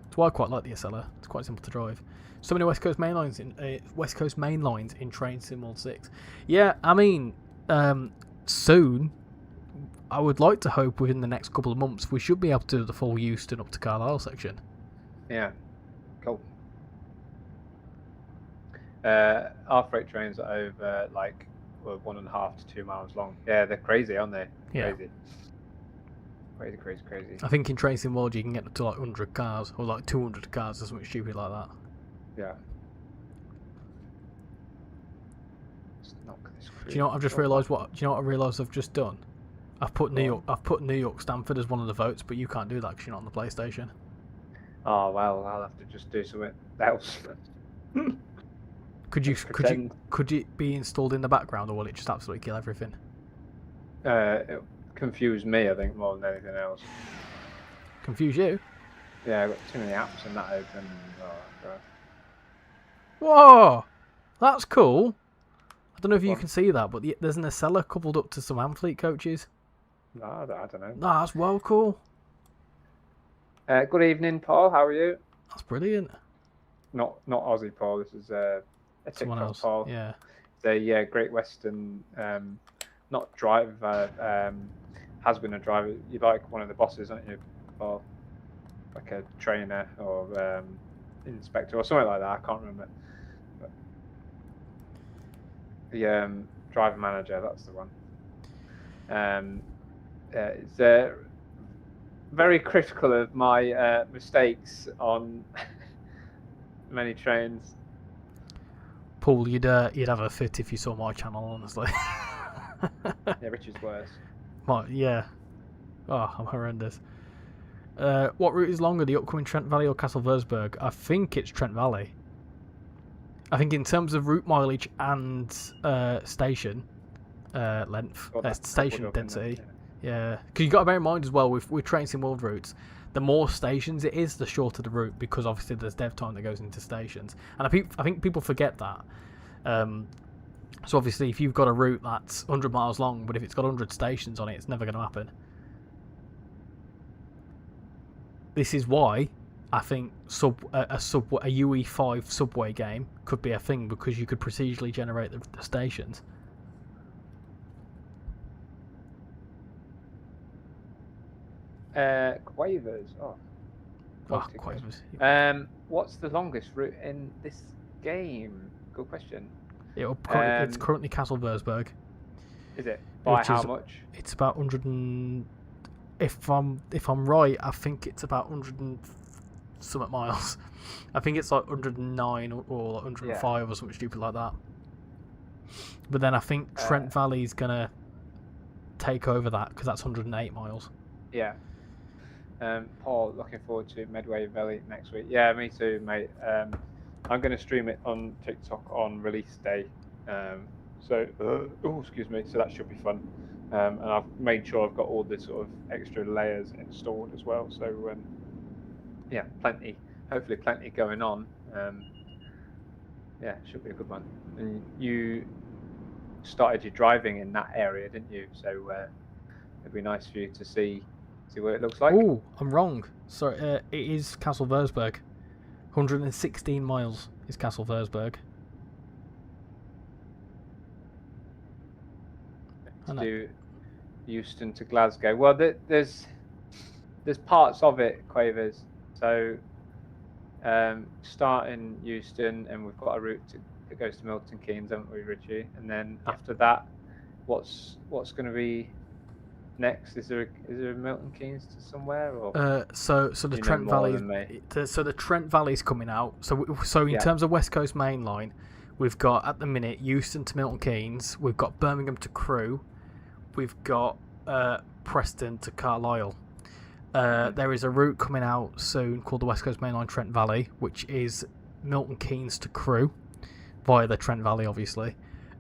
That's why I quite like the SLR. It's quite simple to drive. So many West Coast Main Lines in Train Sim World 6. Yeah, I mean, soon. I would like to hope within the next couple of months we should be able to do the full Euston up to Carlisle section. Yeah, cool. Our freight trains are over 1.5 to 2 miles long. Yeah, they're crazy, aren't they? Yeah. Crazy. I think in Train Sim World you can get up to 100 cars or 200 cars or something stupid like that. Yeah. Do you know what I've just realised? Do you know what I realised I've just done? I've put New York Stamford as one of the votes, but you can't do that because you're not on the PlayStation. Oh well, I'll have to just do something else. Could it be installed in the background, or will it just absolutely kill everything? It confused me, I think, more than anything else. Confuse you? Yeah, I've got too many apps in that open. Oh god. Whoa, that's cool. I don't know if you can see that, but there's an Acela coupled up to some Amfleet coaches. No, I don't know. Nah, that's well cool. Good evening, Paul. How are you? That's brilliant. Not Aussie Paul. This is a Someone TikTok else. Paul. Yeah. The Great Western, not driver, has been a driver. You're like one of the bosses, aren't you, Paul? Like a trainer or inspector or something like that. I can't remember. But the driver manager, that's the one. It's very critical of my mistakes on many trains. Paul, you'd have a fit if you saw my channel, honestly. Yeah, Richard's worse. Yeah. Oh, I'm horrendous. What route is longer, the upcoming Trent Valley or Castle Versberg? I think it's Trent Valley. I think in terms of route mileage and station length, station density. Yeah, because you've got to bear in mind as well, with Train Sim World routes, the more stations it is, the shorter the route, because obviously there's dev time that goes into stations. And I think people forget that. So obviously if you've got a route that's 100 miles long, but if it's got 100 stations on it, it's never going to happen. This is why I think a UE5 subway game could be a thing because you could procedurally generate the stations. Quavers. Quavers. What's the longest route in this game? Good question. It's currently Castle-Versberg. Is it? By how is, much? It's about 100 and... If I'm right, I think it's about 100 and something miles. I think it's like 109 or 105 or something stupid like that. But then I think Trent Valley's gonna take over that because that's 108 miles. Yeah. Paul, looking forward to Medway Valley next week. Yeah, me too, mate. I'm going to stream it on TikTok on release day. Excuse me. So that should be fun. And I've made sure I've got all the sort of extra layers installed as well. So yeah, hopefully plenty going on. Yeah, should be a good one. And you started your driving in that area, didn't you? So it'd be nice for you to see what it looks like. Oh, I'm wrong. Sorry, it is Castle-Versberg. 116 miles is Castle-Versberg. To do Euston to Glasgow. Well, there's parts of it, Quavers. So start in Euston, and we've got a route that goes to Milton Keynes, haven't we, Richie? And then after that, what's going to be next? Is there a Milton Keynes to somewhere? Or so the Trent Valley. So the Trent Valley's coming out. So in terms of West Coast Main Line, we've got at the minute Euston to Milton Keynes. We've got Birmingham to Crewe. We've got Preston to Carlisle. There is a route coming out soon called the West Coast Main Line Trent Valley, which is Milton Keynes to Crewe via the Trent Valley, obviously.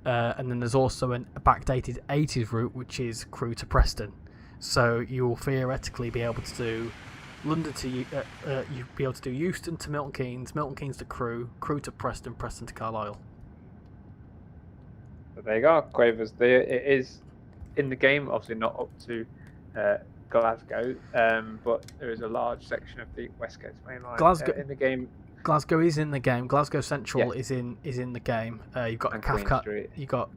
And then there's also a backdated 80s route, which is Crewe to Preston. So you'll theoretically be able to do London to you'll be able to do Euston to Milton Keynes to Crewe, Crewe to Preston, Preston to Carlisle. So there you go, Quavers. It is in the game, obviously not up to Glasgow, but there is a large section of the West Coast Main Line in the game. Glasgow is in the game. Glasgow Central is in the game. You've got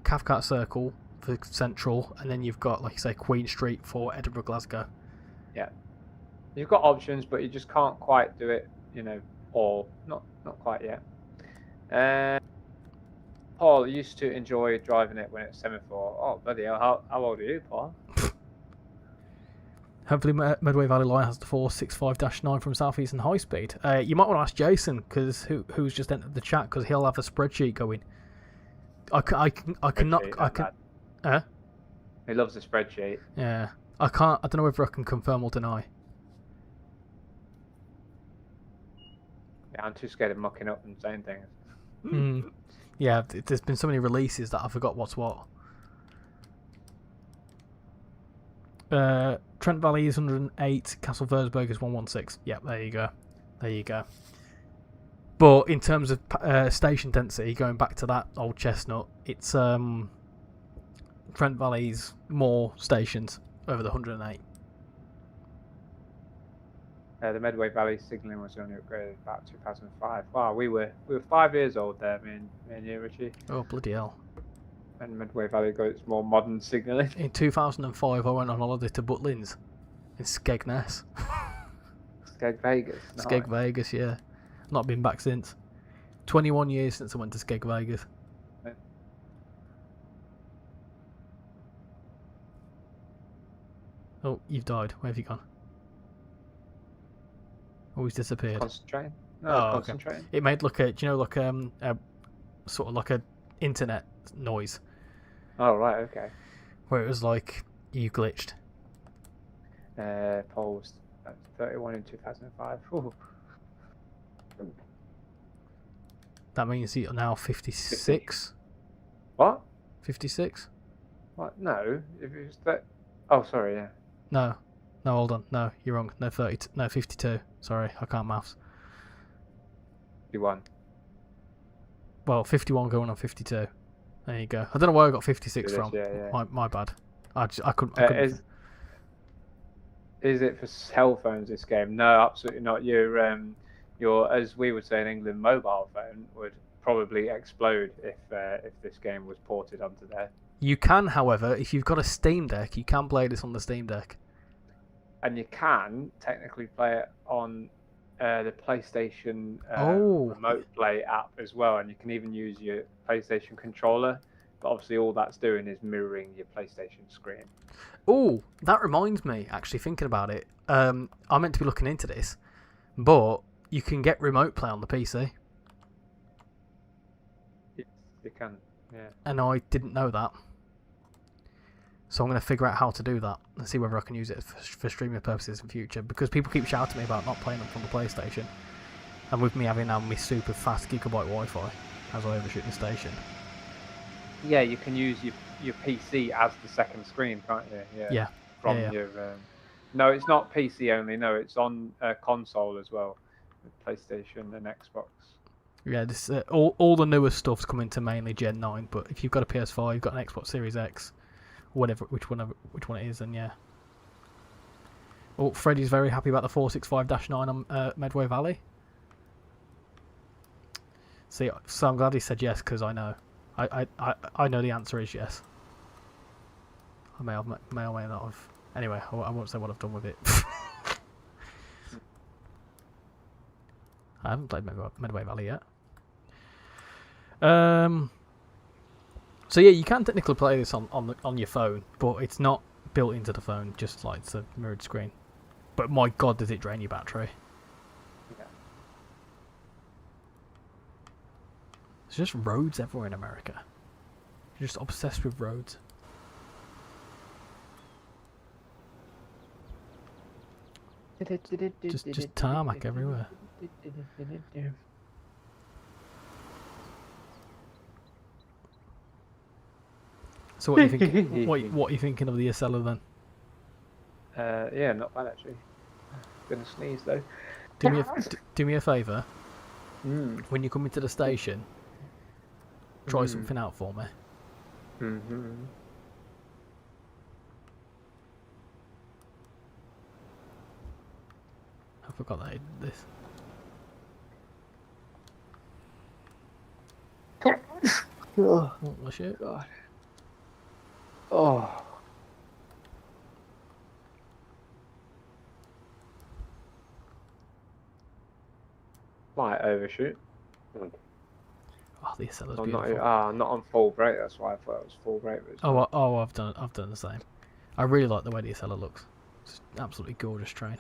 Cathcart Circle for Central, and then you've got, like you say, Queen Street for Edinburgh Glasgow. Yeah, you've got options, but you just can't quite do it, or not quite yet. Paul used to enjoy driving it when it's semaphore. Oh bloody hell! How old are you, Paul? Hopefully Medway Valley Line has the 465-9 from South Eastern High Speed. You might want to ask Jason, because who's just entered the chat, because he'll have a spreadsheet going. I cannot. He loves the spreadsheet. Yeah, I can't. I don't know whether I can confirm or deny. Yeah, I'm too scared of mucking up and saying things. Yeah, there's been so many releases that I forgot what's what. Trent Valley is 108, Castle-Versberg is 116. Yep, there you go. But in terms of station density, going back to that old chestnut, it's Trent Valley's more stations over the 108. The Medway Valley signalling was only upgraded about 2005. Wow, we were 5 years old there, me and you, Richie. Oh, bloody hell. And Medway Valley got its more modern signalling. In 2005, I went on holiday to Butlins in Skegness. Skeg Vegas. Nice. Skeg Vegas, yeah. Not been back since. 21 years since I went to Skeg Vegas. Oh, you've died. Where have you gone? Oh, he's disappeared. Concentrating. No, concentrating. Okay. It made a sort of like a internet noise. Oh right, okay. Where it was like you glitched. Paul was 31 in 2005. Ooh. That means you're now 56. What? 56? What? No, if it was that. Oh, sorry, yeah. No, hold on. No, you're wrong. No, 30. No, 52. Sorry, I can't maths. 51. Well, 51 going on 52. There you go. I don't know where I got 56 from. Yeah. My bad. I couldn't. Is it for cell phones? This game? No, absolutely not. Your, as we would say in England, mobile phone would probably explode if this game was ported onto there. You can, however, if you've got a Steam Deck, you can play this on the Steam Deck. And you can technically play it on the PlayStation Remote Play app as well, and you can even use your PlayStation controller. But obviously, all that's doing is mirroring your PlayStation screen. Oh, that reminds me. Actually, thinking about it, I meant to be looking into this, but you can get Remote Play on the PC. Yes, you can. Yeah. And I didn't know that. So I'm going to figure out how to do that and see whether I can use it for streaming purposes in future. Because people keep shouting at me about not playing them from the PlayStation. And with me having now my super fast gigabyte Wi-Fi as I overshoot the station. Yeah, you can use your PC as the second screen, can't you? Yeah. From yeah. your... No, it's not PC only. No, it's on console as well. With PlayStation and Xbox. Yeah, this all the newer stuff's coming to mainly Gen 9. But if you've got a PS5, you've got an Xbox Series X... Whatever, which one it is, then yeah. Oh, Freddie's very happy about the 465-9 on Medway Valley. See, so I'm glad he said yes because I know, I know the answer is yes. I may or may not have. Anyway, I won't say what I've done with it. I haven't played Medway Valley yet. So yeah, you can technically play this on your phone, but it's not built into the phone, just like it's a mirrored screen. But my god, does it drain your battery. Yeah. There's just roads everywhere in America. You're just obsessed with roads. Just tarmac everywhere. So what are you thinking? what are you thinking of the Acela then? Yeah, not bad actually. Gonna sneeze though. Do me a favour. When you come into the station, try something out for me. I forgot that I did this. Oh, What the shit? God. Oh. Might overshoot. Oh, the Acela's I'm beautiful. not on full brake. That's why I thought it was full brake. I've done the same. I really like the way the Acela looks. It's an absolutely gorgeous train.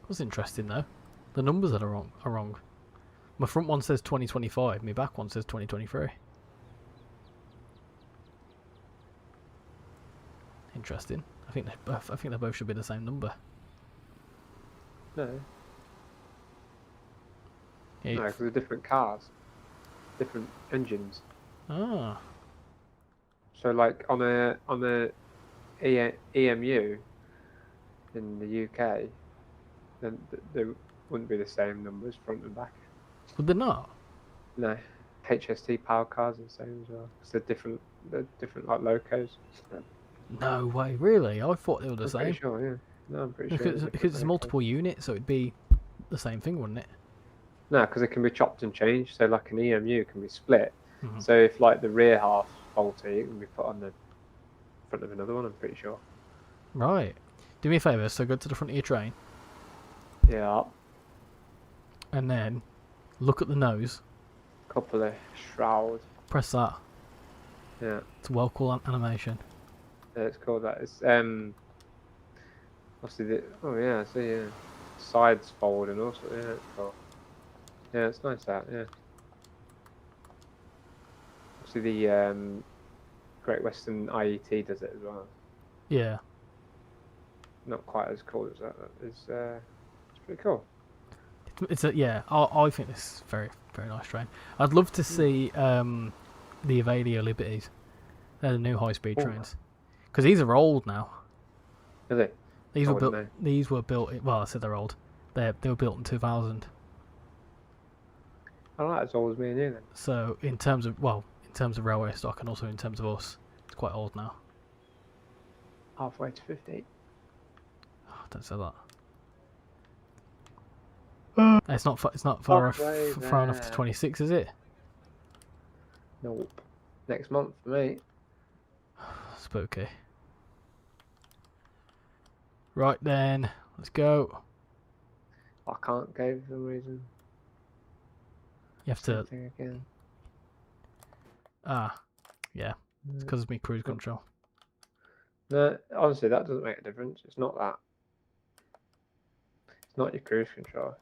What's interesting though, the numbers that are wrong. My front one says 2025. My back one says 2023. Interesting. I think they both should be the same number. No. Yeah, No, because they're different cars, different engines. Ah. So like on a EMU in the UK, then there wouldn't be the same numbers front and back. Would they not? No. HST power cars are the same as well. Because they're different like locos. No way, really? I thought they were the I'm same. pretty sure, yeah. No, I'm pretty sure. Because it's multiple units, so it'd be the same thing, wouldn't it? No, because it can be chopped and changed. So like an EMU can be split. So if like the rear half faulty, it can be put on the front of another one. I'm pretty sure. Right. Do me a favour. So go to the front of your train. Yeah. And then look at the nose. Couple of shrouds. Press that. Yeah. It's a well cool animation. Yeah, it's called that. It's obviously I see, yeah. Sides fold and also, yeah, it's cool. Yeah, it's nice that, yeah. Obviously the Great Western IET does it as well. Yeah. Not quite as cool as that. It's pretty cool. It's a, yeah. I think this is a very very nice train. I'd love to see the Avadio Liberties. They're the new high speed trains. Because these are old now. Are they? These were built. Well, I said they're old. They were built in 2000. I like as old as me and you then. So in terms of in terms of railway stock and also in terms of us. It's quite old now. Halfway to 50. Oh, don't say that. It's not. It's not far off. Halfway Far enough to there. 26, is it? Nope. Next month for me. Spooky. Right then, let's go. I can't go for some reason. You have to. Same thing again. Yeah. It's because of me cruise control. No, honestly, that doesn't make a difference. It's not that. It's not your cruise control.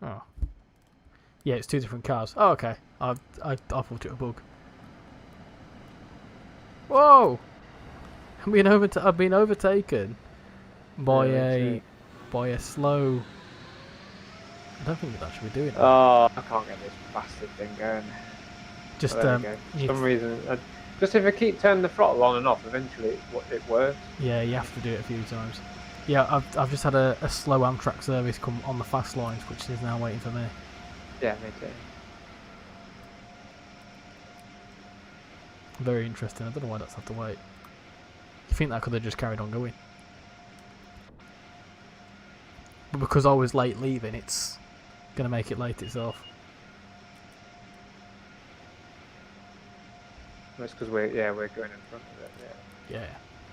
Oh. Yeah, it's 2 different cars. Oh, okay. I thought it was a bug. Whoa! I've been overtaken by a slow. I don't think that should be doing it. Oh, I can't get this bastard thing going. Just Oh, there we go. For some reason, just if I keep turning the throttle on and off, eventually it works. Yeah, you have to do it a few times. Yeah, I've just had a slow Amtrak service come on the fast lines, which is now waiting for me. Yeah, me too. Very interesting. I don't know why that's had to wait. You think that could have just carried on going? But because I was late leaving, it's gonna make it late itself. That's because we're going in front of it. Yeah. Yeah.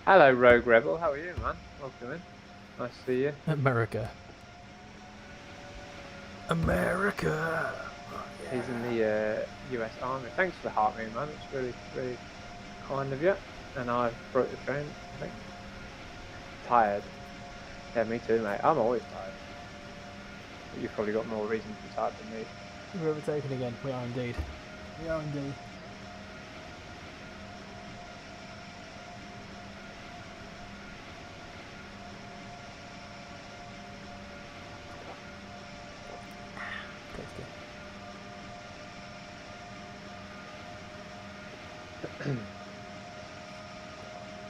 Hello, Rogue Rebel. How are you, man? Welcome in. Nice to see you. America. America. He's in the US Army. Thanks for the heart ring, man. It's really, really kind of you. And I broke the train, I think. Tired. Yeah, me too, mate. I'm always tired. But you've probably got more reason to be tired than me. We're overtaken again. We are indeed. We are indeed.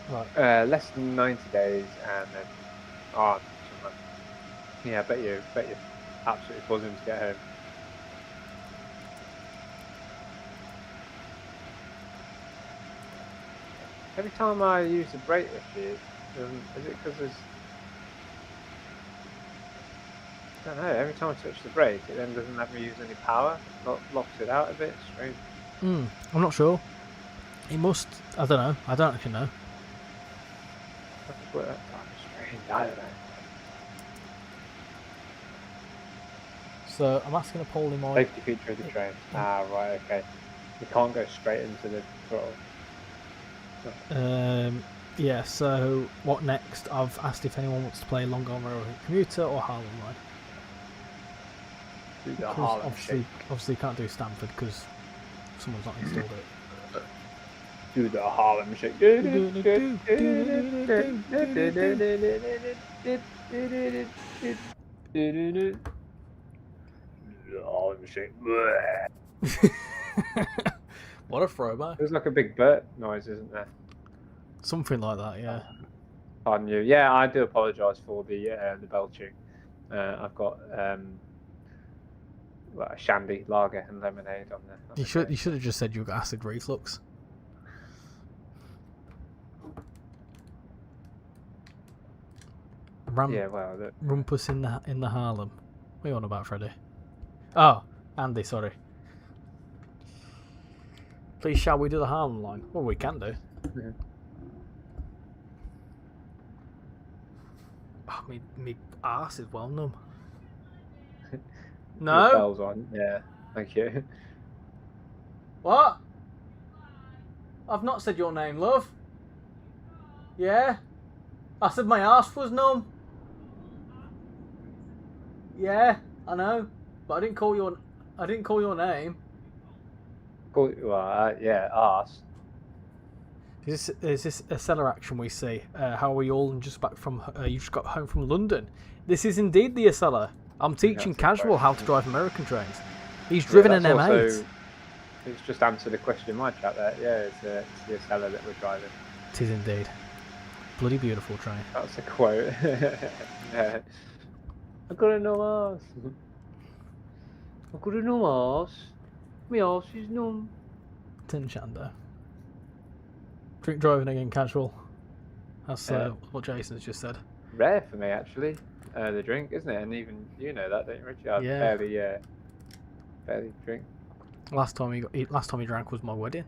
Right. Less than 90 days, and then yeah, I bet you're absolutely buzzing to get home. Every time I use the brake Richie, is it because there's... I don't know, every time I touch the brake, it then doesn't let me use any power. Locks it out a bit. Strange. I'm not sure. It must. I don't know. I don't actually know. Strange. I don't know. So I'm asking a poll in my Safety feature of the train. Ah, right, okay. You can't go straight into the throttle. Yeah, so what next? I've asked if anyone wants to play Long Arm Railroad Commuter or Harlem Line. Do the Harlem obviously you can't do Stamford because someone's not installed it. Do the Harlem Shake. Harlem Shake. What a throwback. There's like a big burp noise, isn't there? Something like that, yeah. Pardon you. Yeah, I do apologise for the belching. I've got a shandy, lager, and lemonade on there. You should have just said you got acid reflux. Yeah, well, Rumpus in the Harlem. What are you on about, Freddie? Oh, Andy, sorry. Please, shall we do the Harlem Line? Well, we can do. Yeah. Oh, me arse is well numb. Your No? bell's on. Yeah, thank you. What? I've not said your name, love. Yeah? I said my arse was numb. Yeah, I know, but I didn't call your name. Well, yeah, arse. Is this a seller action we see? How are we all just back from? You just got home from London. This is indeed the Acela. I'm teaching casual how to drive American trains. He's driven an M8. It's just answered a question in my chat there. Yeah, it's the Acela that we're driving. It is indeed. Bloody beautiful train. That's a quote. Yeah. I got a no arse. I got a no arse. My arse is numb. Tin Shando. Drink driving again, casual. That's what Jason's just said. Rare for me, actually. The drink, isn't it? And even you know that, don't you, Richie? I barely drink. Last time he drank was my wedding.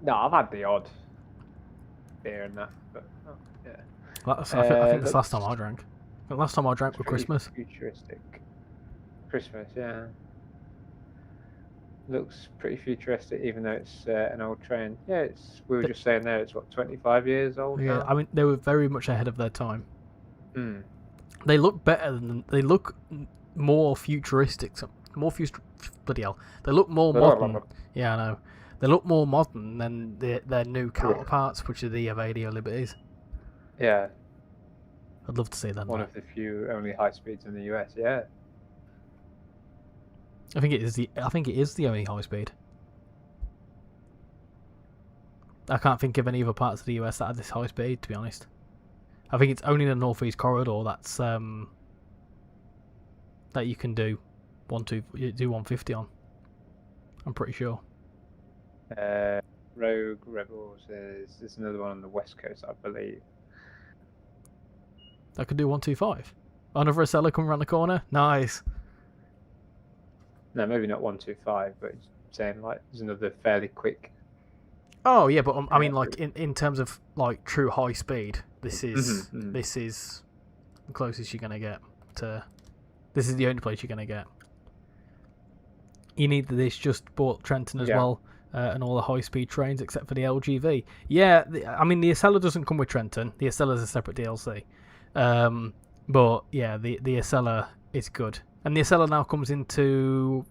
No, I've had the odd beer and that, but yeah. I think that's the last time I drank. The last time I drank was Christmas. Futuristic. Christmas, yeah. Looks pretty futuristic, even though it's an old train. Yeah, we were just saying there, it's what, 25 years old now? I mean, they were very much ahead of their time. Mm. They look better they look more futuristic. Bloody hell. They look more modern. Yeah, I know. They look more modern than their new counterparts, which are the Avadio Liberties. Yeah. I'd love to see them. One of the few only high speeds in the US, yeah. I think it is the only high speed. I can't think of any other parts of the US that have this high speed, to be honest. I think it's only the Northeast Corridor that's that you can do 150 on. I'm pretty sure. Rogue Rebels there's another one on the West Coast, I believe. I could do 125. Another Acela coming around the corner. Nice. No, maybe not 125, but saying like there's another fairly quick. Oh yeah, but I mean, like in terms of like true high speed, this is the closest you're gonna get to. This is the only place you're gonna get. You need this just bought Trenton as well, and all the high speed trains except for the LGV. Yeah, I mean the Acela doesn't come with Trenton. The Acela is a separate DLC. But yeah, the Acela is good. And the Acela now comes into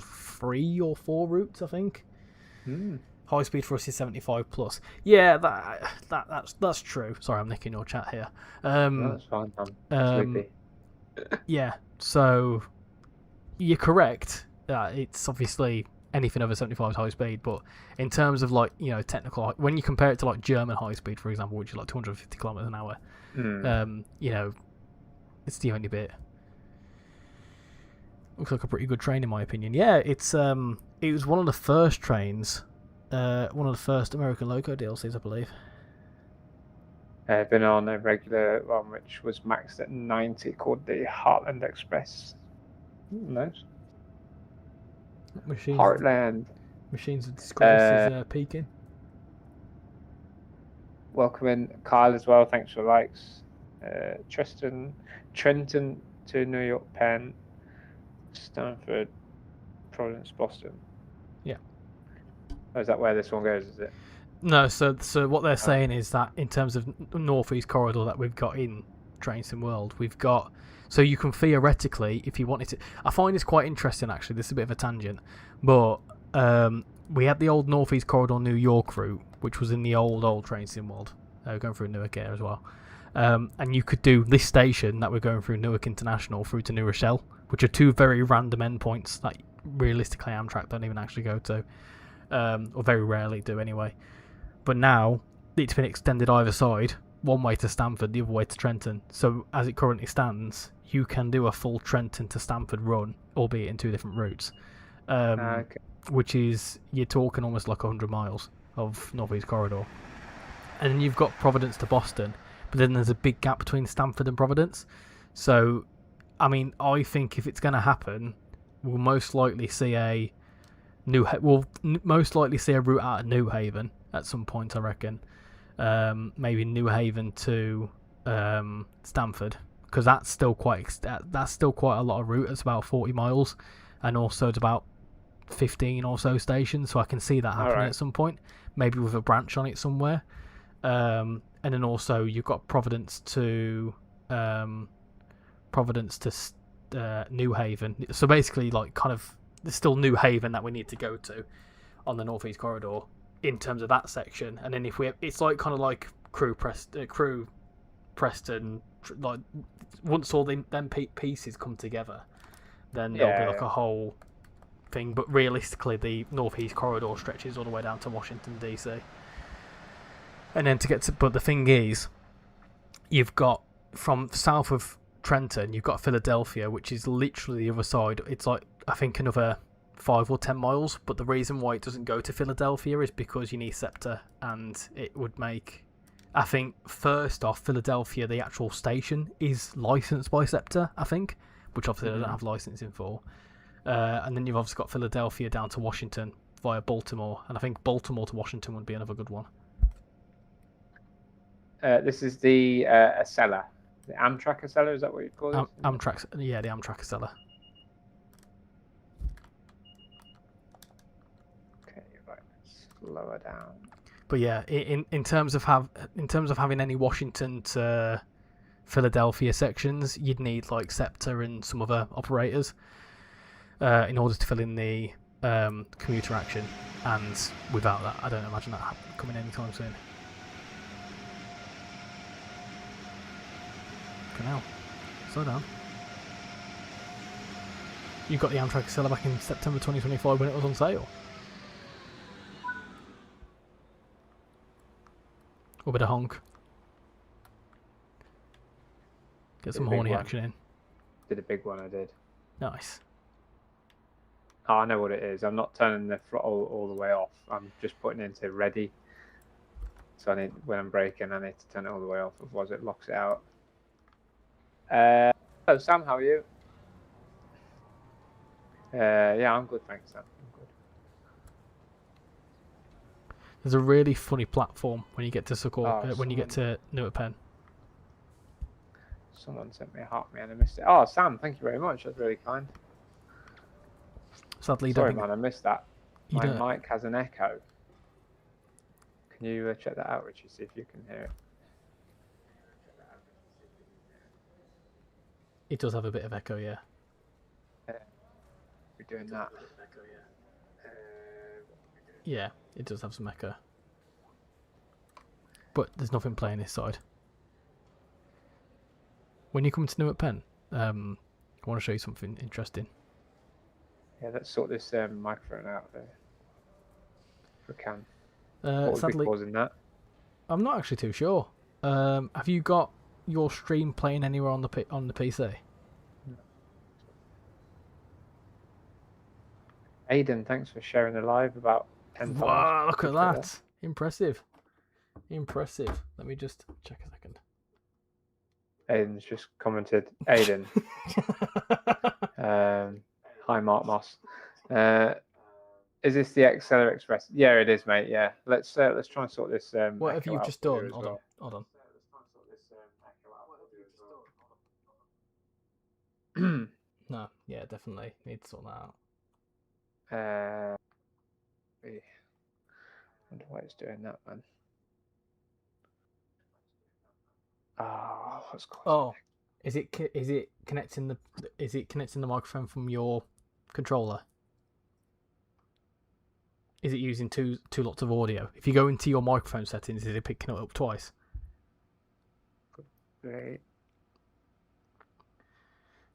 3 or 4 routes, I think. High speed for us is 75 plus. Yeah, that's true. Sorry, I'm nicking your chat here. No, that's fine. I'm sleepy. Yeah, so you're correct. It's obviously anything over 75 is high speed, but in terms of like technical, when you compare it to like German high speed, for example, which is like 250 kilometers an hour, it's the only bit. Looks like a pretty good train in my opinion. Yeah, it was one of the first trains, one of the first American Loco DLCs, I believe. I've been on a regular one which was maxed at 90 called the Heartland Express. Nice. Heartland. Machines of Disgrace is peaking. Welcome in Kyle as well, thanks for the likes. Trenton to New York Penn. Stamford, Providence, Boston. Yeah. Oh, is that where this one goes, is it? No, so what they're saying is that in terms of Northeast Corridor that we've got in Train Sim World, we've got... So you can theoretically, if you wanted to... I find this quite interesting, actually. This is a bit of a tangent. But we had the old Northeast Corridor New York route, which was in the old Train Sim World. Going through Newark here as well. And you could do this station that we're going through, Newark International, through to New Rochelle, which are 2 very random endpoints that realistically Amtrak don't even actually go to, or very rarely do anyway. But now it's been extended either side, one way to Stamford, the other way to Trenton. So as it currently stands, you can do a full Trenton to Stamford run, albeit in 2 different routes, which is, you're talking almost like 100 miles of Northeast Corridor. And then you've got Providence to Boston, but then there's a big gap between Stamford and Providence. So, I mean, I think if it's going to happen, we'll most likely see a route out of New Haven at some point, I reckon. Maybe New Haven to Stamford, because that's still quite a lot of route. It's about 40 miles, and also it's about 15 or so stations. So I can see that happening at some point, maybe with a branch on it somewhere. And then also you've got Providence to New Haven. So basically, like, kind of, there's still New Haven that we need to go to on the Northeast Corridor in terms of that section. And then it's like kind of like Crew Preston, like once all them pieces come together, then there'll be like a whole thing. But realistically, the Northeast Corridor stretches all the way down to Washington DC. And then but the thing is, you've got from south of Trenton, you've got Philadelphia, which is literally the other side. It's like, I think, another 5 or 10 miles, but the reason why it doesn't go to Philadelphia is because you need SEPTA, and it would make... I think, first off, Philadelphia, the actual station, is licensed by SEPTA, I think, which obviously they don't have licensing for. And then you've obviously got Philadelphia down to Washington via Baltimore, and I think Baltimore to Washington would be another good one. This is the Acela. The Amtrak Acela, is that what you call it? Amtrak, yeah, the Amtrak Acela. Okay, right, slower down. But yeah, in terms of having any Washington to Philadelphia sections, you'd need like SEPTA and some other operators in order to fill in the commuter action. And without that, I don't imagine that coming anytime soon. Canal, slow down. You got the Amtrak Acela back in September 2025 when it was on sale. A bit of honk. Get some horny action in. Did a big one, I did. Nice. Oh, I know what it is. I'm not turning the throttle all the way off. I'm just putting it into ready. So I need, when I'm braking, I need to turn it all the way off, otherwise it locks it out. Hello, Sam. How are you? Yeah, I'm good, thanks, Sam. I'm good. There's a really funny platform when you get to when you get to Newark Penn. Someone sent me a heart, man. I missed it. Oh, Sam, thank you very much. That's really kind. Sadly, sorry, man, I missed that. My don't... mic has an echo. Can you check that out, Richie? See if you can hear it. It does have a bit of echo, yeah. We're doing that. Yeah, it does have some echo. But there's nothing playing this side. When you come to Newark Penn, I want to show you something interesting. Yeah, let's sort this microphone out there. If we can. What would be causing that? I'm not actually too sure. Have you got your stream playing anywhere on the PC? Aidan, thanks for sharing the live about 10 times. Wow, look at that. Impressive. Impressive. Let me just check a second. Aidan's just commented. Aidan. Hi, Mark Moss. Is this the Acceler Express? Yeah, it is, mate. Yeah. Let's try and sort this. What have you just done? Hold on. No, yeah, definitely need to sort that out. I wonder why it's doing that, man. What's going on? Oh, is it connecting the microphone from your controller? Is it using two lots of audio? If you go into your microphone settings, is it picking it up twice? Great.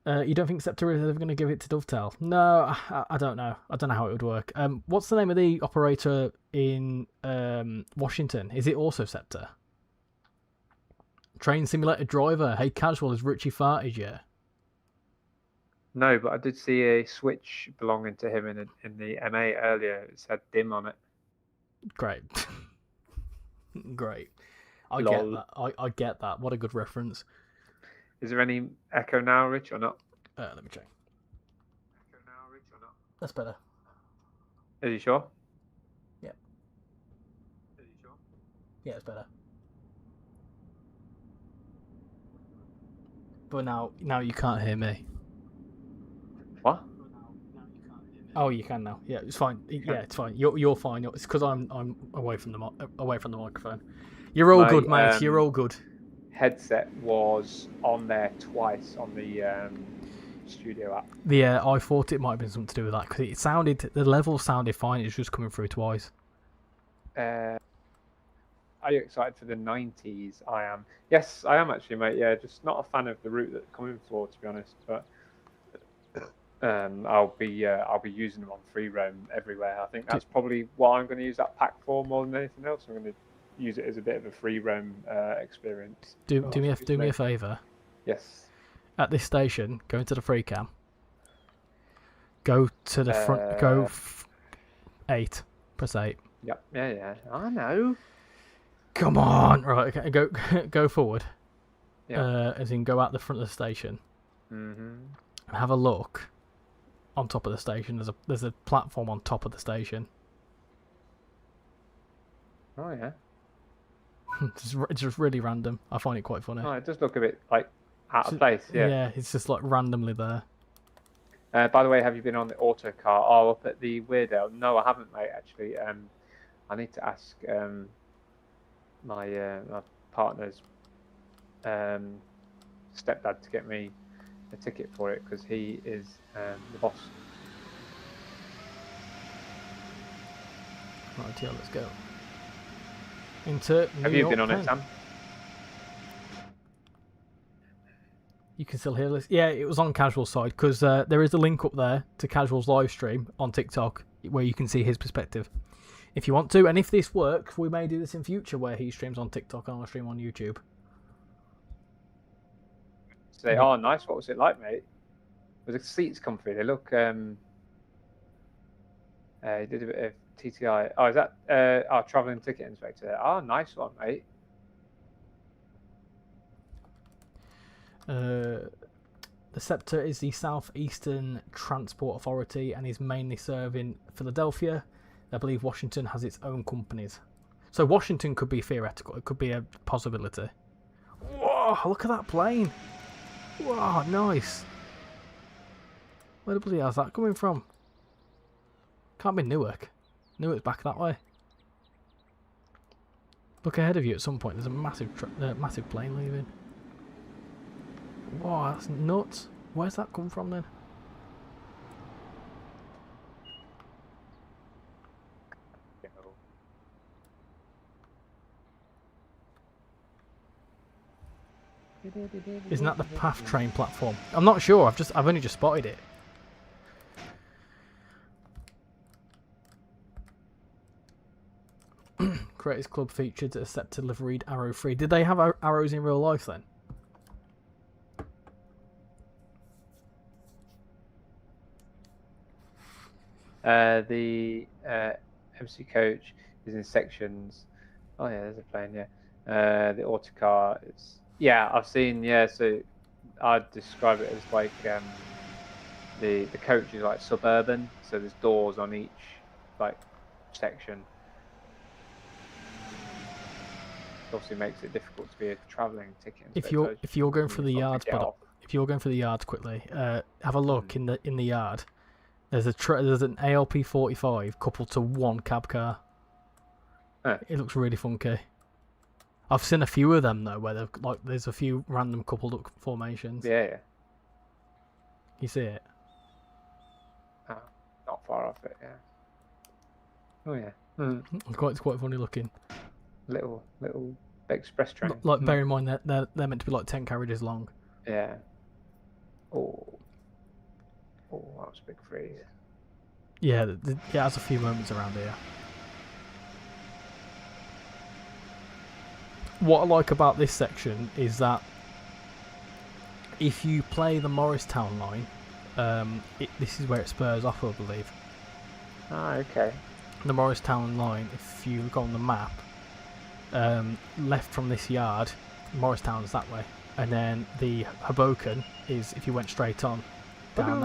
You don't think SEPTA is ever going to give it to Dovetail? No, I don't know. I don't know how it would work. What's the name of the operator in Washington? Is it also SEPTA? Train Simulator Driver. Hey, Casual, is Richie farted yet? No, but I did see a switch belonging to him in the MA earlier. It said dim on it. Great. Great. I Lol. get that. I get that. What a good reference. Is there any echo now, Rich, or not? Let me check. Echo now, Rich, or not? That's better. Are you sure? Yeah. Are you sure? Yeah, it's better. But now you can't hear me. What? Oh, you can now. Yeah, it's fine. Yeah, it's fine. You're fine. It's because I'm away from the microphone. You're all good, mate. You're all good. Headset was on there twice on the studio app. Yeah, I thought it might have been something to do with that because the level sounded fine. It's just coming through twice. Are you excited for the 90s? I am. Yes, I am actually, mate. Yeah, just not a fan of the route that they're coming for, to be honest. But I'll be using them on free roam everywhere. I think that's probably why I'm going to use that pack for more than anything else. I'm going to use it as a bit of a free roam experience. Do me a favour. Yes. At this station, go into the free cam. Go to the front. Go 8. Press 8. Yep. Yeah. I know. Come on. Right. Okay. Go forward. Yeah. As in go out the front of the station. Mhm. And have a look. On top of the station, there's a platform on top of the station. Oh yeah. It's just really random. I find it quite funny. Oh, it does look a bit like out of place. Yeah. Yeah, it's just like randomly there. By the way, have you been on the autocar? Oh, up at the Weirdo? No, I haven't, mate. Actually, I need to ask my partner's stepdad to get me a ticket for it because he is the boss. Right, yeah, let's go. Into Have New you York been on it, Trenton. Sam? You can still hear this. Yeah, it was on Casual side because there is a link up there to Casual's live stream on TikTok where you can see his perspective. If you want to, and if this works, we may do this in future where he streams on TikTok and I stream on YouTube. Say, oh, nice. What was it like, mate? Was the seats comfy? They look. He did a bit of TTI. Oh, is that our travelling ticket inspector there? Oh, nice one, mate. The Scepter is the Southeastern Transport Authority and is mainly serving Philadelphia. I believe Washington has its own companies. So Washington could be theoretical. It could be a possibility. Whoa, look at that plane. Whoa, nice. Where the bloody hell's that coming from? Can't be Newark. Newark's back that way. Look ahead of you at some point. There's a massive plane leaving. Whoa, that's nuts. Where's that come from then? Isn't that the PATH train platform? I'm not sure. I've only just spotted it. Creators Club featured a Scepter liveried arrow free. Did they have arrows in real life then? The MC coach is in sections. Oh yeah, there's a plane. Yeah, the autocar. I've seen. Yeah, so I'd describe it as like the coach is like suburban. So there's doors on each like section. Obviously makes it difficult to be a travelling ticket inspector. If you're going through the yards, quickly, have a look in the yard. There's an ALP 45 coupled to one cab car. It looks really funky. I've seen a few of them though, where there's a few random coupled up formations. Yeah. You see it? Oh, not far off it. Yeah. Oh yeah. It's quite funny looking. Little express train. Bear in mind that they're meant to be like 10 carriages long. Yeah. Oh, that was a big freeze. Yeah, it has a few moments around here. What I like about this section is that if you play the Morristown line, this is where it spurs off, I believe. Ah, okay. The Morristown line, if you look on the map, left from this yard, Morristown's that way, and then the Hoboken is if you went straight on down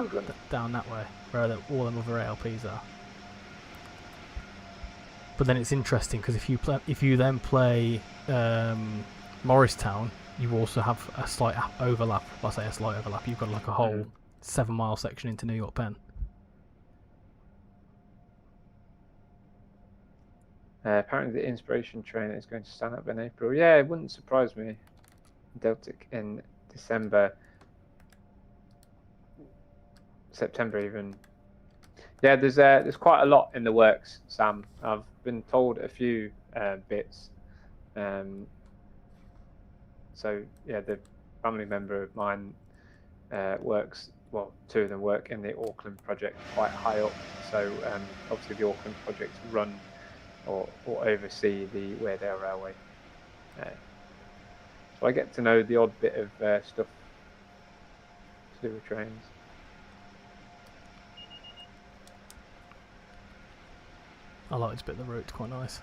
that way, where all them other ALPs are. But then it's interesting because if you then play Morristown, you also have a slight overlap. Well, I say a slight overlap. You've got like a whole 7-mile section into New York Penn. Apparently the Inspiration train is going to stand up in April. Yeah, it wouldn't surprise me. Deltic in December, September even. Yeah, there's quite a lot in the works, Sam. I've been told a few bits. So yeah, the family member of mine works. Well, 2 of them work in the Auckland project, quite high up. So obviously the Auckland projects run or oversee the Weardale Railway. So I get to know the odd bit of stuff to do with trains. I like this bit of the route. It's quite nice.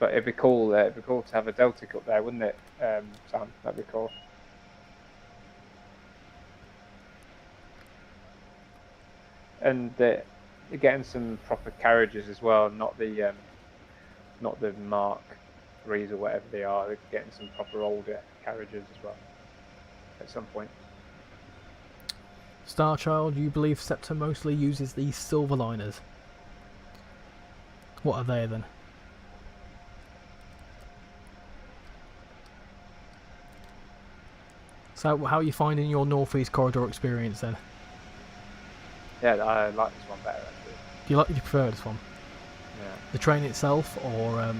But it'd be cool. It'd be cool to have a Deltic up there, wouldn't it, Sam? That'd be cool. And they're getting some proper carriages as well, not the Mark 3s or whatever they are. They're getting some proper older carriages as well at some point. Starchild, you believe Scepter mostly uses these silver liners. What are they then? So how are you finding your Northeast Corridor experience then? Yeah, I like this one better actually. Do you prefer this one? Yeah. The train itself or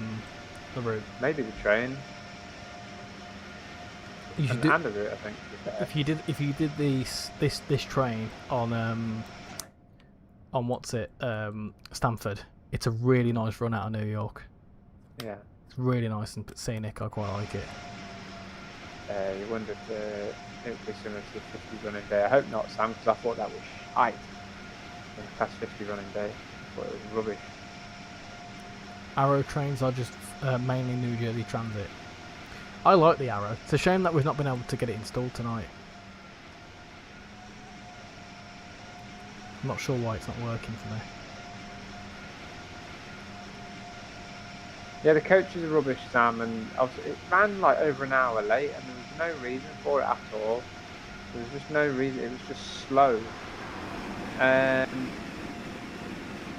the route? Maybe the train. You should and the route, I think. If you did this train on Stamford, it's a really nice run out of New York. Yeah. It's really nice and scenic. I quite like it. You wonder if it would be similar to the 50 running day. I hope not, Sam, because I thought that was shite. The past 50 running day. I thought it was rubbish. Arrow trains are just mainly New Jersey Transit. I like the Arrow. It's a shame that we've not been able to get it installed tonight. I'm not sure why it's not working for me. Yeah, the coaches are rubbish, Sam, and it ran like over an hour late, and there was no reason for it at all. There was just no reason. It was just slow. Well,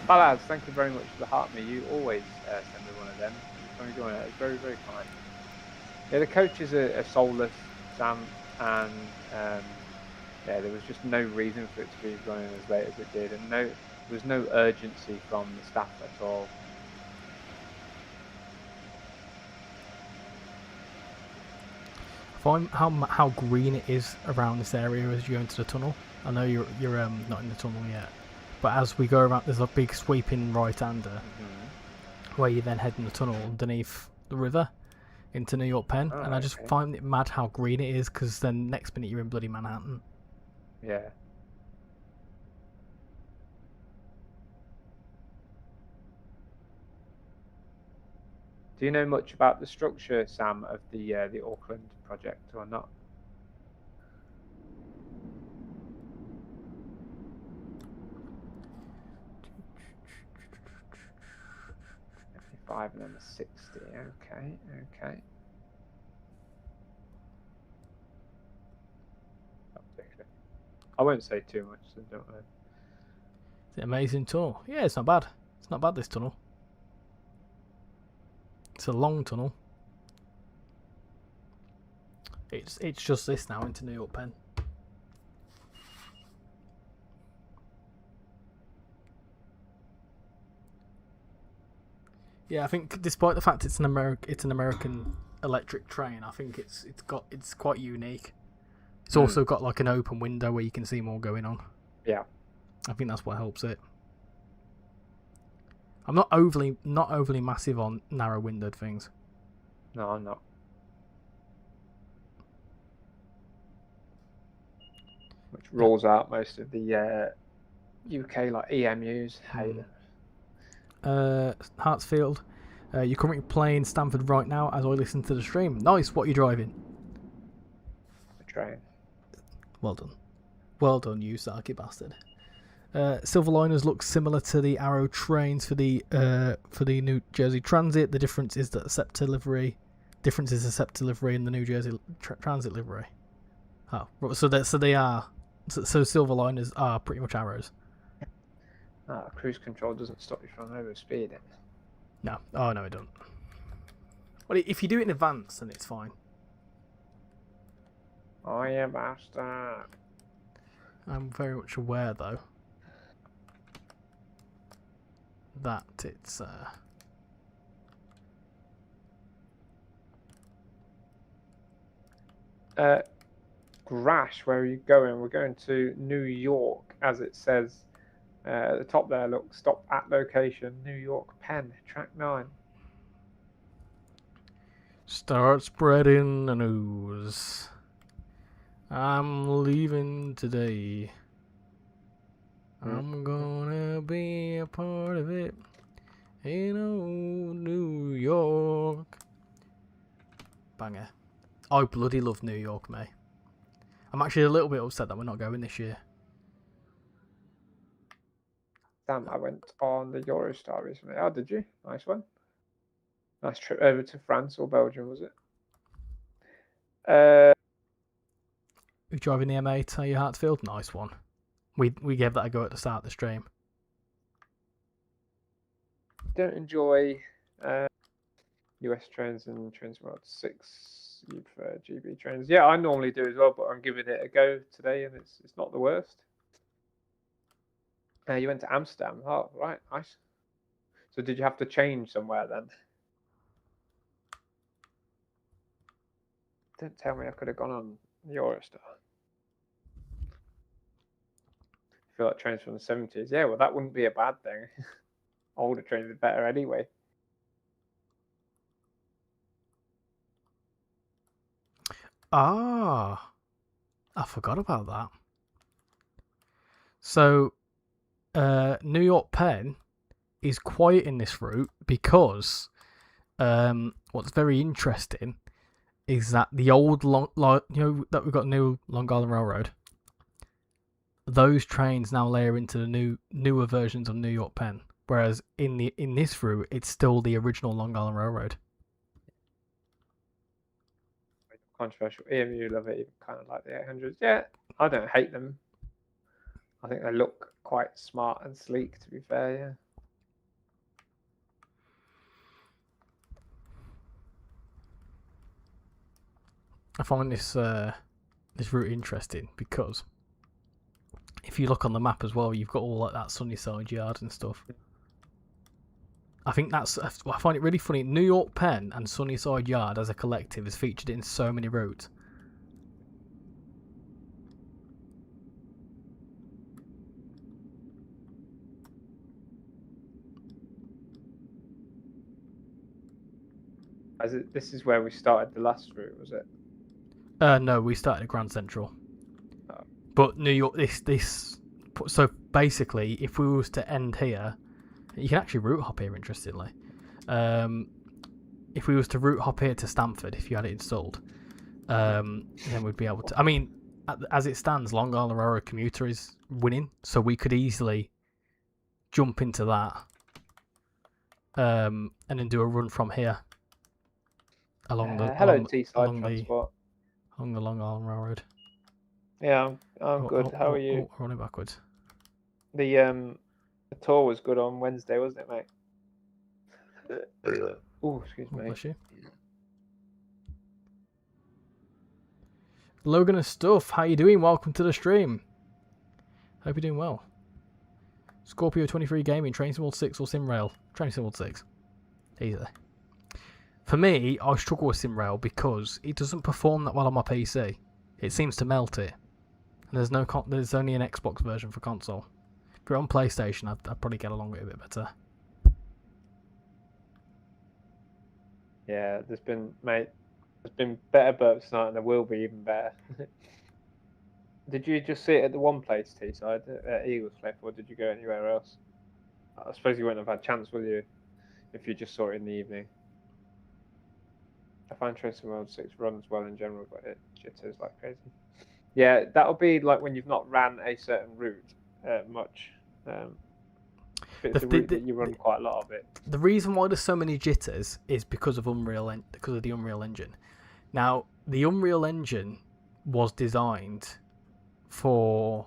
lads, thank you very much for the heart me. You always send me one of them. It's very, very kind. Yeah, the coaches are soulless, Sam, and yeah, there was just no reason for it to be running as late as it did, and there was no urgency from the staff at all. Find how green it is around this area as you go into the tunnel. I know you're not in the tunnel yet, but as we go around, there's a big sweeping right-hander where you then head in the tunnel underneath the river into New York Penn, and I just find it mad how green it is, because then next minute you're in bloody Manhattan. Yeah. Do you know much about the structure, Sam, of the Auckland project or not? And then a 60. Okay. I won't say too much, so don't know. It's an amazing tunnel. Yeah, it's not bad. It's not bad, this tunnel. It's a long tunnel. It's just this now into New York Penn. Yeah, I think despite the fact it's an American electric train, I think it's quite unique. It's also got like an open window where you can see more going on. Yeah. I think that's what helps it. I'm not overly massive on narrow windowed things. No, I'm not. Which rules out most of the UK like EMUs. Hate them. Hartsfield, you're currently playing Stamford right now as I listen to the stream. Nice. What are you driving? The train. Well done, you sarky bastard. Silverliners look similar to the Arrow trains for the New Jersey Transit. The difference is that the Scepter livery. Difference is the Scepter livery and the New Jersey Transit livery. Oh, so they are. So Silverliners are pretty much Arrows. Cruise control doesn't stop you from overspeeding. No. Oh, no, it doesn't. Well, if you do it in advance, then it's fine. Oh, you bastard. I'm very much aware, though, that it's... Grash, where are you going? We're going to New York, as it says at the top there. Look, stop at location, New York Penn, track 9. Start spreading the news. I'm leaving today. I'm gonna be a part of it. In old New York. Banger. I bloody love New York, mate. I'm actually a little bit upset that we're not going this year. Damn, I went on the Eurostar recently. Oh, did you? Nice one. Nice trip over to France or Belgium, was it? Who's driving the M8 to your Hartsfield? Nice one. We gave that a go at the start of the stream. Don't enjoy US trains and Transworld 6. You prefer GB trains? Yeah, I normally do as well, but I'm giving it a go today, and it's not the worst. You went to Amsterdam. Oh, right, nice. So did you have to change somewhere then? Don't tell me I could have gone on Eurostar. I feel like trains from the 70s. Yeah, well, that wouldn't be a bad thing. Older trains are better anyway. Ah, I forgot about that. So, New York Penn is quiet in this route because what's very interesting is that the old that we've got new Long Island Railroad. Those trains now layer into the newer versions of New York Penn, whereas in this route it's still the original Long Island Railroad. Controversial. EMU love it, even kind of like the 800s. Yeah, I don't hate them. I think they look quite smart and sleek, to be fair. Yeah. I find this route interesting because if you look on the map as well, you've got all like that Sunnyside Yard and stuff. I think I find it really funny. New York Penn and Sunnyside Yard as a collective is featured in so many routes. This is where we started the last route, was it? No, we started at Grand Central. Oh. But New York, so basically, if we was to end here, you can actually route hop here, interestingly. If we was to route hop here to Stamford, if you had it installed, then we'd be able to. I mean, as it stands, Long Island Railroad commuter is winning, so we could easily jump into that and then do a run from here along the Long Island Railroad. Yeah, I'm good. How are you? Running backwards. The tour was good on Wednesday, wasn't it, mate? Oh, excuse me. Bless you. Logan and Stuff, how you doing? Welcome to the stream. Hope you're doing well. Scorpio 23 Gaming, Train Sim World 6 or SimRail? Train Sim World 6. Easily. For me, I struggle with SimRail because it doesn't perform that well on my PC. It seems to melt it. And there's only an Xbox version for console. If you're on PlayStation, I'd probably get along with it a bit better. Yeah, there's been better burps tonight, and there will be even better. Did you just see it at the one place, Teesside, at Eagles Cliff, or did you go anywhere else? I suppose you wouldn't have had a chance, will you, if you just saw it in the evening? I find Train Sim World 6 runs well in general, but it jitters like crazy. Yeah, that'll be like when you've not ran a certain route much. If it's a route that you run quite a lot of it. The reason why there's so many jitters is because of the Unreal Engine. Now, the Unreal Engine was designed for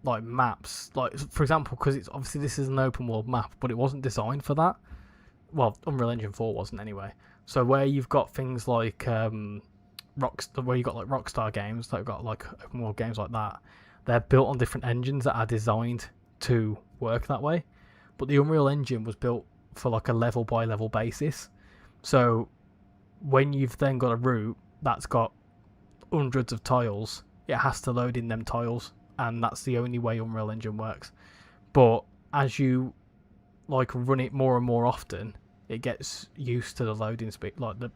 like maps, like for example, because it's obviously this is an open world map, but it wasn't designed for that. Well, Unreal Engine 4 wasn't anyway. So where you've got things like where you got like Rockstar games that have got like open world games like that, they're built on different engines that are designed to work that way. But the Unreal Engine was built for like a level by level basis. So when you've then got a route that's got hundreds of tiles, it has to load in them tiles, and that's the only way Unreal Engine works. But as you like run it more and more often, it gets used to the loading speed, like the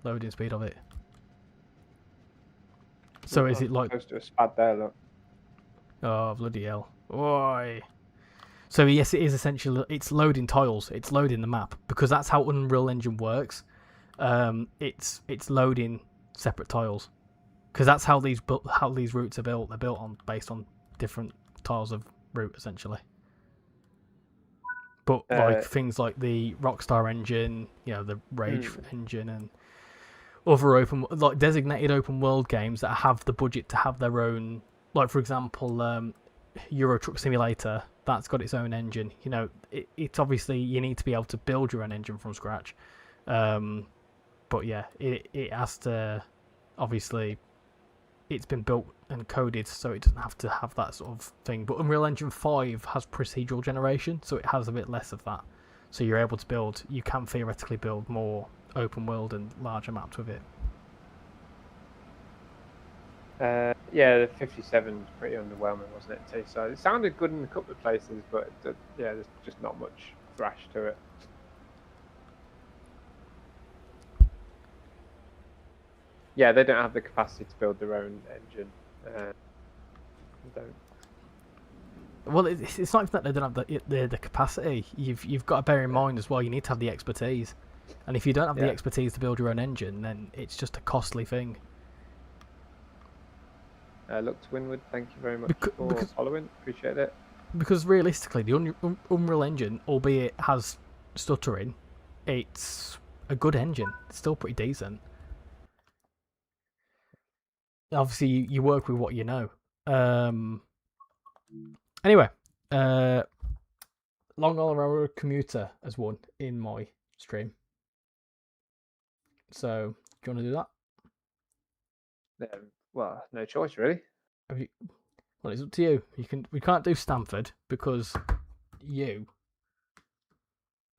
loading speed of it. So is it like close to a spad there? Look. Oh bloody hell! Oi! So yes, it is essentially it's loading tiles, it's loading the map because that's how Unreal Engine works. It's loading separate tiles because that's how these routes are built. They're built on based on different tiles of route essentially. But like things like the Rockstar engine, the Rage engine, and other designated open world games that have the budget to have their own, like for example, Euro Truck Simulator. That's got its own engine. It's obviously you need to be able to build your own engine from scratch. But yeah, it has to. Obviously, it's been built and coded, so it doesn't have to have that sort of thing. But Unreal Engine 5 has procedural generation, so it has a bit less of that. So you're able to build. You can theoretically build more open world and larger maps with it. Yeah, the 57 is pretty underwhelming, wasn't it, T-side? It sounded good in a couple of places, but yeah, there's just not much thrash to it. Yeah, they don't have the capacity to build their own engine. Don't. Well, it's not that they don't have the capacity. You've got to bear in mind as well. You need to have the expertise, and if you don't have the expertise to build your own engine, then it's just a costly thing. Look to Winward, thank you very much for following. Appreciate it. Because realistically, the Unreal Engine, albeit has stuttering, it's a good engine. It's still pretty decent. Obviously, you work with what you know. Anyway, Long Road Commuter has won in my stream. So, do you want to do that? Well, no choice really. Well, it's up to you. We can't do Stamford because you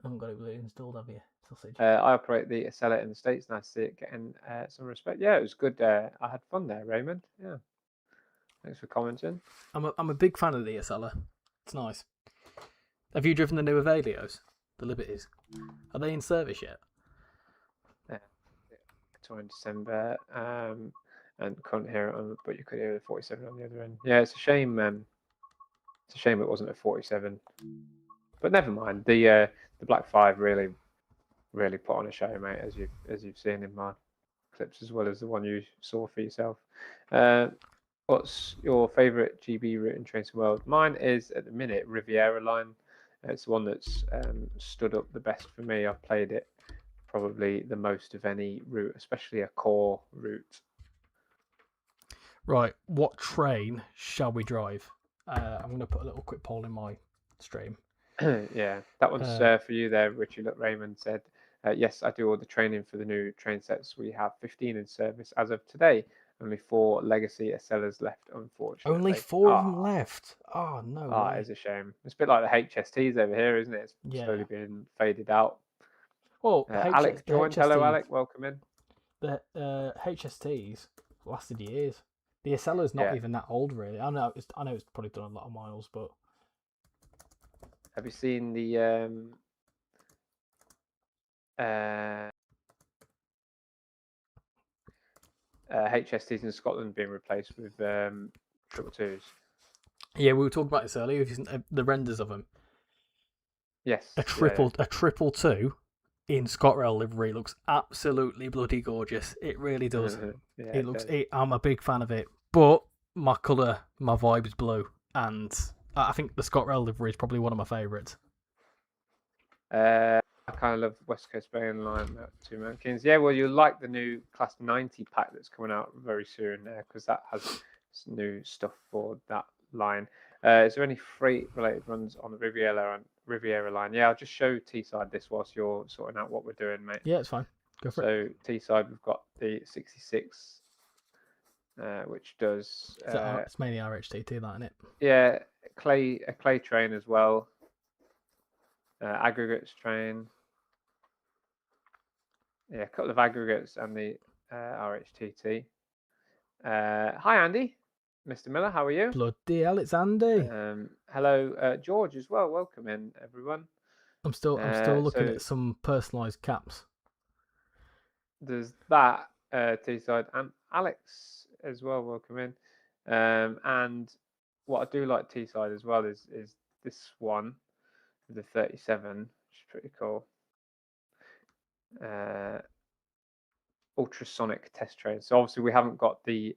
haven't got it really installed, have you? Sausage. I operate the Acela in the States. Nice to see it getting some respect. Yeah, it was good. I had fun there, Raymond. Yeah. Thanks for commenting. I'm a big fan of the Acela. It's nice. Have you driven the new Avelios? The Liberties? Are they in service yet? Yeah. Tour in December. And couldn't hear it, but you could hear the 47 on the other end. Yeah, it's a shame. It's a shame it wasn't a 47. But never mind. The Black 5 really put on a show, mate, as you've seen in my clips as well as the one you saw for yourself. What's your favourite GB route in Trains World? Mine is at the minute Riviera Line. It's the one that's stood up the best for me. I've played it probably the most of any route, especially a core route. Right, what train shall we drive? I'm going to put a little quick poll in my stream. Yeah, that one's for you there, Richie. Look, Raymond said, yes, I do all the training for the new train sets. We have 15 in service as of today. Only 4 legacy Acelas left, unfortunately. Only 4 of them left? Oh, no way. It's a shame. It's a bit like the HSTs over here, isn't it? It's slowly being faded out. Well, Alex joined. Hello, Alec. Welcome in. The HSTs lasted years. The Acela's not even that old, really. I know it's probably done a lot of miles, but have you seen the HSTs in Scotland being replaced with 222s? Yeah, we were talking about this earlier. The renders of them. Yes. A triple 2 in ScotRail livery looks absolutely bloody gorgeous. It really does. It looks. I'm a big fan of it, but my colour, my vibe is blue, and I think the ScotRail livery is probably one of my favourites. I kind of love West Coast Main Line to Mount Kings. Yeah, well, you'll like the new Class 90 pack that's coming out very soon because that has new stuff for that line. Is there any freight-related runs on the Riviera line? Yeah, I'll just show T-side this whilst you're sorting out what we're doing, mate. Yeah, it's fine. Go for it. So T-side, we've got the 66, which does... it's mainly RHTT, that, isn't it? Yeah, a clay train as well. Aggregates train. Yeah, a couple of aggregates and the RHTT. Hi, Andy. Mr. Miller, how are you? Bloody hell, it's Andy. Hello, George as well. Welcome in, everyone. I'm still looking at some personalised caps. There's that T-side and Alex as well. Welcome in. And what I do like T-side as well is this one, the 37, which is pretty cool. Ultrasonic test train. So obviously we haven't got the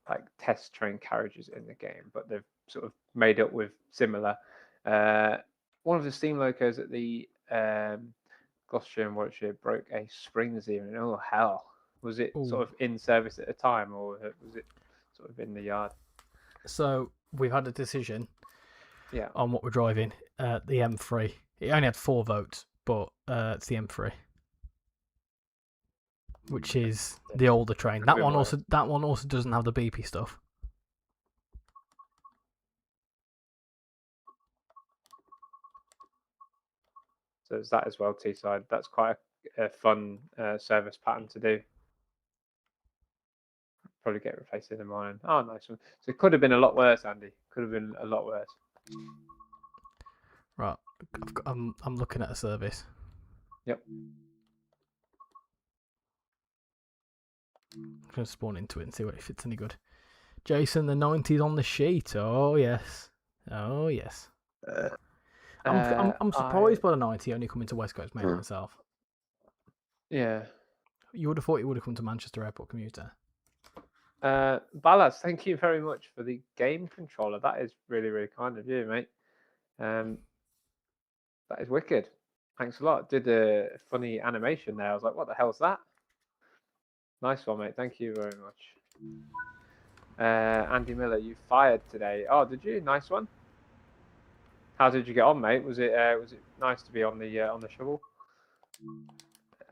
like test train carriages in the game, but they've sort of made up with similar. One of the steam locos at the Gloucestershire and Warwickshire broke a spring this evening. Oh hell! Was it sort of in service at the time, or was it sort of in the yard? So we've had a decision. Yeah. On what we're driving. The M3. It only had 4 votes, but it's the M3, which is the older train. That one also doesn't have the beepy stuff. So it's that as well, Teesside. That's quite a fun service pattern to do. Probably get replaced in the morning. Oh, nice one. So it could have been a lot worse, Andy. Could have been a lot worse. Right. I'm looking at a service. Yep. I'm going to spawn into it and see if it's any good. Jason, the 90's on the sheet. Oh, yes. Oh, yes. I'm surprised by the 90 only coming to West Coast Main myself. Yeah. You would have thought it would have come to Manchester Airport Commuter. Ballas, thank you very much for the game controller. That is really, really kind of you, mate. That is wicked. Thanks a lot. Did a funny animation there. I was like, what the hell's that? Nice one, mate. Thank you very much. Andy Miller, you fired today. Oh, did you? Nice one. How did you get on, mate? Was it nice to be on the shovel?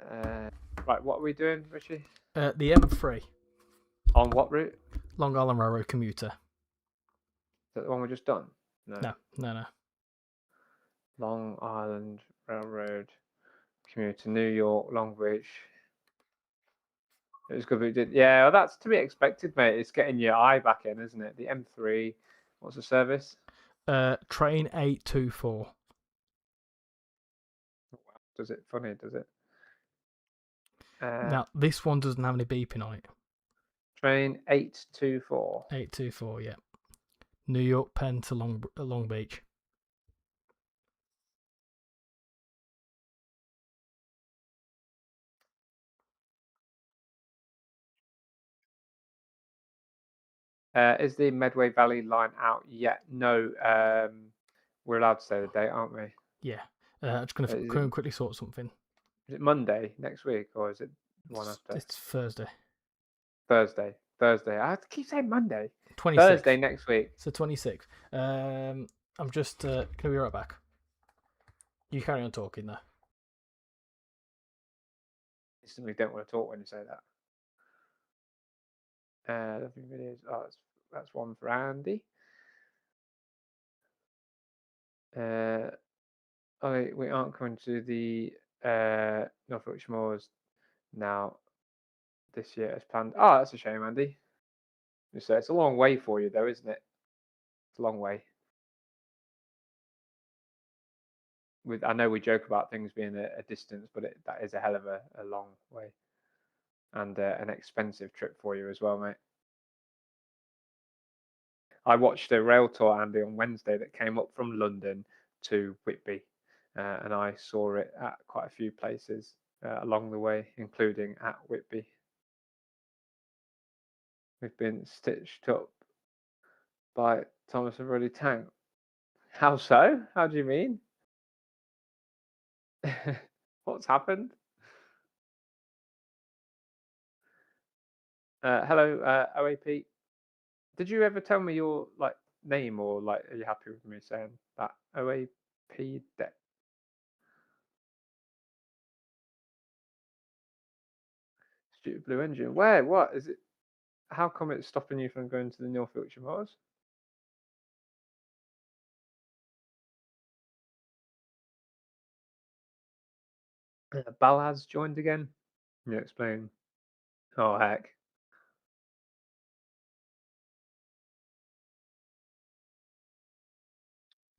Right, what are we doing, Richie? The M3. On what route? Long Island Railroad commuter. Is that the one we just done? No. Long Island Railroad commuter, New York, Long Beach. It was good we did. Yeah, well, that's to be expected, mate. It's getting your eye back in, isn't it? The M3. What's the service? Train 824. Does it funny? Does it? Now this one doesn't have any beeping on it. Train 824. 824, yeah. New York Penn to Long Beach. Is the Medway Valley line out yet? No. We're allowed to say the date, aren't we? Yeah. I'm just going to quickly sort something. Is it Monday next week, or is it one after? It's Thursday. Thursday. I keep saying Monday. 26th. Thursday next week. So 26th. I'm just going to be right back. You carry on talking there. I simply don't want to talk when you say that. Lovely videos. Oh, that's one for Andy. We aren't coming to the Norfolk Moors now this year as planned. Oh, that's a shame, Andy. So it's a long way for you, though, isn't it? It's a long way. I know we joke about things being a distance, but that is a hell of a long way, and an expensive trip for you as well, mate. I watched a rail tour, Andy, on Wednesday that came up from London to Whitby, and I saw it at quite a few places along the way, including at Whitby. We've been stitched up by Thomas and Ruddy Tank. How so? How do you mean? What's happened? Hello, OAP. Did you ever tell me your name, or are you happy with me saying that? OAP debt. Stupid blue engine. Where? What is it? How come it's stopping you from going to the Norfolk Moors? Balaz joined again. Can you explain? Oh heck.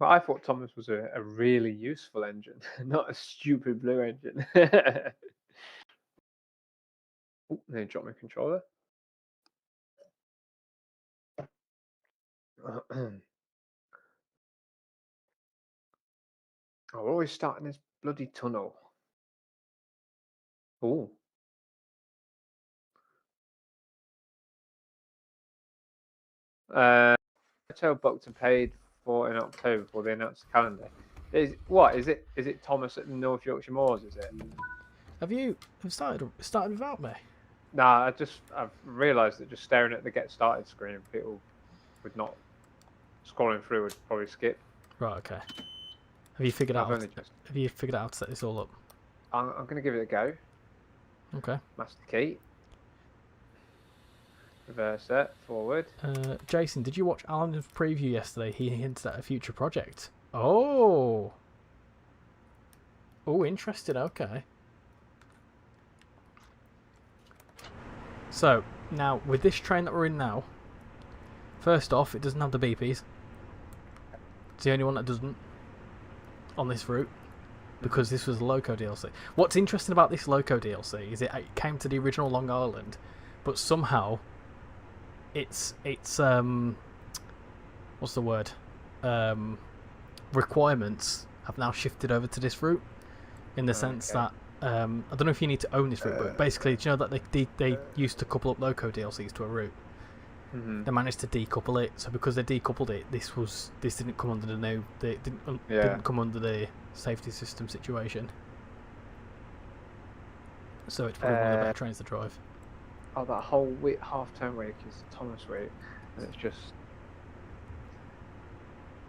Well, I thought Thomas was a really useful engine, not a stupid blue engine. Oh, they dropped my controller. Oh, we're always starting this bloody tunnel. Oh. Hotel booked and paid for in October before they announced the calendar. Is it Thomas at the North Yorkshire Moors? Is it? Have started without me? Nah, I've realised that just staring at the get started screen, people would not scrolling through would probably skip. Right. Okay. Have you figured out? Have you figured out how to set this all up? I'm going to give it a go. Okay. Master key. Reverse it. Forward. Jason, did you watch Alan's preview yesterday? He hinted at a future project. Oh. Oh, interesting. Okay. So, now, with this train that we're in now, first off, it doesn't have the beepies. It's the only one that doesn't on this route, because this was a Loco DLC. What's interesting about this Loco DLC is it came to the original Long Island, but somehow it's what's the word? Requirements have now shifted over to this route, in the sense that I don't know if you need to own this route, but basically, do you know that they used to couple up Loco DLCs to a route? Mm-hmm. They managed to decouple it, so because they decoupled it, this didn't come under didn't come under the safety system situation. So it's probably one of the better trains to drive. Oh, that whole half-turn week is Thomas week, and it's just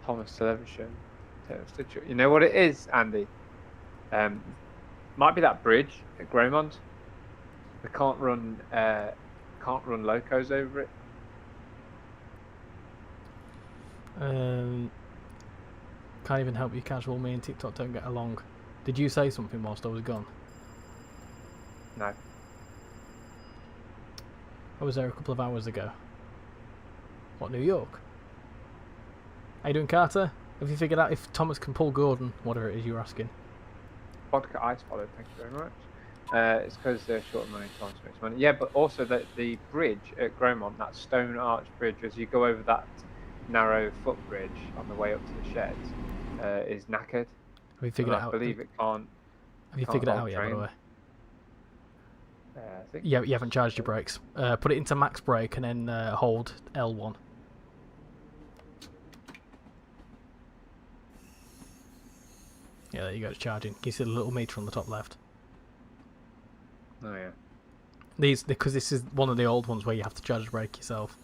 Thomas television. You know what it is, Andy? Might be that bridge at Greymont. They can't run locos over it. Can't even help you, casual. Me and TikTok don't get along. Did you say something whilst I was gone? No. I was there a couple of hours ago. What, New York? How you doing, Carter? Have you figured out if Thomas can pull Gordon? Whatever it is you're asking. Vodka ice followed, thank you very much. It's because they're short of money, time to make money. Yeah, but also the bridge at Gromont, that stone arch bridge, as you go over that narrow footbridge on the way up to the sheds, is knackered. Have you figured it out? I believe it can't. Have you figured it out yet, by the way? I think Yeah, you haven't charged your brakes. Put it into max brake and then hold L1. Yeah, there you go, it's charging. You see the little meter on the top left? Oh yeah. Because this is one of the old ones where you have to charge the brake yourself.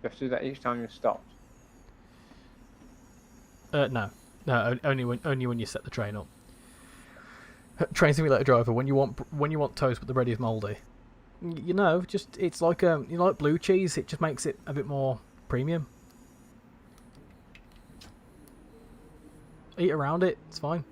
You have to do that each time you're stopped. No, only when you set the train up. Train simulator driver, when you want toast but the bread is mouldy. You know, just it's like like blue cheese. It just makes it a bit more premium. Eat around it. It's fine.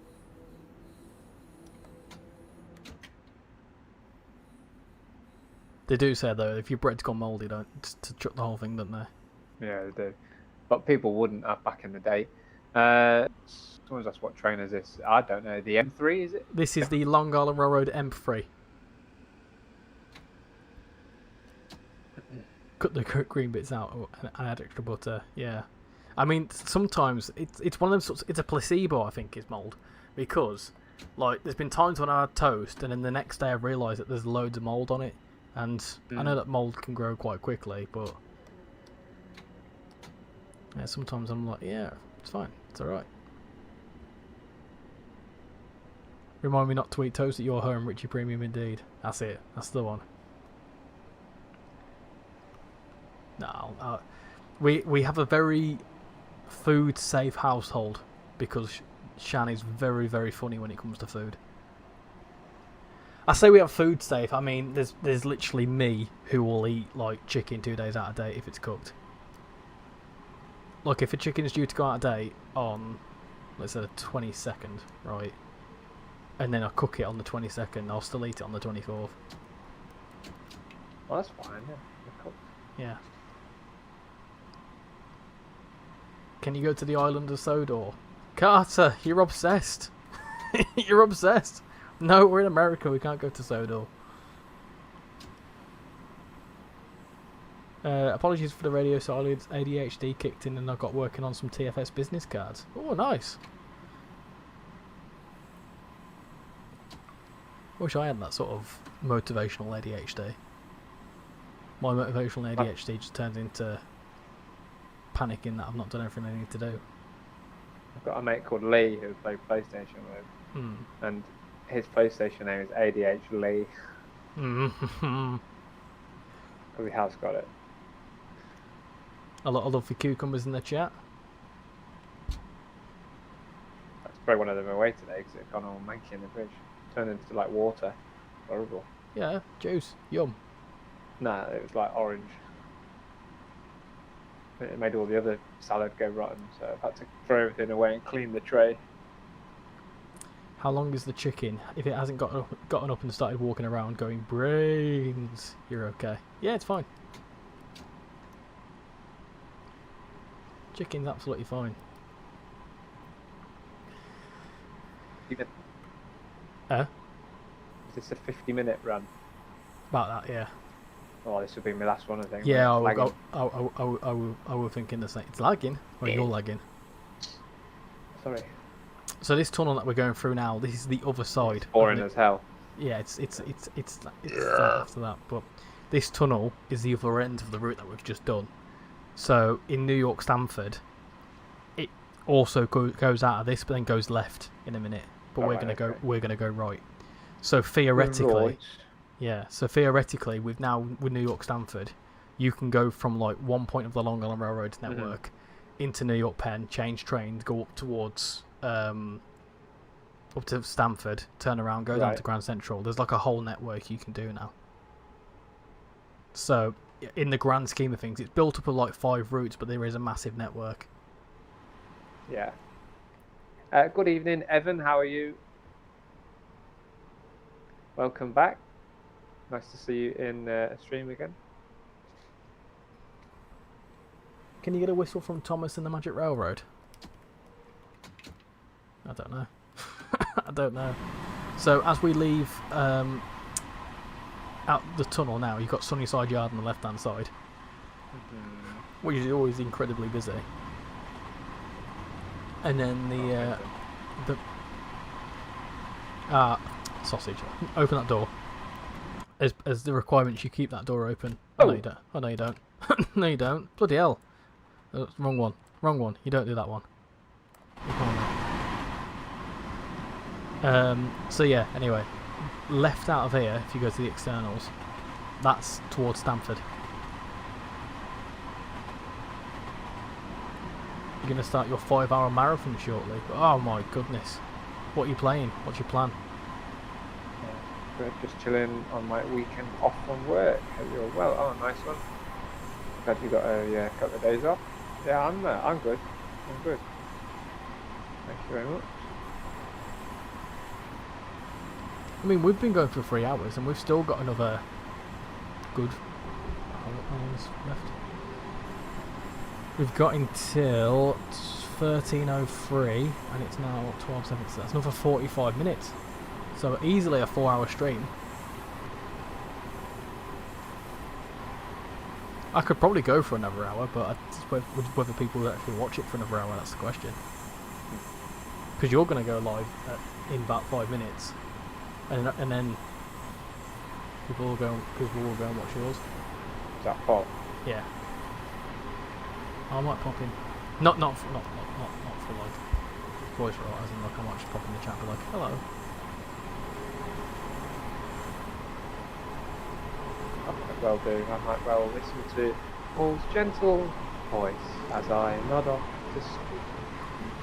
They do say though, if your bread's gone mouldy, don't to chuck the whole thing, don't they? Yeah, they do. But people wouldn't have back in the day. Someone's asked what train is this? I don't know. The M3 is it? This is the Long Island Railroad M3. Cut the green bits out and add extra butter. Yeah, I mean sometimes it's one of them sorts. It's a placebo, I think, is mould, because like there's been times when I had toast and then the next day I realised that there's loads of mould on it, and I know that mould can grow quite quickly, but yeah, sometimes I'm like, yeah, it's fine, it's all right. Remind me not to eat toast at your home, Richie Premium indeed. That's it. That's the one. No, we have a very food safe household because Shan is very, very funny when it comes to food. I say we have food safe. I mean, there's literally me who will eat like chicken 2 days out of date if it's cooked. Look, if a chicken is due to go out of date on, let's say the 22nd, right, and then I cook it on the 22nd, I'll still eat it on the 24th. Well, that's fine. Yeah. Yeah. Can you go to the island of Sodor? Carter, you're obsessed. You're obsessed. No, we're in America. We can't go to Sodor. Apologies for the radio silence. ADHD kicked in and I got working on some TFS business cards. Oh, nice. Wish I had that sort of motivational ADHD. My motivational ADHD just turns into panicking that I've not done everything I need to do. I've got a mate called Lee who I play PlayStation with, and his PlayStation name is ADH Lee. Because he has got it. A lot of love for cucumbers in the chat. That's probably one of them away today because it's gone all manky in the fridge. Turned into like water. Horrible. Yeah, juice. Yum. Nah, it was like orange. It made all the other salad go rotten, so I've had to throw everything away and clean the tray. How long is the chicken? If it hasn't gotten up and started walking around going brains, you're okay. Yeah, it's fine. Chicken's absolutely fine. Even. Is this a 50-minute run? About that, yeah. Oh, this will be my last one, I think. Yeah, I was thinking the same. It's lagging. Or you're lagging. Sorry. So this tunnel that we're going through now, this is the other side. It's boring as hell. Yeah, it's after that. But this tunnel is the other end of the route that we've just done. So in New York Stamford, it also goes out of this, but then goes left in a minute. But we're gonna go right. So theoretically, So theoretically, with New York Stamford, you can go from like one point of the Long Island Railroad network into New York Penn, change trains, go up towards up to Stamford, turn around, go down to Grand Central. There's like a whole network you can do now. So in the grand scheme of things, it's built up of like 5 routes, but there is a massive network. Yeah. Good evening, Evan. How are you? Welcome back. Nice to see you in a stream again. Can you get a whistle from Thomas and the Magic Railroad? I don't know. I don't know. So as we leave out the tunnel now, you've got Sunnyside Yard on the left-hand side, which is always incredibly busy. And then the sausage. Open that door. As the requirements, you keep that door open. Oh. No, you don't. Oh, no, you don't. No, you don't. Bloody hell. Wrong one. Wrong one. You don't do that one. So yeah, anyway. Left out of here, if you go to the externals, that's towards Stamford. You're going to start your 5-hour marathon shortly. Oh my goodness. What are you playing? What's your plan? We're just chilling on my weekend off from work. Hope you're well. Oh, nice one. Glad you got a couple of days off. Yeah, I'm good. I'm good. Thank you very much. I mean, we've been going for 3 hours and we've still got another good hours left. We've got until 13:03 and it's now 12:07, so that's another 45 minutes. So easily a 4-hour stream. I could probably go for another hour, but whether people actually watch it for another hour, that's the question. Because you're going to go live in about 5 minutes. And then people will go and watch yours. Is that pop? Yeah. I might pop in. Not for like voice roll, as in like I might just pop in the chat and be like, hello. I might well do. I might well listen to Paul's gentle voice as I nod off to speak.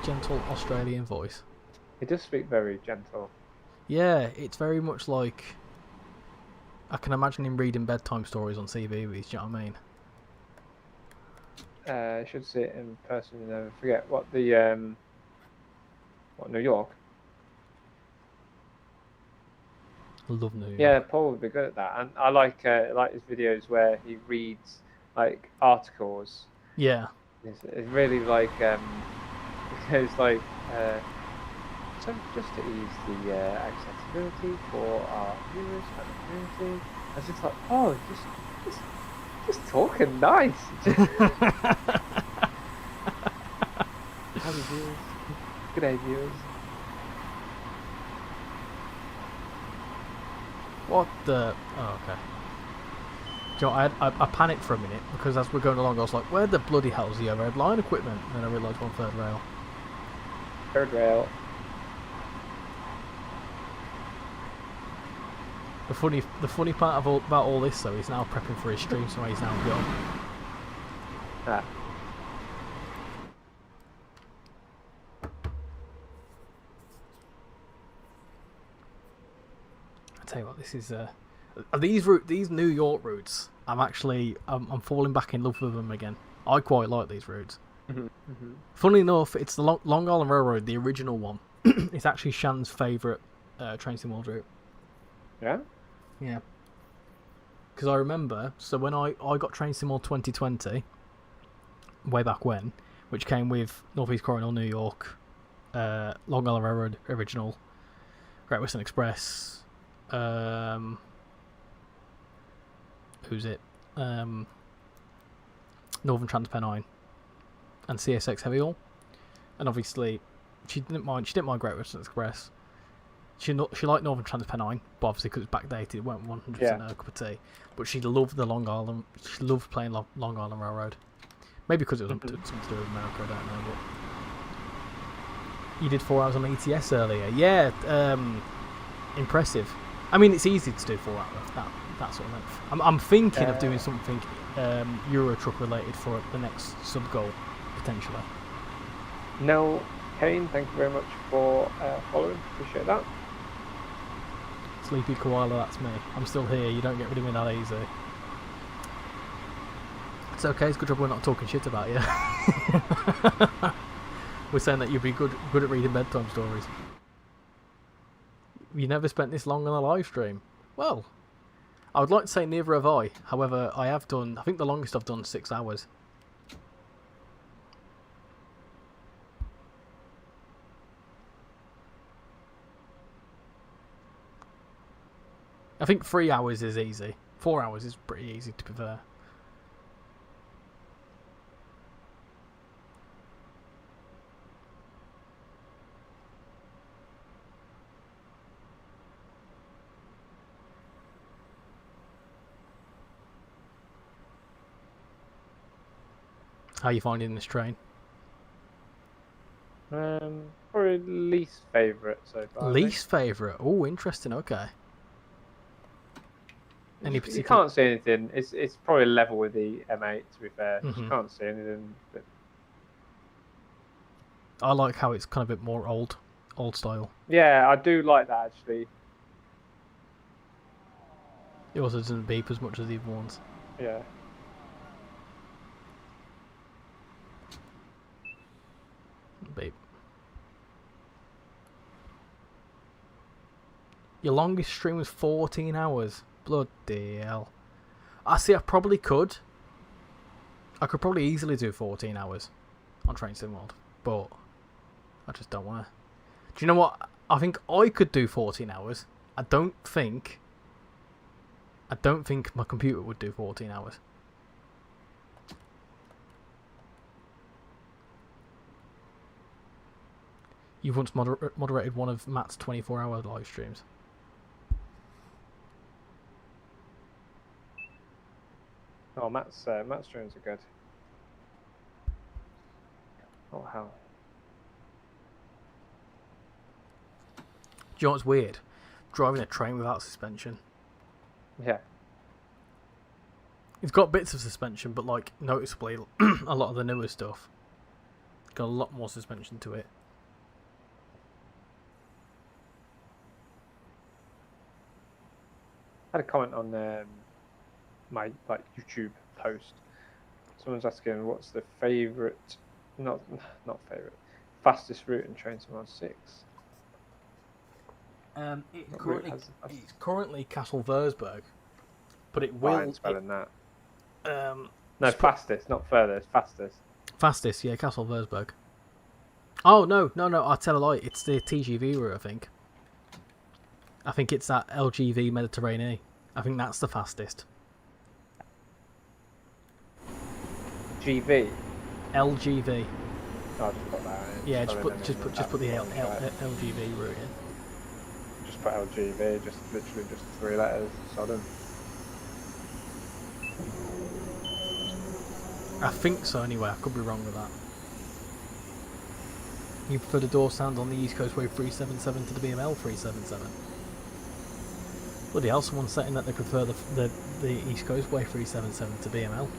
Gentle Australian voice. He does speak very gentle. Yeah, it's very much like I can imagine him reading bedtime stories on CBeebies, do you know what I mean? I should see it in person, you know. Forget what the what, New York? I love New York. Yeah, Paul would be good at that, and I like his videos where he reads like articles. Yeah. It's really like it goes like so just to ease the accessibility for our viewers and the community. It's just like, oh, just Just talking nice. Howdy, viewers. Good day, viewers. What the? Oh, okay. Do you know, I panicked for a minute because as we're going along, I was like, where the bloody hell is the overhead line equipment? And then I realised we're on third rail. Third rail. The funny part about all this though, he's now prepping for his stream, so he's now gone. Ah. I tell you what, this is these New York routes. I'm falling back in love with them again. I quite like these routes. Funnily enough, it's the Long Island Railroad, the original one. It's actually Shan's favourite train sim world route. Yeah? Yeah. Because I remember, so when I got Train Sim World 2020, way back when, which came with Northeast Corridor, New York, Long Island Railroad original, Great Western Express, who's it? Northern Transpennine, and CSX Heavy Haul, and obviously she didn't mind Great Western Express. She liked Northern Transpennine, but obviously because it's backdated, it weren't 100% her cup of tea. But she loved the Long Island. She loved playing Long Island Railroad. Maybe because it was something to do with America. I don't know. But you did 4 hours on ETS earlier. Yeah, impressive. I mean, it's easy to do 4 hours. That sort of length. I'm thinking of doing something Euro Truck related for the next sub goal potentially. No, Kane, thank you very much for following. Appreciate that. Sleepy Koala, that's me. I'm still here. You don't get rid of me that easy. It's okay. It's a good job we're not talking shit about you. We're saying that you'd be good at reading bedtime stories. You never spent this long on a live stream. Well, I would like to say neither have I. However, I have done. I think the longest I've done 6 hours. I think 3 hours is easy. 4 hours is pretty easy, to be fair. How are you finding this train? Probably least favourite so far. Least favourite? Oh, interesting. Okay. Any particular? You can't see anything. It's probably level with the M8. To be fair, you can't see anything. But... I like how it's kind of a bit more old style. Yeah, I do like that actually. It also doesn't beep as much as the other ones. Yeah. Beep. Your longest stream was 14 hours. Bloody hell. I probably could. I could probably easily do 14 hours on Train Sim World, but I just don't want to. Do you know what? I think I could do 14 hours. I don't think my computer would do 14 hours. You've once moderated one of Matt's 24-hour live streams. Oh, Matt's streams are good. Oh, how? Do you know what's weird? Driving a train without suspension. Yeah. It's got bits of suspension, but like noticeably a lot of the newer stuff got a lot more suspension to it. I had a comment on my YouTube post. Someone's asking what's the favourite, not favourite, fastest route in Train Sim World 6. It's currently Castle Versberg, but it will. It's better than that. No, fastest, not furthest. Fastest. Fastest, yeah, Castle Versberg. Oh no! I tell a lie. It's the TGV route, I think. I think it's that LGV Mediterranean. I think that's the fastest. GV. LGV. Oh, I've just put that in. Yeah, Just put the right. LGV route in. Just put LGV, just literally just 3 letters. Sodom. I think so anyway, I could be wrong with that. You prefer the door sound on the East Coast Way 377 to the BML 377? Bloody hell, someone's saying that they prefer the East Coast Way 377 to BML.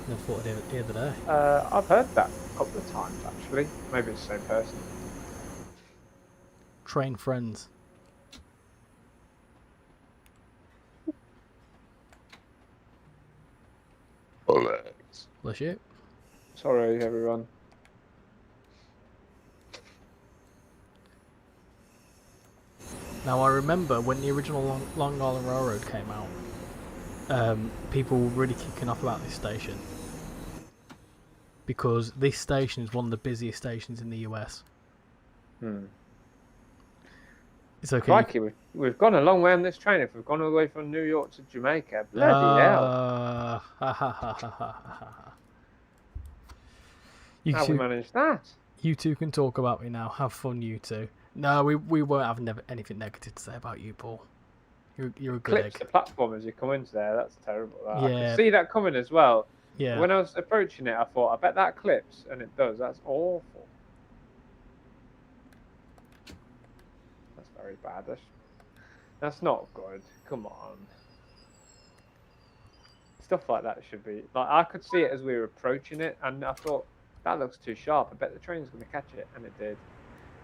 Never thought I'd hear the day. I've heard that a couple of times actually. Maybe it's the same person. Train friends. Bless you. Sorry, everyone. Now I remember when the original Long Island Railroad came out, people were really kicking off about this station because this station is one of the busiest stations in the US. It's okay. Crikey, we've gone a long way on this train. If we've gone all the way from New York to Jamaica, bloody hell! How we managed that? You two can talk about me now. Have fun, you two. No, we won't have anything negative to say about you, Paul. You're a good Clips egg. the platform as you come into there. That's terrible. That. Yeah. I could see that coming as well. Yeah. When I was approaching it, I thought, I bet that clips, and it does. That's awful. That's very bad. That's not good. Come on. Stuff like that should be like I could see it as we were approaching it, and I thought that looks too sharp. I bet the train's going to catch it, and it did.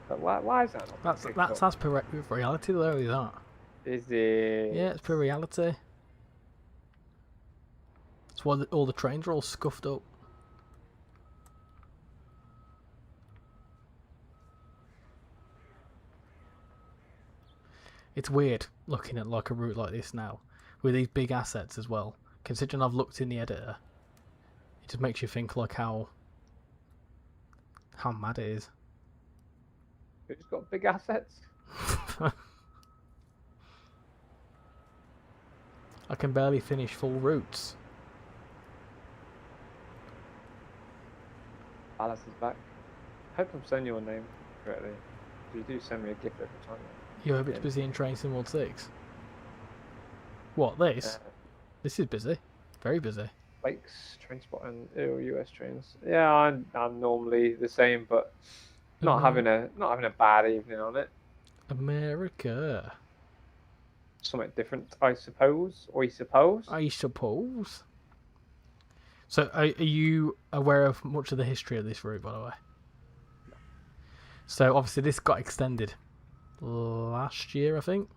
But why is that not? That's per reality though, is that? Is it? Yeah, it's per reality. That's why all the trains are all scuffed up. It's weird looking at like a route like this now, with these big assets as well. Considering I've looked in the editor, it just makes you think like how mad it is. It's got big assets. I can barely finish full routes. Alice is back. I hope I'm saying your name correctly. You do send me a gift every time. You're a bit busy in Train Sim World 6. What, this? This is busy. Very busy. Lakes, train spot, and US trains. Yeah, I'm normally the same, but not having a bad evening on it. America. Something different, I suppose. I suppose. So, are you aware of much of the history of this route, by the way? No. So, obviously, this got extended last year, I think.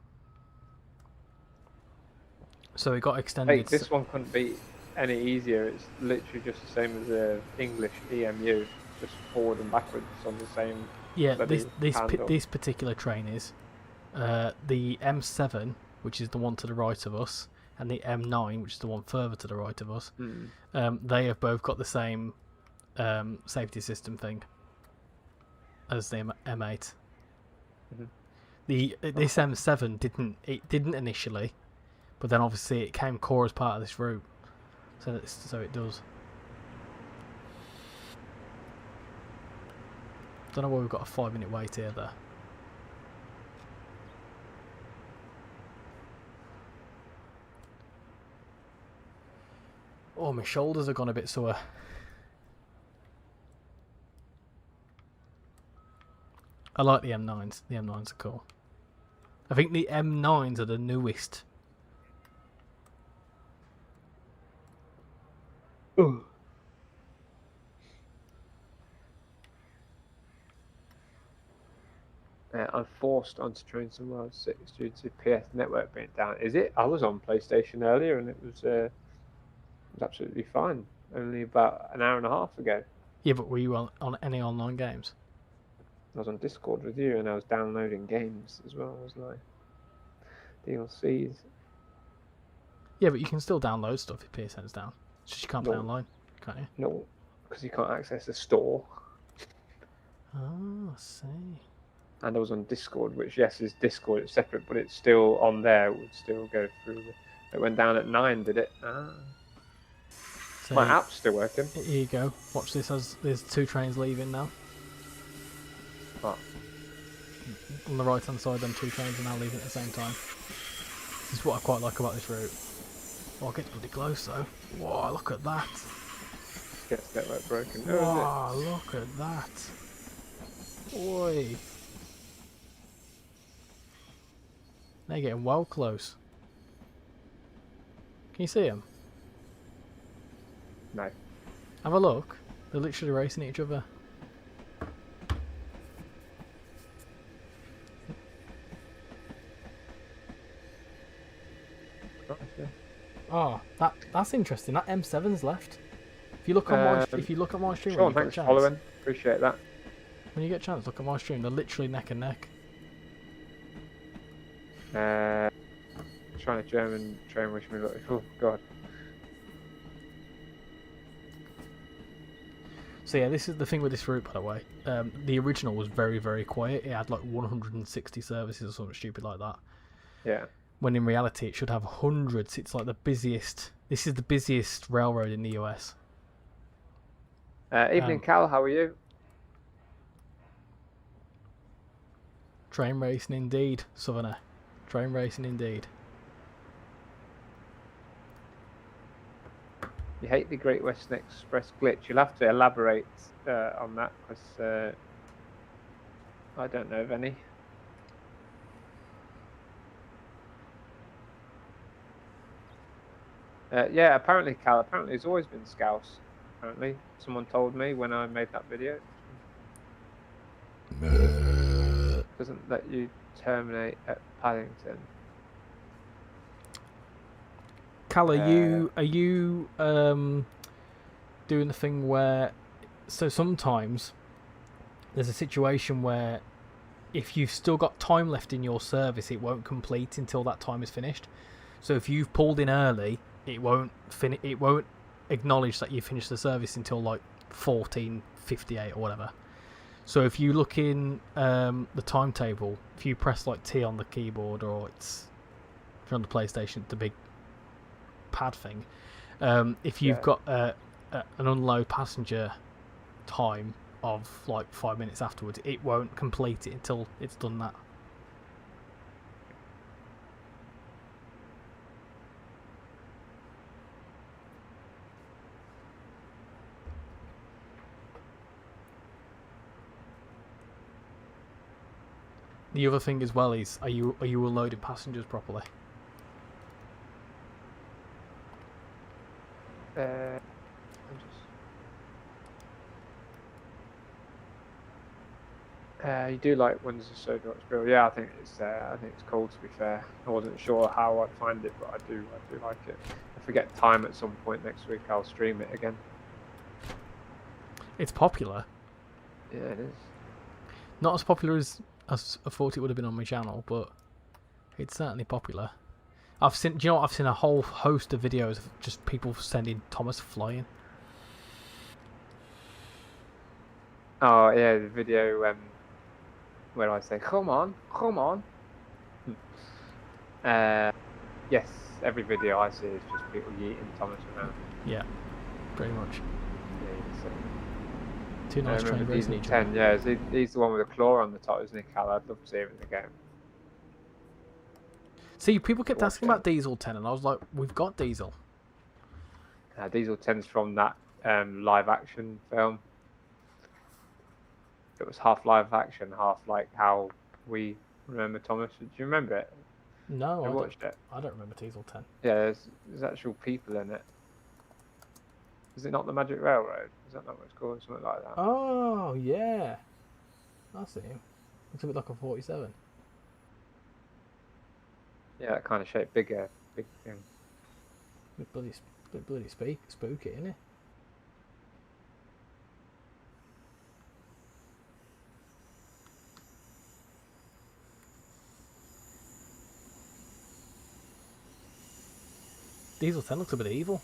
So, it got extended. Hey, this one couldn't be any easier. It's literally just the same as the English EMU, just forward and backwards on the same. Yeah, this particular train is the M7, which is the one to the right of us, and the M9, which is the one further to the right of us. They have both got the same safety system thing as the M8. This M7 didn't initially, but then obviously it came core as part of this route, so it does. Don't know why we've got a 5-minute wait here though. Oh, my shoulders have gone a bit sore. I like the M9s. The M9s are cool. I think the M9s are the newest. Ooh. I'm forced onto Train Sim World 6 due to PS network being down. Is it? I was on PlayStation earlier and it was absolutely fine. Only about an hour and a half ago. Yeah, but were you on any online games? I was on Discord with you and I was downloading games as well, wasn't I? DLCs. Yeah, but you can still download stuff if PSN's down. It's just you can't play online, can't you? No, because you can't access the store. Oh, I see. And I was on Discord, which yes is Discord, it's separate, but it's still on there. It would still go through. It went down at 9, did it? Ah. So So My app's still working. here you go. Watch this as there's 2 trains leaving now. What? On the right hand side, them 2 trains are now leaving at the same time. This is what I quite like about this route. Oh, it gets bloody close though. Whoa, look at that. Gets network broken. Wow, look at that. Oi. They're getting well close. Can you see them? No. Have a look. They're literally racing each other. Oh, that's interesting. That M7's left. If you look on my stream, Sean, when you thanks get a for following. chance, Appreciate that. when you get a chance, look at my stream. They're literally neck and neck. Trying to German train wish me luck. Oh god. So yeah, this is the thing with this route, by the way. The original was very, very quiet. It had like 160 services or something stupid like that. Yeah. When in reality, it should have hundreds. It's like the busiest. This is the busiest railroad in the US. Evening, Cal. How are you? Train racing indeed, Southerner. Train racing indeed. You hate the Great Western Express glitch. You'll have to elaborate on that because I don't know of any. Yeah, apparently, Cal. Apparently, it's always been Scouse. Apparently, someone told me when I made that video. Doesn't let you terminate at Paddington. Cal, are you doing the thing where? So sometimes there's a situation where if you've still got time left in your service, it won't complete until that time is finished. So if you've pulled in early, it won't acknowledge that you finished the service until like 14:58 or whatever. So if you look in the timetable, if you press like T on the keyboard, or if you're on the PlayStation, the big pad thing, if you've got an unload passenger time of like 5 minutes afterwards, it won't complete it until it's done that. The other thing as well is, are you unloading passengers properly? You do like Windsor Soda Grill? Yeah, I think it's cool. To be fair, I wasn't sure how I'd find it, but I do like it. If we get time at some point next week, I'll stream it again. It's popular. Yeah, it is. Not as popular as I thought it would have been on my channel, but it's certainly popular. I've seen a whole host of videos of just people sending Thomas flying. Oh yeah, the video where I say, come on. Yes, every video I see is just people yeeting Thomas around. Yeah, pretty much. Yeah, so. Two nice train racing each other. Yeah, he's the one with a claw on the top, isn't he, Cal? I'd love to see him in the game. See, people kept asking about Diesel 10, and I was like, we've got Diesel. Diesel 10's from that live action film. It was half live action, half like how we remember Thomas. Do you remember it? No, I watched it. I don't remember Diesel 10. Yeah, there's actual people in it. Is it not the Magic Railroad? Is that not what it's called? Something like that. Oh, yeah. I see him. Looks a bit like a 47. Yeah, that kind of shape, big thing. Bloody spooky, isn't it? Diesel 10 looks a bit evil.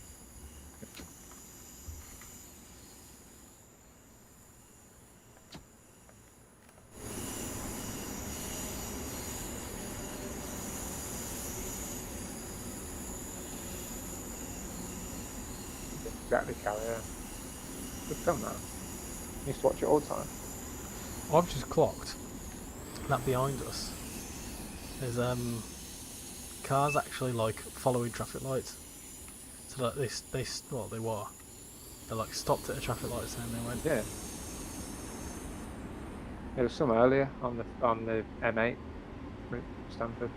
exactly, Cal, yeah. Good film, that. Used to watch it all the time. I've just clocked that behind us there's cars actually like following traffic lights. So like they were. They like stopped at a traffic light and they went. Yeah. There was some earlier on the M8 route to Stamford.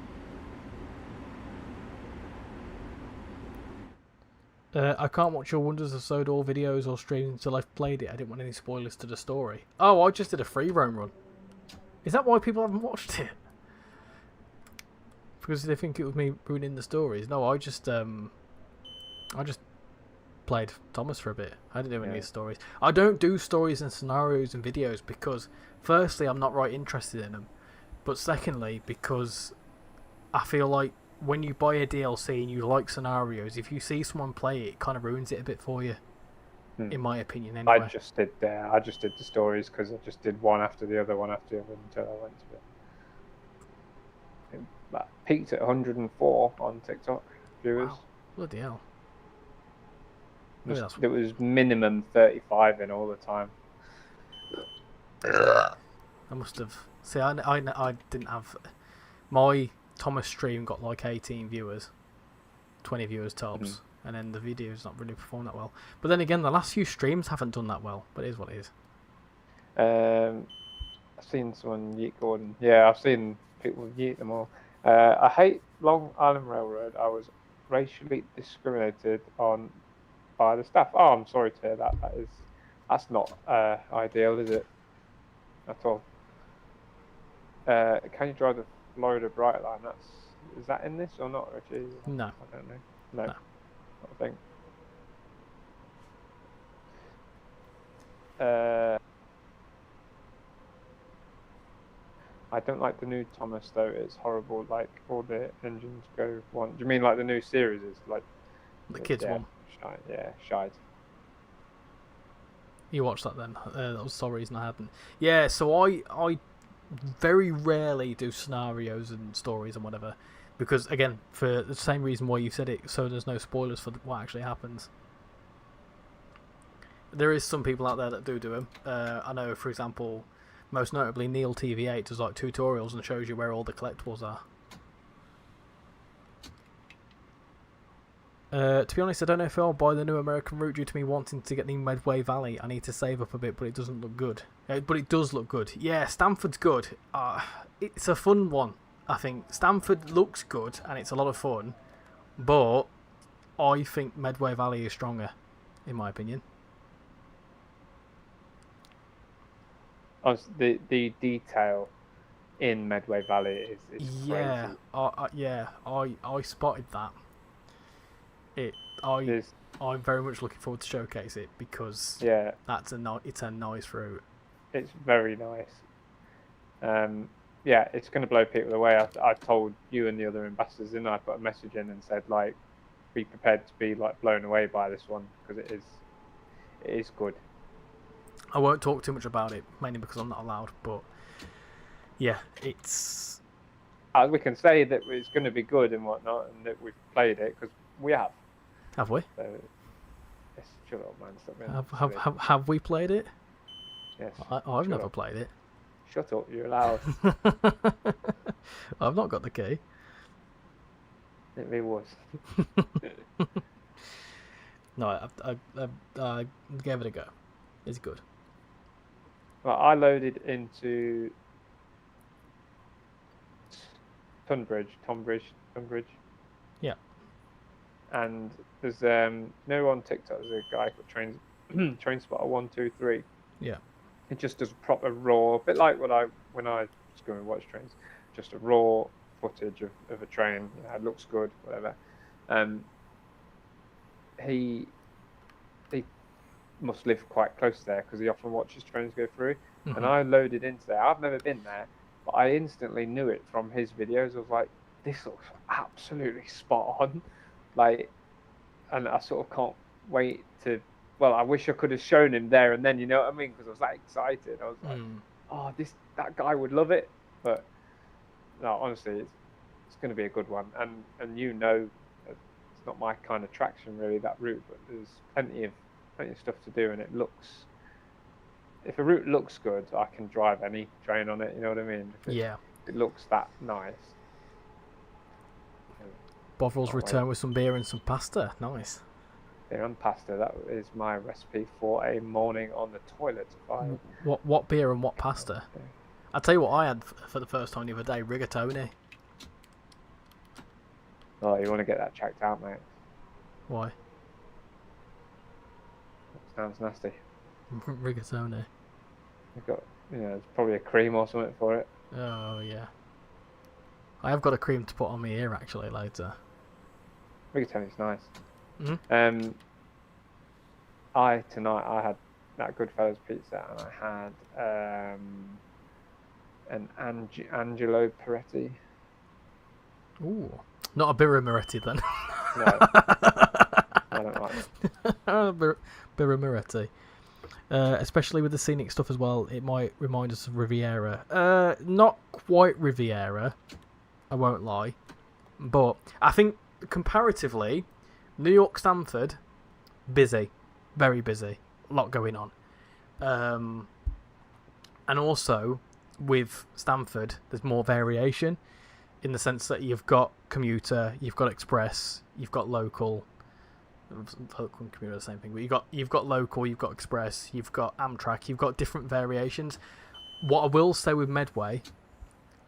I can't watch your Wonders of Sodor videos or streams until I've played it. I didn't want any spoilers to the story. Oh, I just did a free roam run. Is that why people haven't watched it? Because they think it was me ruining the stories. No, I just played Thomas for a bit. I didn't do any stories. I don't do stories and scenarios and videos because, firstly, I'm not right interested in them. But secondly, because I feel like when you buy a DLC and you like scenarios, if you see someone play it, it kind of ruins it a bit for you. In my opinion, anyway. I just did the stories because I just did one after the other until I went to it. That peaked at 104 on TikTok viewers. Wow. Bloody hell. There was minimum 35 in all the time. I must have. See, I didn't have. My Thomas stream got like 18 viewers, 20 viewers tops, and then the video's not really performed that well. But then again, the last few streams haven't done that well. But it is what it is. I've seen someone yeet Gordon. Yeah, I've seen people yeet them all. I hate Long Island Railroad. I was racially discriminated on by the staff. Oh, I'm sorry to hear that. That's not ideal, is it? At all. Can you drive the Florida Bright Line? Is that in this or not, Richie? No. I don't know. No. Not a thing. I don't like the new Thomas though. It's horrible. Like all the engines go one. Do you mean like the new series is like the kids one? Shite. You watched that then? That was the sole reason I hadn't. Yeah, so I very rarely do scenarios and stories and whatever, because again, for the same reason why you said it, so there's no spoilers for what actually happens. There is some people out there that do them. I know, for example, most notably Neil TV8 does like tutorials and shows you where all the collectibles are. To be honest, I don't know if I'll buy the new American route due to me wanting to get the Medway Valley. I need to save up a bit, but it doesn't look good. But it does look good. Yeah, Stamford's good. It's a fun one, I think. Stamford looks good, and it's a lot of fun. But I think Medway Valley is stronger, in my opinion. The detail in Medway Valley is yeah, crazy. I spotted that. I'm very much looking forward to showcase it because it's a nice route. It's very nice. It's going to blow people away. I told you and the other ambassadors, and I put a message in and said like, be prepared to be like blown away by this one because it is good. I won't talk too much about it, mainly because I'm not allowed. But yeah, it's. We can say that it's going to be good and whatnot, and that we've played it because we have. Have we? So, shut up, man. Stop have we played it? Yes. I've never played it. Shut up, you're allowed. I've not got the key. It was. No, I gave it a go. It's good. Well, I loaded into Tunbridge. Yeah. And there's on TikTok there's a guy called Train Spotter 123. Yeah. It just does proper raw, a bit like when I was going to watch trains, just a raw footage of a train. It looks good, whatever. He must live quite close there because he often watches trains go through. Mm-hmm. And I loaded into there. I've never been there, but I instantly knew it from his videos. I was like, this looks absolutely spot on. Like, and I sort of can't wait to. Well, I wish I could have shown him there and then. You know what I mean? Because I was that excited. I was like, oh, that guy would love it. But no, honestly, it's going to be a good one. And it's not my kind of traction really, that route. But there's plenty of plenty of stuff to do, and it looks. If a route looks good, I can drive any train on it. You know what I mean? If it looks that nice. Bovril's return with some beer and some pasta. Nice. Beer and pasta. That is my recipe for a morning on the toilet. What beer and what pasta? Okay. I'll tell you what I had for the first time the other day. Rigatoni. Oh, you want to get that checked out, mate? Why? Sounds nasty. Rigatoni. You've got, there's probably a cream or something for it. Oh yeah. I have got a cream to put on my ear actually later. Rigatoni's nice. Mm-hmm. Tonight I had that Goodfellas pizza, and I had an Angelo Peretti. Ooh, not a Birra Moretti then. No, I don't like that. Birra Moretti. Especially with the scenic stuff as well, it might remind us of Riviera. Not quite Riviera, I won't lie, but I think comparatively, New York Stamford, busy, very busy, a lot going on, and also with Stamford, there's more variation in the sense that you've got commuter, you've got express, you've got local. Local and commuter, the same thing, but you've got local, you've got express, you've got Amtrak, you've got different variations. What I will say with Medway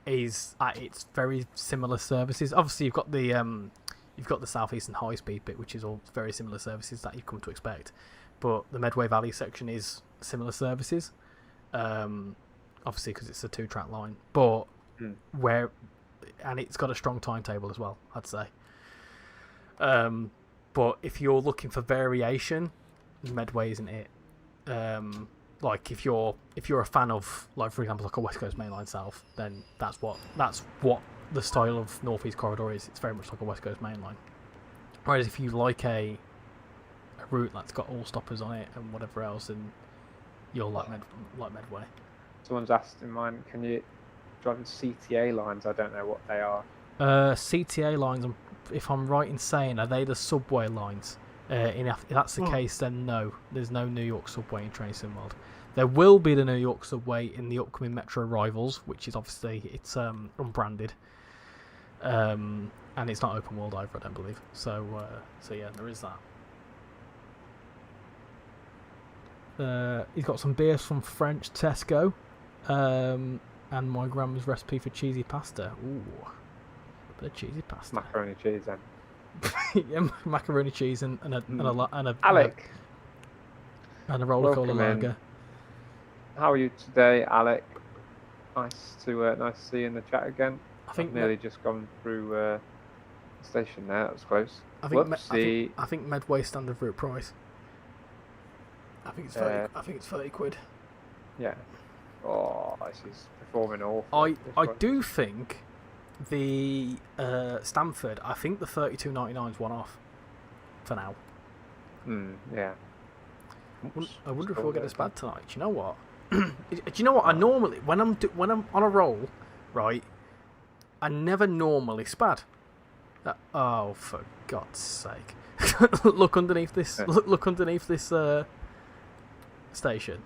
is it's very similar services. Obviously, you've got the Southeastern High Speed bit, which is all very similar services that you've come to expect. But the Medway Valley section is similar services, obviously because it's a 2-track line. But and it's got a strong timetable as well, I'd say. But if you're looking for variation, Medway isn't it. Like if you're a fan of, like for example, like a West Coast Mainline South, then that's what the style of North East Corridor is. It's very much like a West Coast Mainline. Whereas if you like a route that's got all stoppers on it and whatever else, then you'll like Medway. Someone's asked in mine, can you drive the CTA lines? I don't know what they are. CTA lines, if I'm right in saying, are they the subway lines? If that's the case, then no, there's no New York subway in Train Sim World. There will be the New York subway in the upcoming Metro Rivals, which is obviously it's unbranded, and it's not open world either, I don't believe. So yeah, there is that. He's got some beers from French Tesco, and my grandma's recipe for cheesy pasta. Ooh, a bit of cheesy pasta. Macaroni cheese then. Yeah, macaroni cheese and a Alec. And a roller cola lager. How are you today, Alec? Nice to see you in the chat again. I've nearly just gone through the station there. That was close. I think Medway standard route price. I think it's 30 quid. Yeah. Oh, this is performing awful. I do think the Stamford, I think the 32.99 is one off for now. Yeah. I wonder if we'll get this bad tonight. Do you know what? Do you know what? I normally when I'm on a roll, right? I never normally spad. Oh, for God's sake! Look underneath this. Look underneath this station.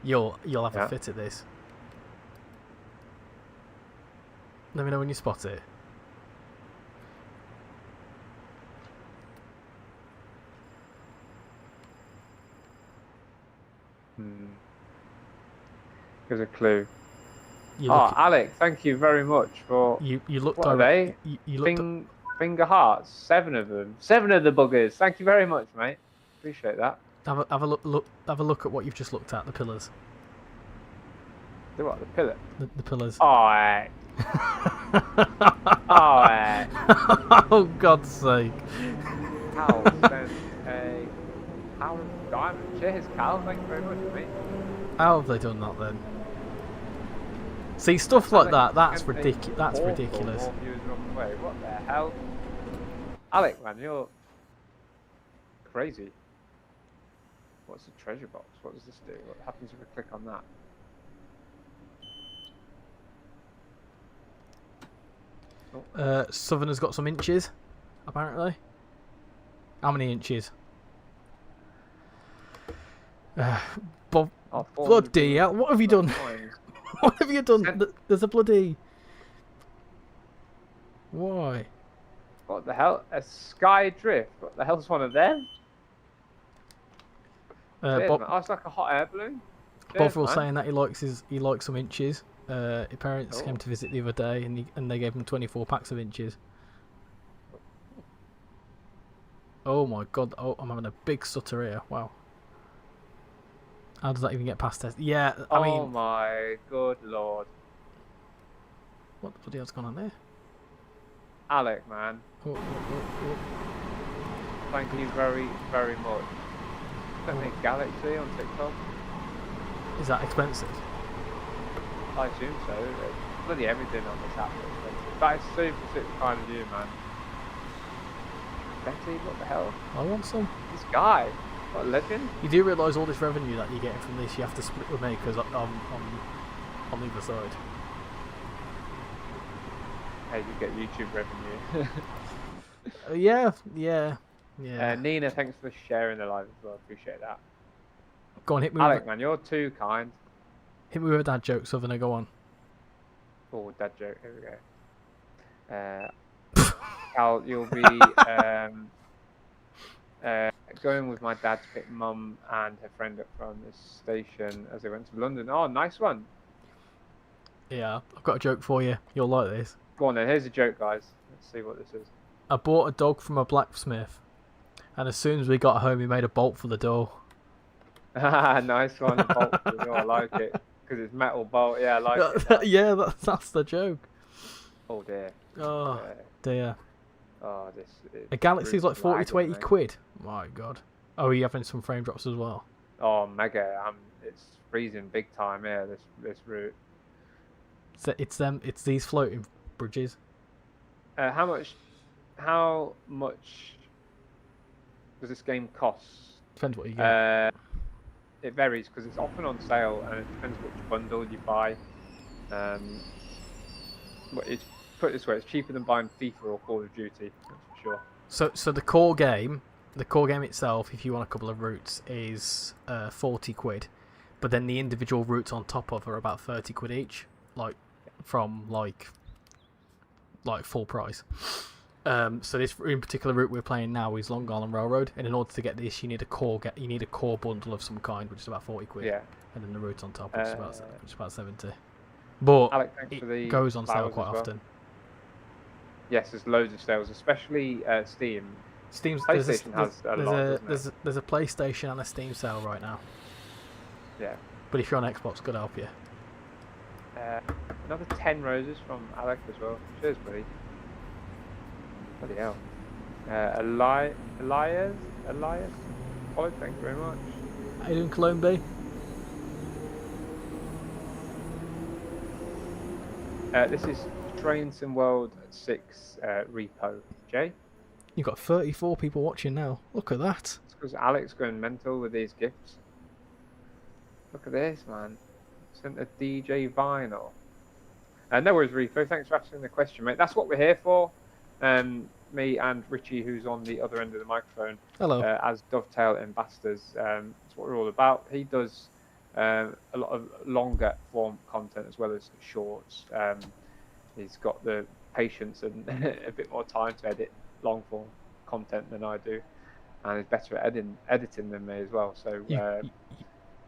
You'll have a fit at this. Let me know when you spot it. Gives a clue. Alec, thank you very much for. You looked. What are they? Finger hearts. 7 of them. 7 of the buggers. Thank you very much, mate. Appreciate that. Have a look at what you've just looked at. The pillars. The what? The pillar. The pillars. Oh, Oh, God's sake. Cal sent a diamond. Cheers, Cal. Thank you very much, mate. How have they done that then? See, stuff like that, that's ridiculous. That's ridiculous. What the hell? Alec, man, you're crazy. What's the treasure box? What does this do? What happens if we click on that? Southern has got some inches, apparently. How many inches? Bob, Oh, bloody hell, what have you done? coins. What have you done? Sent- There's a bloody... Why? What the hell? A sky drift? What the hell's one of them? Cheers, Bob, man. Oh, it's like a hot air balloon. Bovril Cheers, man. saying that he likes some inches. His parents came to visit the other day, and they gave him 24 packs of inches. Oh my god! Oh, I'm having a big stutter here. Wow. How does that even get past test? Yeah, I mean... Oh my good lord. What the bloody hell's gone on there? Alec, man. Oh. Thank you very, very much. Don't think Galaxy on TikTok. Is that expensive? I assume so. Bloody everything on this app is expensive. That is super kind of you, man. Betty, what the hell? I want some. This guy, what a legend. You do realise all this revenue that you're getting from this, you have to split with me because I'm on the other side. Hey, you get YouTube revenue. Yeah. Nina, thanks for sharing the live as well. Appreciate that. Go on, hit me. Alec, man, you're too kind. Hit me with a dad joke, Southerner. Go on. Oh, dad joke. Here we go. Cal, you'll be going with my dad to pick mum and her friend up from the station as they went to London. Oh, nice one. Yeah, I've got a joke for you. You'll like this. Go on then. Here's a joke, guys. Let's see what this is. I bought a dog from a blacksmith, and as soon as we got home, he made a bolt for the door. Nice one. Bolt for the door. I like it because it's metal bolt. Yeah, I like it. Yeah, that's the joke. Oh dear. Oh dear. Oh, this is A Galaxy's like 40 to 80 mate. quid. My god. Oh, are you having some frame drops as well? Oh, mega. It's freezing big time here, this route. So it's these floating bridges. How much does this game cost? Depends what you get. It varies because it's often on sale and it depends which bundle you buy. But it's put it this way, it's cheaper than buying FIFA or Call of Duty, that's for sure. So the core game itself, if you want a couple of routes, is 40 quid, but then the individual routes on top of are about 30 quid each, from full price. So this in particular route we're playing now is Long Island Railroad, and in order to get this, you need a core bundle of some kind, which is about 40 quid. Yeah. And then the route on top, which is about 70. But Alec, thanks for the it goes on sale flowers quite as well. often. Yes, there's loads of sales, especially Steam. Steam's PlayStation has a lot, doesn't it? there's a PlayStation and a Steam sale right now. Yeah. But if you're on Xbox, good help you. Another 10 roses from Alec as well. Cheers, buddy. Bloody hell. Elias? Follow, thank you very much. How you doing, Cologne B? This is Trains and World 6 repo. Jay? You've got 34 people watching now. Look at that. It's because Alec's going mental with these gifts. Look at this, man. Sent a DJ vinyl. No worries, Repo. Thanks for asking the question, mate. That's what we're here for. Me and Richie, who's on the other end of the microphone. Hello. As Dovetail ambassadors. That's what we're all about. He does a lot of longer form content as well as shorts. He's got the patience and a bit more time to edit long form content than I do, and he's better at editing than me as well. So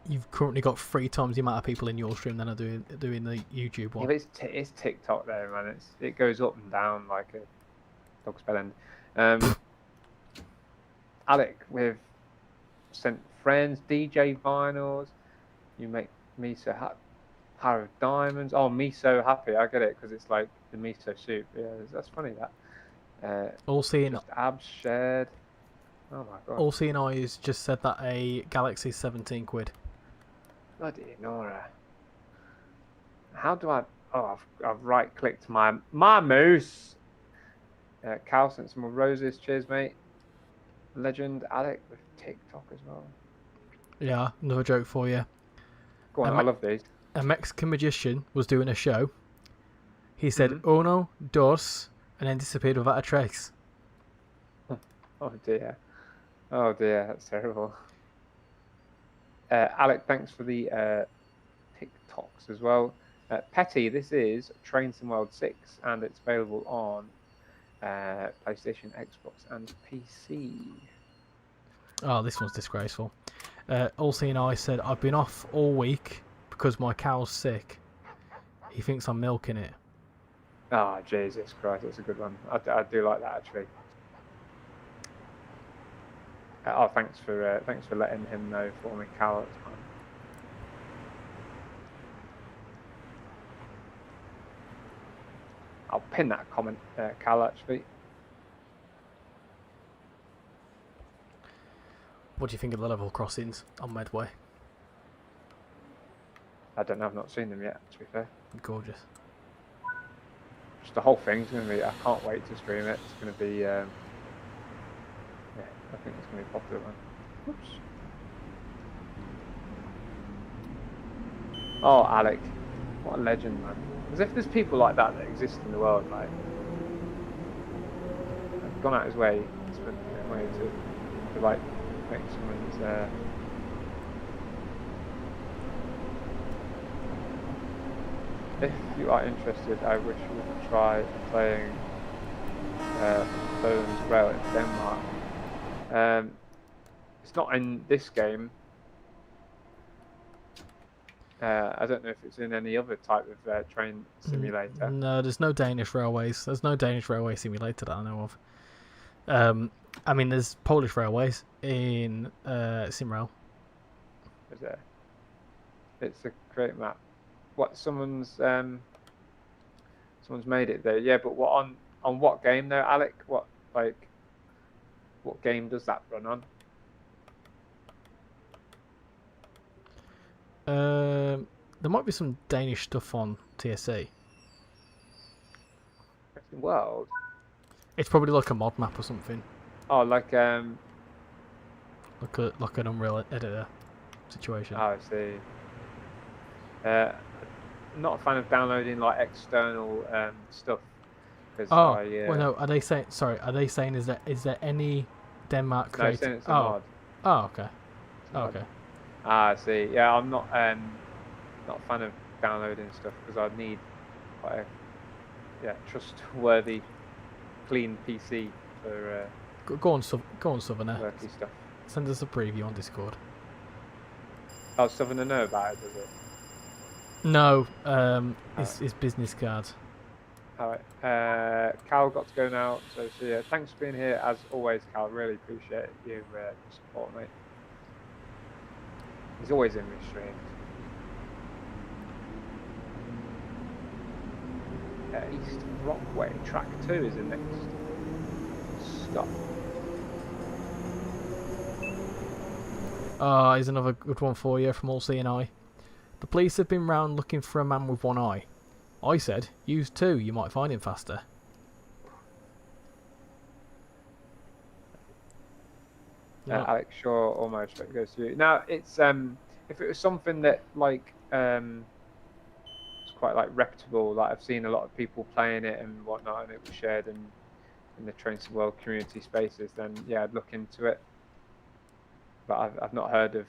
you've currently got 3 times the amount of people in your stream than are doing the YouTube one. Yeah, but it's TikTok there, man. It goes up and down like a dog's bell end. Alec, we've sent friends DJ vinyls. You make me so happy. Power of Diamonds. Oh, me so happy. I get it because it's like the miso soup. Yeah, that's funny. That. All seeing abs shared. Oh my god. All seeing eyes just said that a Galaxy 17 quid. Bloody Nora. How do I? Oh, I've right clicked my mouse. Cal sent some more roses. Cheers, mate. Legend Alec with TikTok as well. Yeah, another joke for you. Go on, I love these. A Mexican magician was doing a show. He said, "Uno, dos," and then disappeared without a trace. Oh dear. Oh dear, that's terrible. Alec, thanks for the TikToks as well. Petty, this is Train Sim World 6, and it's available on PlayStation, Xbox, and PC. Oh, this one's disgraceful. Allsy and I said, I've been off all week because my cow's sick. He thinks I'm milking it. Oh, Jesus Christ, that's a good one. I do like that, actually. Oh, thanks for letting him know for me, Cal. That's fine. I'll pin that comment, Cal, actually. What do you think of the level crossings on Medway? I don't know, I've not seen them yet, to be fair. Gorgeous. Just the whole thing's going to be, I can't wait to stream it. It's going to be, yeah, I think it's going to be a popular one. Whoops. Oh, Alec, what a legend, man. As if there's people like that exist in the world, like, have gone out his way, spent money to like, make someone's, if you are interested, I wish you would try playing RichyRail in Denmark. It's not in this game. I don't know if it's in any other type of train simulator. No, there's no Danish railways. There's no Danish railway simulator that I know of. I mean, there's Polish railways in SimRail. Is there? It's a great map. What someone's made it there. Yeah, but what on what game though, Alec? What game does that run on? There might be some Danish stuff on TSC. World. It's probably like a mod map or something. Oh, like an Unreal editor situation. Oh, I see. Not a fan of downloading like external stuff. Well, no. Are they saying? Sorry, are they saying is there any Denmark created? No, it's a mod. Oh, okay. Okay. Ah, I see. Yeah, I'm not a fan of downloading stuff because I'd need quite a trustworthy, clean PC for Go on, Southerner. worky stuff. Send us a preview on Discord. Oh, Southerner know about it, does it? No, his business card. Alright, Cal got to go now, so see ya. Thanks for being here as always, Cal. Really appreciate your support, mate. He's always in my streams. East Brockway, track 2 is the next stop. Here's another good one for you from Allsy and I. The police have been round looking for a man with one eye. I said, use two, you might find him faster. Alex Shaw, all my respect goes to you. Now, it's if it was something that like it's quite like reputable, like I've seen a lot of people playing it and whatnot, and it was shared in the Train Sim World community spaces, then yeah, I'd look into it. But I've not heard of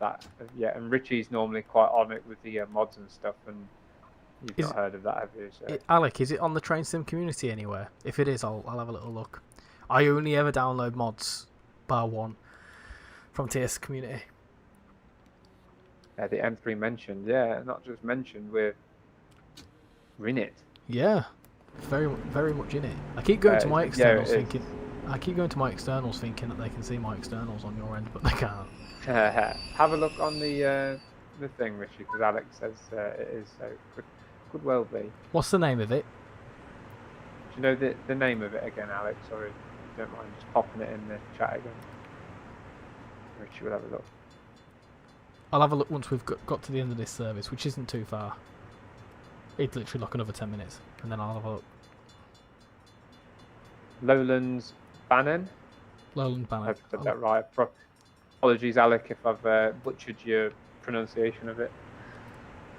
that yet. And Richie's normally quite on it with the mods and stuff, and you've not heard of that, have you? So. Alec, is it on the Train Sim community anywhere? If it is, I'll have a little look. I only ever download mods, bar one, from TS community. The M3 mentioned, yeah, not just mentioned, we're in it. Yeah, very much in it. I keep going to my externals thinking. I keep going to my externals thinking that they can see my externals on your end, but they can't. Have a look on the thing, Richie, because Alex says it is, so could well be. What's the name of it? Do you know the name of it again, Alex? Or if you don't mind just popping it in the chat again. Richie will have a look. I'll have a look once we've got to the end of this service, which isn't too far. It's literally like another 10 minutes, and then I'll have a look. Lowlands Bannon? Lowland Bannon. I've said that right. Apologies, Alec, if I've butchered your pronunciation of it.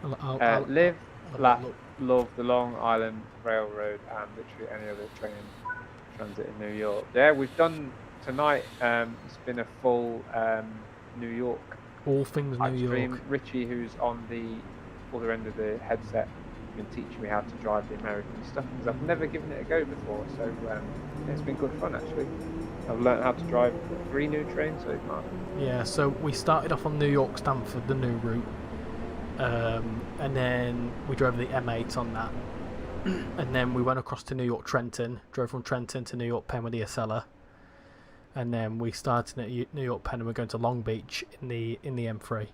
Live, laugh, love the Long Island Railroad and literally any other train transit in New York. Yeah, we've done tonight. It's been a full New York All things New live stream. York. Richie, who's on the other end of the headset, been teaching me how to drive the American stuff because I've never given it a go before. So it's been good fun actually. I've learned how to drive 3 new trains so far. Yeah, so we started off on New York Stamford, the new route, and then we drove the M8 on that, and then we went across to New York Trenton, drove from Trenton to New York Penn with the Acela, and then we started at New York Penn and we're going to Long Beach in the M3.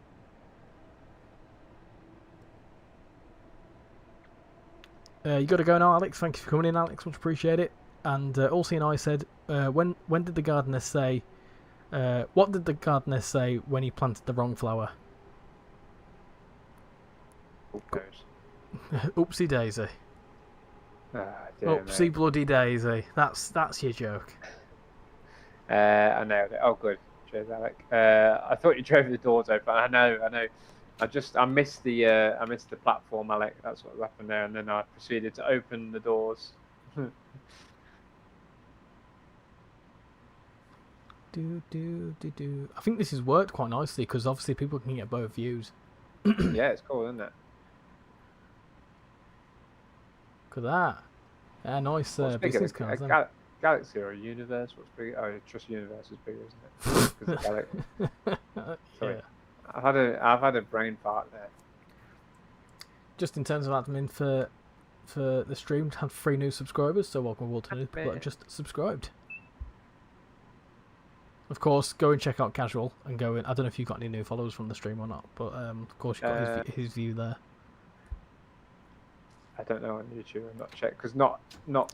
You got to go now, Alex. Thank you for coming in, Alex. Much appreciate it. And Ulcie and I said, when did the gardener say? What did the gardener say when he planted the wrong flower? Oopsie daisy. Oopsie bloody daisy. That's your joke. I nailed it. Oh, good. Cheers, Alec. I thought you drove the doors open. I know. I missed the platform, Alec. That's what happened there, and then I proceeded to open the doors. I think this has worked quite nicely because obviously people can get both views. Yeah, it's cool, isn't it? Look at that. Yeah, nice business cards. Galaxy or a universe? What's bigger? Oh, Trust Universe is bigger, isn't it? Because of Galaxy. Sorry, yeah. I've had a brain fart there. Just in terms of admin for the stream, had 3 new subscribers. So welcome all to new people that have just subscribed. Of course, go and check out Casual and go in. I don't know if you got any new followers from the stream or not, but of course you got his view there. I don't know on YouTube. I'm not checked because not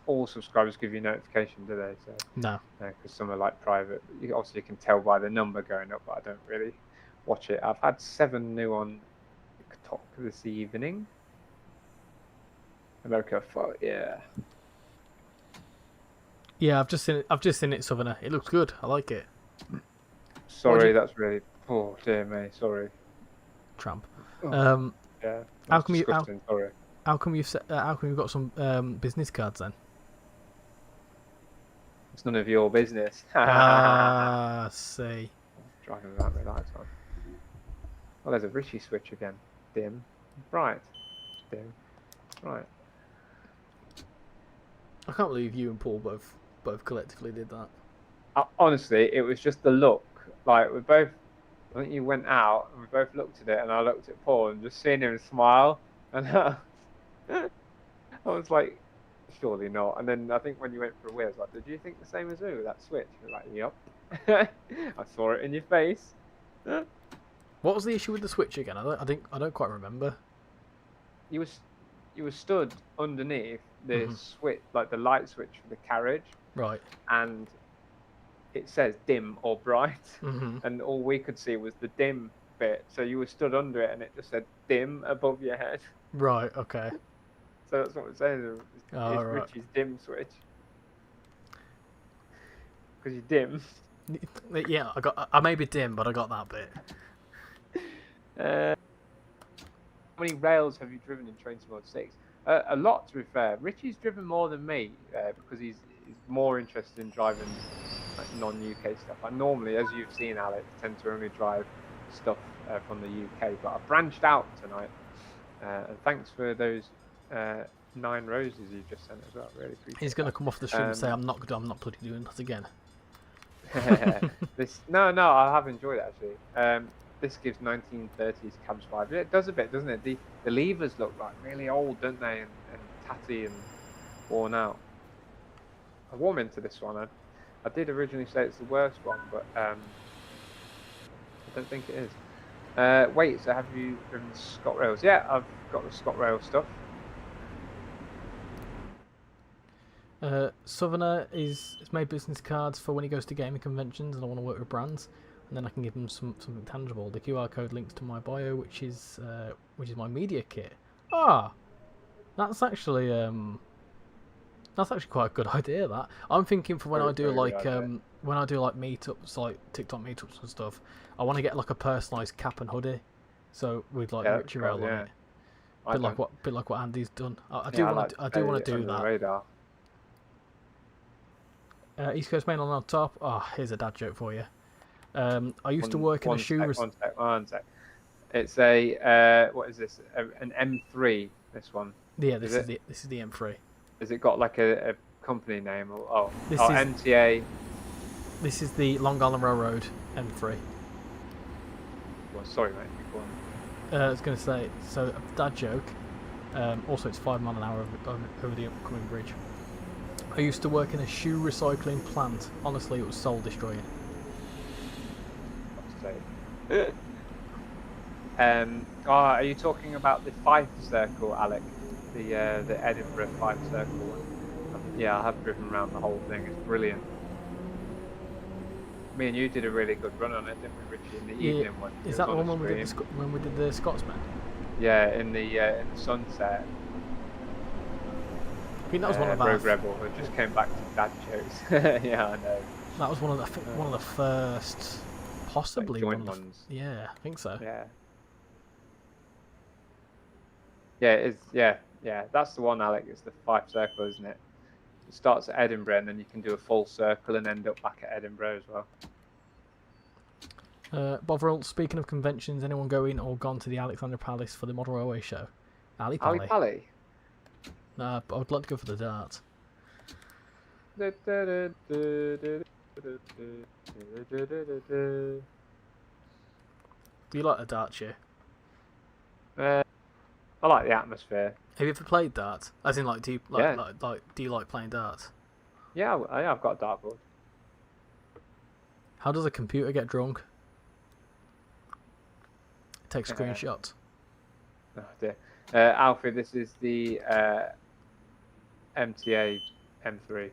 all subscribers give you notification, do they? So no, because some are like private. Obviously, you can tell by the number going up, but I don't really watch it. I've had 7 new on TikTok this evening. America, yeah. Yeah, I've just seen it, Southerner. It looks good. I like it. Sorry, that's really. Oh dear me, sorry. Tramp. Yeah. How come sorry. How come you've got some business cards then? It's none of your business. See. Driving without my lights on. Oh, there's a Richie switch again. Dim, bright, dim, bright. I can't believe you and Paul both collectively did that. Honestly, it was just the look. Like I think you went out and we both looked at it, and I looked at Paul and just seeing him smile, and I was like, surely not. And then I think when you went for a wheel, I was like, did you think the same as me with that switch? You're like, yep. I saw it in your face. What was the issue with the switch again? I don't quite remember. You were stood underneath the switch, like the light switch for the carriage, right? And it says dim or bright, and all we could see was the dim bit. So you were stood under it, and it just said dim above your head. Right. Okay. So that's what I'm saying. It's right. Richie's dim switch. Because you're dim. Yeah, I may be dim, but I got that bit. How many rails have you driven in Train Simulator 6? A lot, to be fair. Richie's driven more than me because he's more interested in driving like, non-UK stuff. I normally, as you've seen, Alex, tend to only drive stuff from the UK, but I branched out tonight. And thanks for those 9 roses you just sent as well. Really appreciate it. He's going to come off the stream and say, I'm not bloody doing that again. No, I have enjoyed it actually. This gives 1930s cabs 5. It does a bit, doesn't it? The levers look like really old, don't they? And tatty and worn out. I warm into this one. I did originally say it's the worst one, but I don't think it is. Wait, so have you driven the ScotRails? Yeah, I've got the ScotRail stuff. Southerner has made business cards for when he goes to gaming conventions and I want to work with brands, and then I can give him something tangible. The QR code links to my bio, which is my media kit. That's actually quite a good idea. That I'm thinking for when I do like meetups, like TikTok meetups and stuff. I want to get like a personalised cap and hoodie, so with like RichyRail on it. Bit like what Andy's done. I do want to do that. East Coast Main on top. Oh, here's a dad joke for you. I used to work in a shoe. One sec. It's a what is this? An M3. This one. Yeah, this is the M3. Has it got like a company name or This is MTA? This is the Long Island Railroad M3. Well, sorry, mate. I was going to say, so dad joke. Also, it's 5 miles an hour over the upcoming bridge. I used to work in a shoe recycling plant. Honestly, it was soul destroying. Are you talking about the Fife Circle, Alec? The Edinburgh Fife Circle one? Yeah, I have driven around the whole thing. It's brilliant. Me and you did a really good run on it, didn't we, Richie? In the evening one. Is that the one when we did the Scotsman? Yeah, in the sunset. I think that was one of our Rogue Rebel, who just came back to dad jokes. Yeah, I know. That was one of the first, possibly like joint ones. Yeah, I think so. Yeah. Yeah, it is. Yeah. That's the one, Alec. It's the Fife Circle, isn't it? It starts at Edinburgh, and then you can do a full circle and end up back at Edinburgh as well. Bovril, speaking of conventions, anyone going or gone to the Alexandra Palace for the Model Railway show? Ali Pally? Nah, but I would like to go for the darts. Do you like the darts, you? I like the atmosphere. Have you ever played darts? As in, like, do you like playing darts? Yeah, I've got a dartboard. How does a computer get drunk? It takes screenshots. Oh dear. Alfie, this is the MTA M3.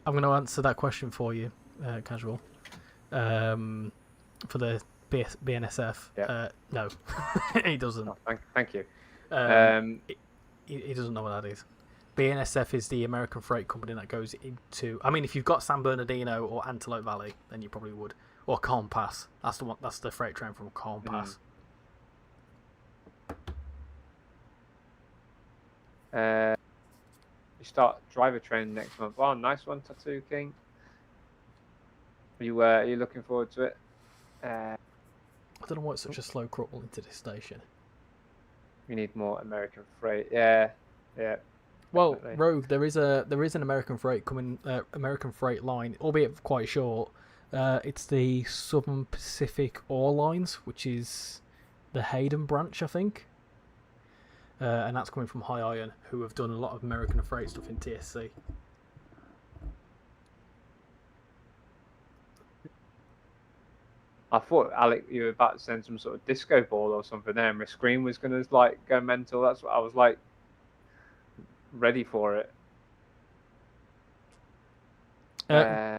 I'm going to answer that question for you, Casual. For the BNSF. Yeah. No, he doesn't. Oh, thank you. He doesn't know what that is. BNSF is the American freight company that goes into. I mean, if you've got San Bernardino or Antelope Valley, then you probably would. Or Calm Pass. That's the one. That's the freight train from Calm Pass. You start driver training next month. Oh, nice one, Tattoo King. Are you looking forward to it? I don't know why it's such a slow crawl into this station. We need more American freight. Yeah. Well, definitely. Rogue, there is an American freight American freight line, albeit quite short. It's the Southern Pacific Ore Lines, which is the Hayden branch, I think. And that's coming from High Iron, who have done a lot of American freight stuff in TSC. I thought, Alec, you were about to send some sort of disco ball or something there, and my screen was going to like go mental. That's what I was like, ready for it.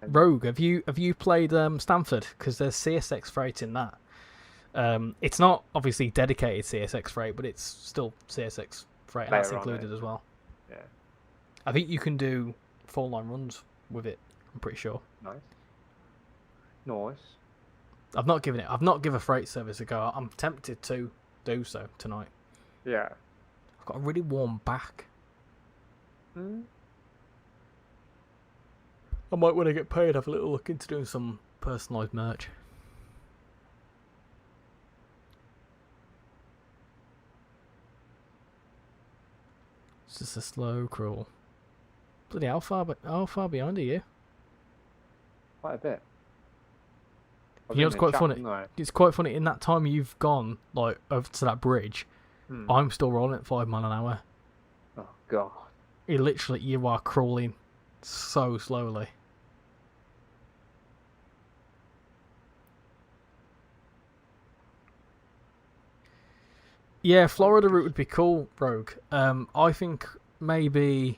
Rogue, have you played Stamford? Because there's CSX freight in that. It's not obviously dedicated CSX freight, but it's still CSX freight, and that's included as well. Yeah. I think you can do 4-line runs with it. I'm pretty sure. Nice. I've not given a freight service a go. I'm tempted to do so tonight. Yeah. I've got a really warm back. I might, when I get paid, have a little look into doing some personalised merch. It's just a slow crawl. Bloody, how far behind are you? Quite a bit. You know, it's quite funny. It's quite funny. In that time you've gone like over to that bridge, I'm still rolling at 5 miles an hour. Oh god! You are crawling so slowly. Yeah, Florida route would be cool, Rogue. I think maybe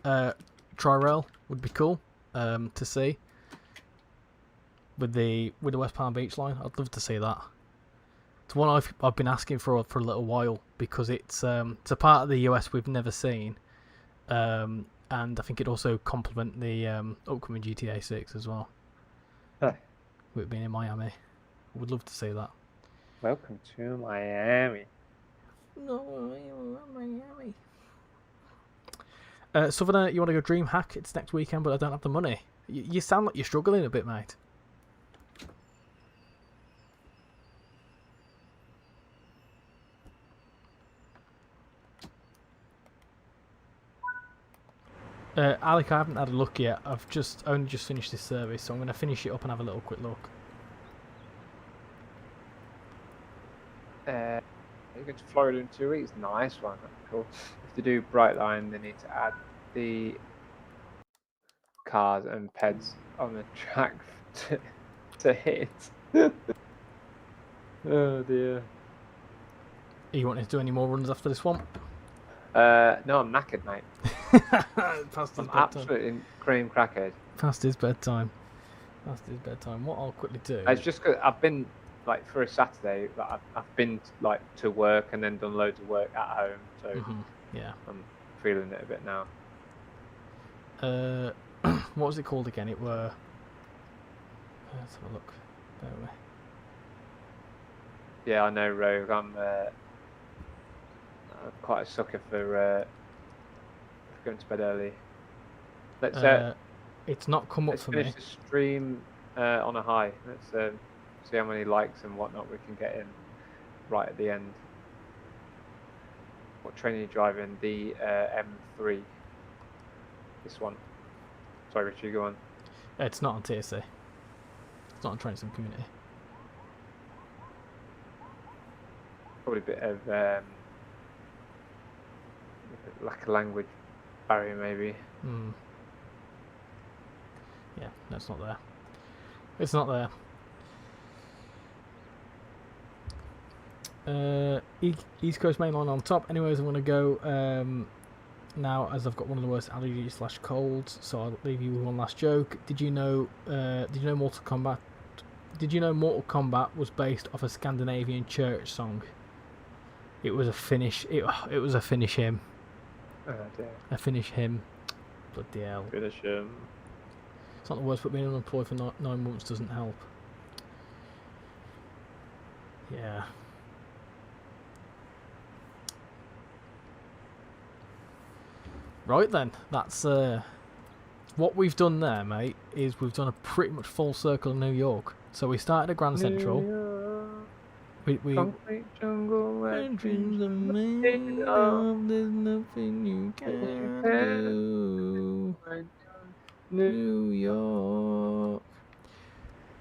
RichyRail would be cool to see. With the West Palm Beach line, I'd love to see that. It's one I've been asking for a little while because it's a part of the US we've never seen, and I think it also complement the upcoming GTA 6 as well. With it being in Miami, I would love to see that. Welcome to Miami. No, Miami. Southerner, you want to go dream hack? It's next weekend, but I don't have the money. You sound like you're struggling a bit, mate. Alec, I haven't had a look yet. I've only just finished this service, so I'm going to finish it up and have a little quick look. You're going to Florida in 2 weeks. Nice one. That's cool. If they do Bright Line, they need to add the cars and peds on the track to hit. Oh dear. Are you wanting to do any more runs after this one? No, I'm knackered, mate. Past his I'm bedtime. absolutely cream crackered. Past his bedtime. Past his bedtime. What I'll quickly do. It's just because I've been like for a Saturday, like, I've been like to work and then done loads of work at home, so yeah, I'm feeling it a bit now. what was it called again? It were. Let's have a look. There we. Yeah, I know, Rogue. I'm quite a sucker for going to bed early. Let's it's not come up let's for finish me. the stream on a high. Let's see how many likes and whatnot we can get in right at the end. What train are you driving? The M3. This one. Sorry, Richie, go on. It's not on TSC. It's not on Trenton Community. Probably a bit of lack of language barrier, maybe. Yeah, no, it's not there. It's not there. East Coast Main Line on top. Anyways, I'm going to go now, as I've got one of the worst allergies/colds, so I'll leave you with one last joke. Did you know Mortal Kombat? Did you know Mortal Kombat was based off a Scandinavian church song? It was a Finnish. It was a Finnish hymn. Oh dear. A Finnish hymn. Bloody hell. Finish him. It's not the worst, but being unemployed for 9 months doesn't help. Yeah. Right then, that's what we've done there, mate. Is we've done a pretty much full circle of New York. So we started at Grand Central. We Concrete jungle where dreams are made of. There's nothing you can do. New York.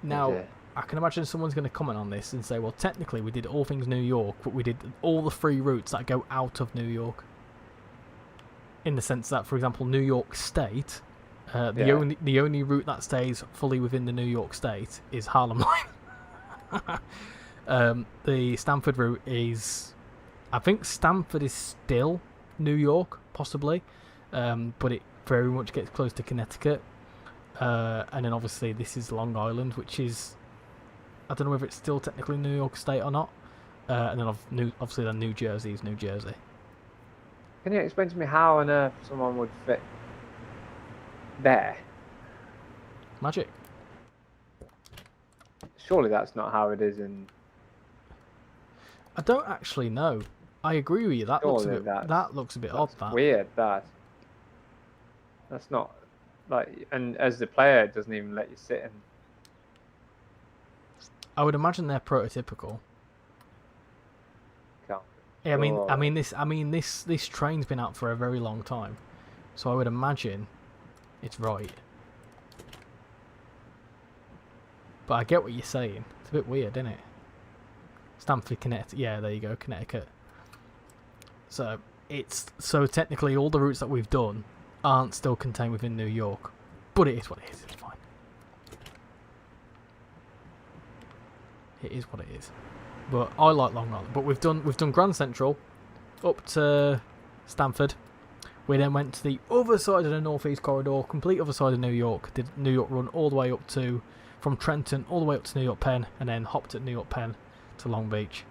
Now, I can imagine someone's going to comment on this and say, well, technically we did all things New York, but we did all the 3 routes that go out of New York. In the sense that, for example, New York State, the only route that stays fully within the New York State is Harlem Line. The Stamford route is, I think Stamford is still New York, possibly, but it very much gets close to Connecticut. And then obviously this is Long Island, which is, I don't know whether it's still technically New York State or not. And then obviously then New Jersey is New Jersey. Can you explain to me how on earth someone would fit there? Magic. Surely that's not how it is in... I don't actually know. I agree with you. That looks a bit odd. That weird. That's not like, and as the player, it doesn't even let you sit in. I would imagine they're prototypical. Yeah, I mean this train's been out for a very long time, so I would imagine it's right. But I get what you're saying. It's a bit weird, isn't it? Stamford, Connecticut. Yeah, there you go, Connecticut. So technically all the routes that we've done aren't still contained within New York, but it is what it is. It's fine. It is what it is. But I like Long Island. But we've done Grand Central up to Stamford. We then went to the other side of the Northeast Corridor, complete other side of New York. Did New York run all the way up to, from Trenton all the way up to New York Penn, and then hopped at New York Penn to Long Beach.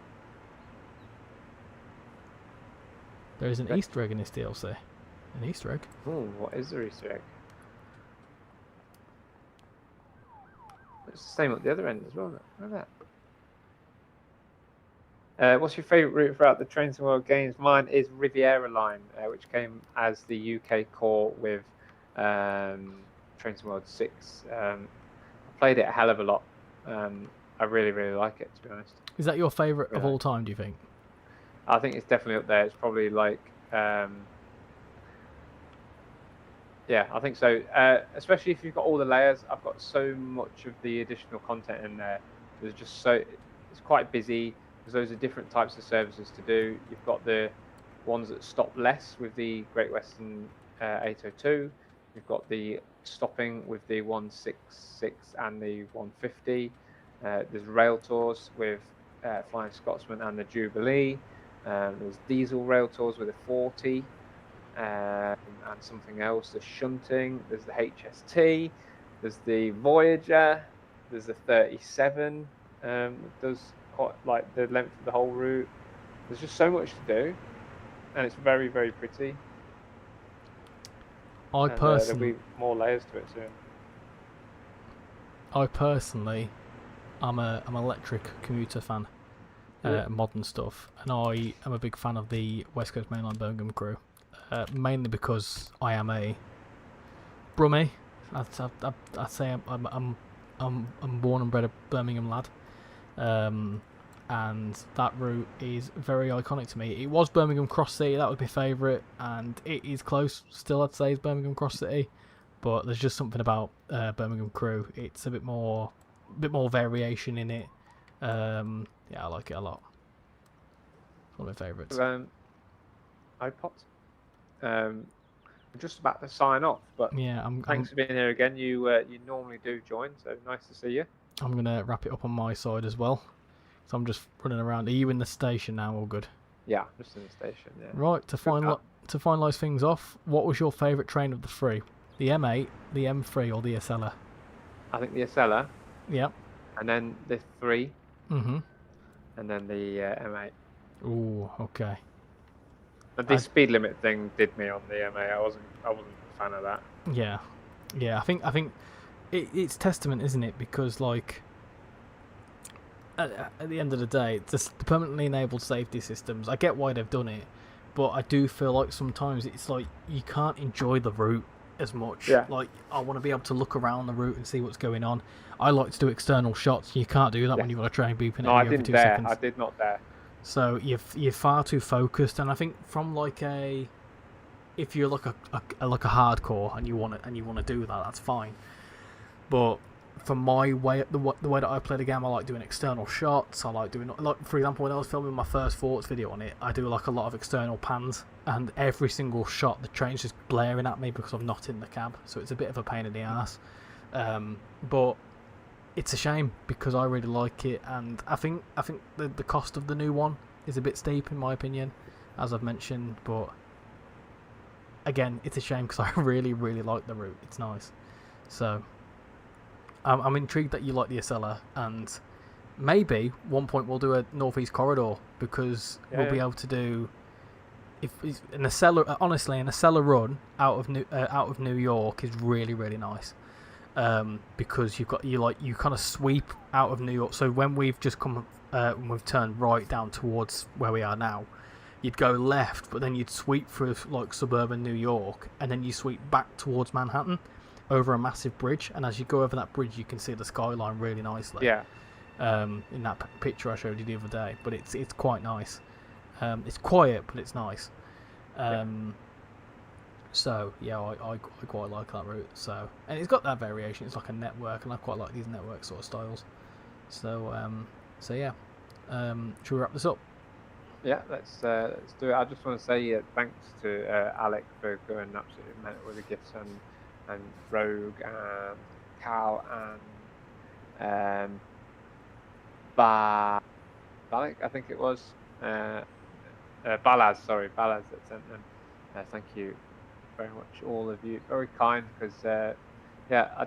There is an Easter egg in this DLC. An Easter egg. Oh, what is the Easter egg? It's the same at the other end as well. Look at that. What's your favourite route throughout the Trains and World Games? Mine is Riviera Line, which came as the UK core with Trains and World 6. I played it a hell of a lot. I really, really like it, to be honest. Is that your favourite of all time, do you think? I think it's definitely up there. It's probably like... Yeah, I think so. Especially if you've got all the layers. I've got so much of the additional content in there. There's just it's quite busy. There's loads of different types of services to do. You've got the ones that stop less with the Great Western 802. You've got the stopping with the 166 and the 150. There's rail tours with Flying Scotsman and the Jubilee. There's diesel rail tours with a 40. And something else. There's shunting. There's the HST. There's the Voyager. There's the 37. That does quite like the length of the whole route. There's just so much to do, and it's very, very pretty. There'll be more layers to it soon. I personally, I'm an electric commuter fan, modern stuff, and I am a big fan of the West Coast Mainline Birmingham crew. Mainly because I am a Brummie. I'd say I'm born and bred a Birmingham lad, and that route is very iconic to me. It was Birmingham Cross City, that was my favourite, and it is close still. I'd say is Birmingham Cross City, but there's just something about Birmingham crew. It's a bit more variation in it. Yeah, I like it a lot. It's one of my favourites. iPods. I'm just about to sign off, but yeah, thanks for being here again. You normally do join, so nice to see you. I'm gonna wrap it up on my side as well, so I'm just running around. Are you in the station now? All good? Yeah, just in the station. Yeah. Right, to finalise things off, what was your favourite train of the three? The M8, the M3, or the Acela? I think the Acela. Yep. And then the 3. Mm-hmm. And then the M8. Ooh, okay. But the speed limit thing did me on the M8. I wasn't a fan of that. Yeah, I think it's testament, isn't it? Because like at the end of the day, the permanently enabled safety systems. I get why they've done it, but I do feel like sometimes it's like you can't enjoy the route as much. Yeah. Like I want to be able to look around the route and see what's going on. I like to do external shots. You can't do that when you've got a train beeping every 2 seconds. I did not dare. So you're far too focused, and I think from like if you're like a hardcore and you want to do that, that's fine. But for my way, the way that I play the game, I like doing external shots. I like doing, like, for example, when I was filming my first Forts video on it, I do like a lot of external pans, and every single shot the train's just blaring at me because I'm not in the cab, so it's a bit of a pain in the ass. But it's a shame because I really like it, and I think the cost of the new one is a bit steep in my opinion, as I've mentioned. But again, it's a shame because I really like the route. It's nice. So I'm intrigued that you like the Acela, and maybe one point we'll do a northeast corridor because we'll be able to do an Acela. Honestly, an Acela run out of New York is really nice. Because you kind of sweep out of New York. So when we've just we've turned right down towards where we are now, you'd go left, but then you'd sweep through like suburban New York, and then you sweep back towards Manhattan over a massive bridge. And as you go over that bridge, you can see the skyline really nicely. Yeah. In that picture I showed you the other day, but it's quite nice. It's quiet, but it's nice. So yeah, I quite like that route. So, and it's got that variation. It's like a network, and I quite like these network sort of styles. So yeah. Should we wrap this up? Yeah, let's do it. I just want to say thanks to Alec for going absolutely mental with the gifts, and Rogue and Cal and Balak, I think it was. Balaz that sent them. Thank you very much, all of you. Very kind, because I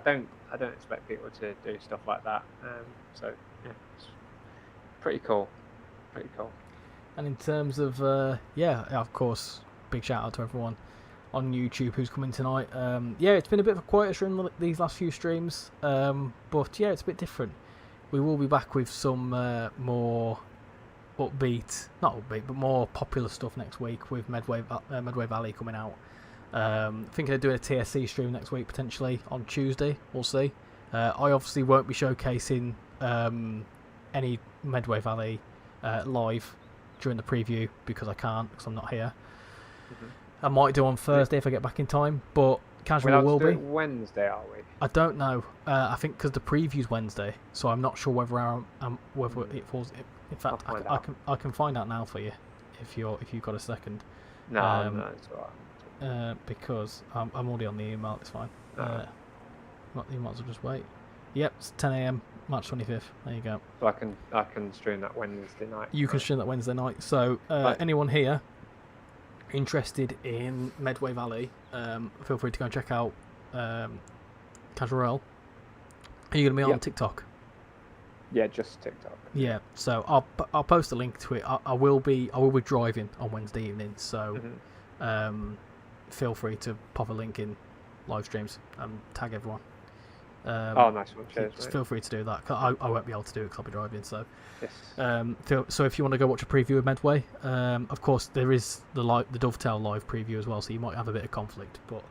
don't expect people to do stuff like that. So yeah, it's pretty cool. And in terms of of course, big shout out to everyone on YouTube who's coming tonight. It's been a bit of a quieter stream these last few streams, but yeah, it's a bit different. We will be back with some more not upbeat, but more popular stuff next week with Medway Valley coming out. Thinking of doing a TSC stream next week, potentially on Tuesday. We'll see. I obviously won't be showcasing any Medway Valley live during the preview because I can't, because I'm not here. I might do on Thursday if I get back in time, but Casual will do be. it Wednesday, are we? I don't know. I think because the preview's Wednesday, so I'm not sure whether it falls. In fact, I can find out now for you if you've got a second. No, it's alright. Because I'm already on the email. It's fine. You might as well just wait. Yep, it's 10 a.m. March 25th. There you go. So I can stream that Wednesday night. You can stream that Wednesday night. So anyone here interested in Medway Valley, feel free to go and check out RichyRail. Are you going to be on TikTok? Yeah, just TikTok. Yeah, so I'll post a link to it. I will be driving on Wednesday evening, so feel free to pop a link in live streams and tag everyone. Nice one. Cheers, mate. Feel free to do that. I won't be able to do it because I'll be driving. So, yes. So if you want to go watch a preview of Medway, of course there is the Dovetail live preview as well. So you might have a bit of conflict, but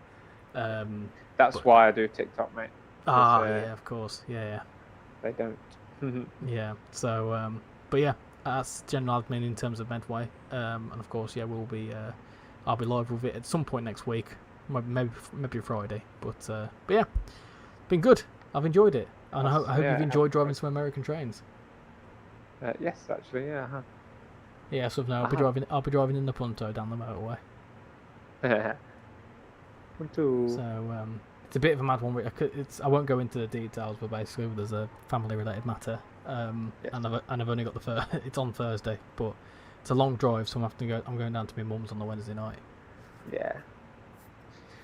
that's why I do TikTok, mate. Yeah, of course, yeah. They don't. Yeah. So, but yeah, that's general admin in terms of Medway, and of course, yeah, I'll be live with it at some point next week, maybe Friday. But yeah. Been good. I've enjoyed it, and I hope you've enjoyed driving some American trains. Yes, actually, yeah. I have. Yeah, so now I'll be driving in the Punto down the motorway. So it's a bit of a mad one. I won't go into the details, but basically there's a family-related matter, and I've only got it's on Thursday, but it's a long drive, so I'm going down to my mum's on the Wednesday night. Yeah.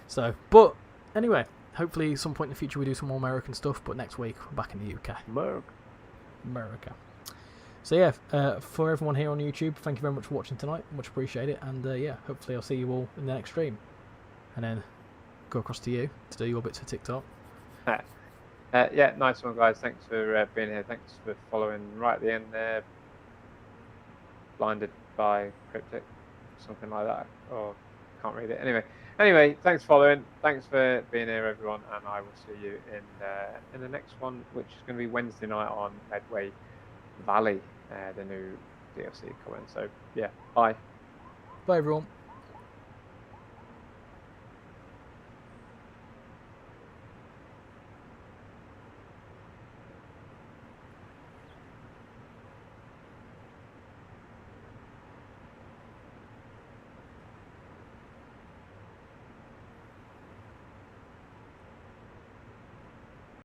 So, but anyway. Hopefully, some point in the future we do some more American stuff. But next week we're back in the UK. America. So yeah, for everyone here on YouTube, thank you very much for watching tonight. Much appreciate it. And yeah, hopefully I'll see you all in the next stream. And then go across to you to do your bits of TikTok. Yeah, nice one, guys. Thanks for being here. Thanks for following right at the end there. Blinded by Cryptic, something like that. Or can't read it. Anyway, thanks for following. Thanks for being here, everyone, and I will see you in the next one, which is going to be Wednesday night on Medway Valley, the new DLC coming. So yeah, bye. Bye, everyone.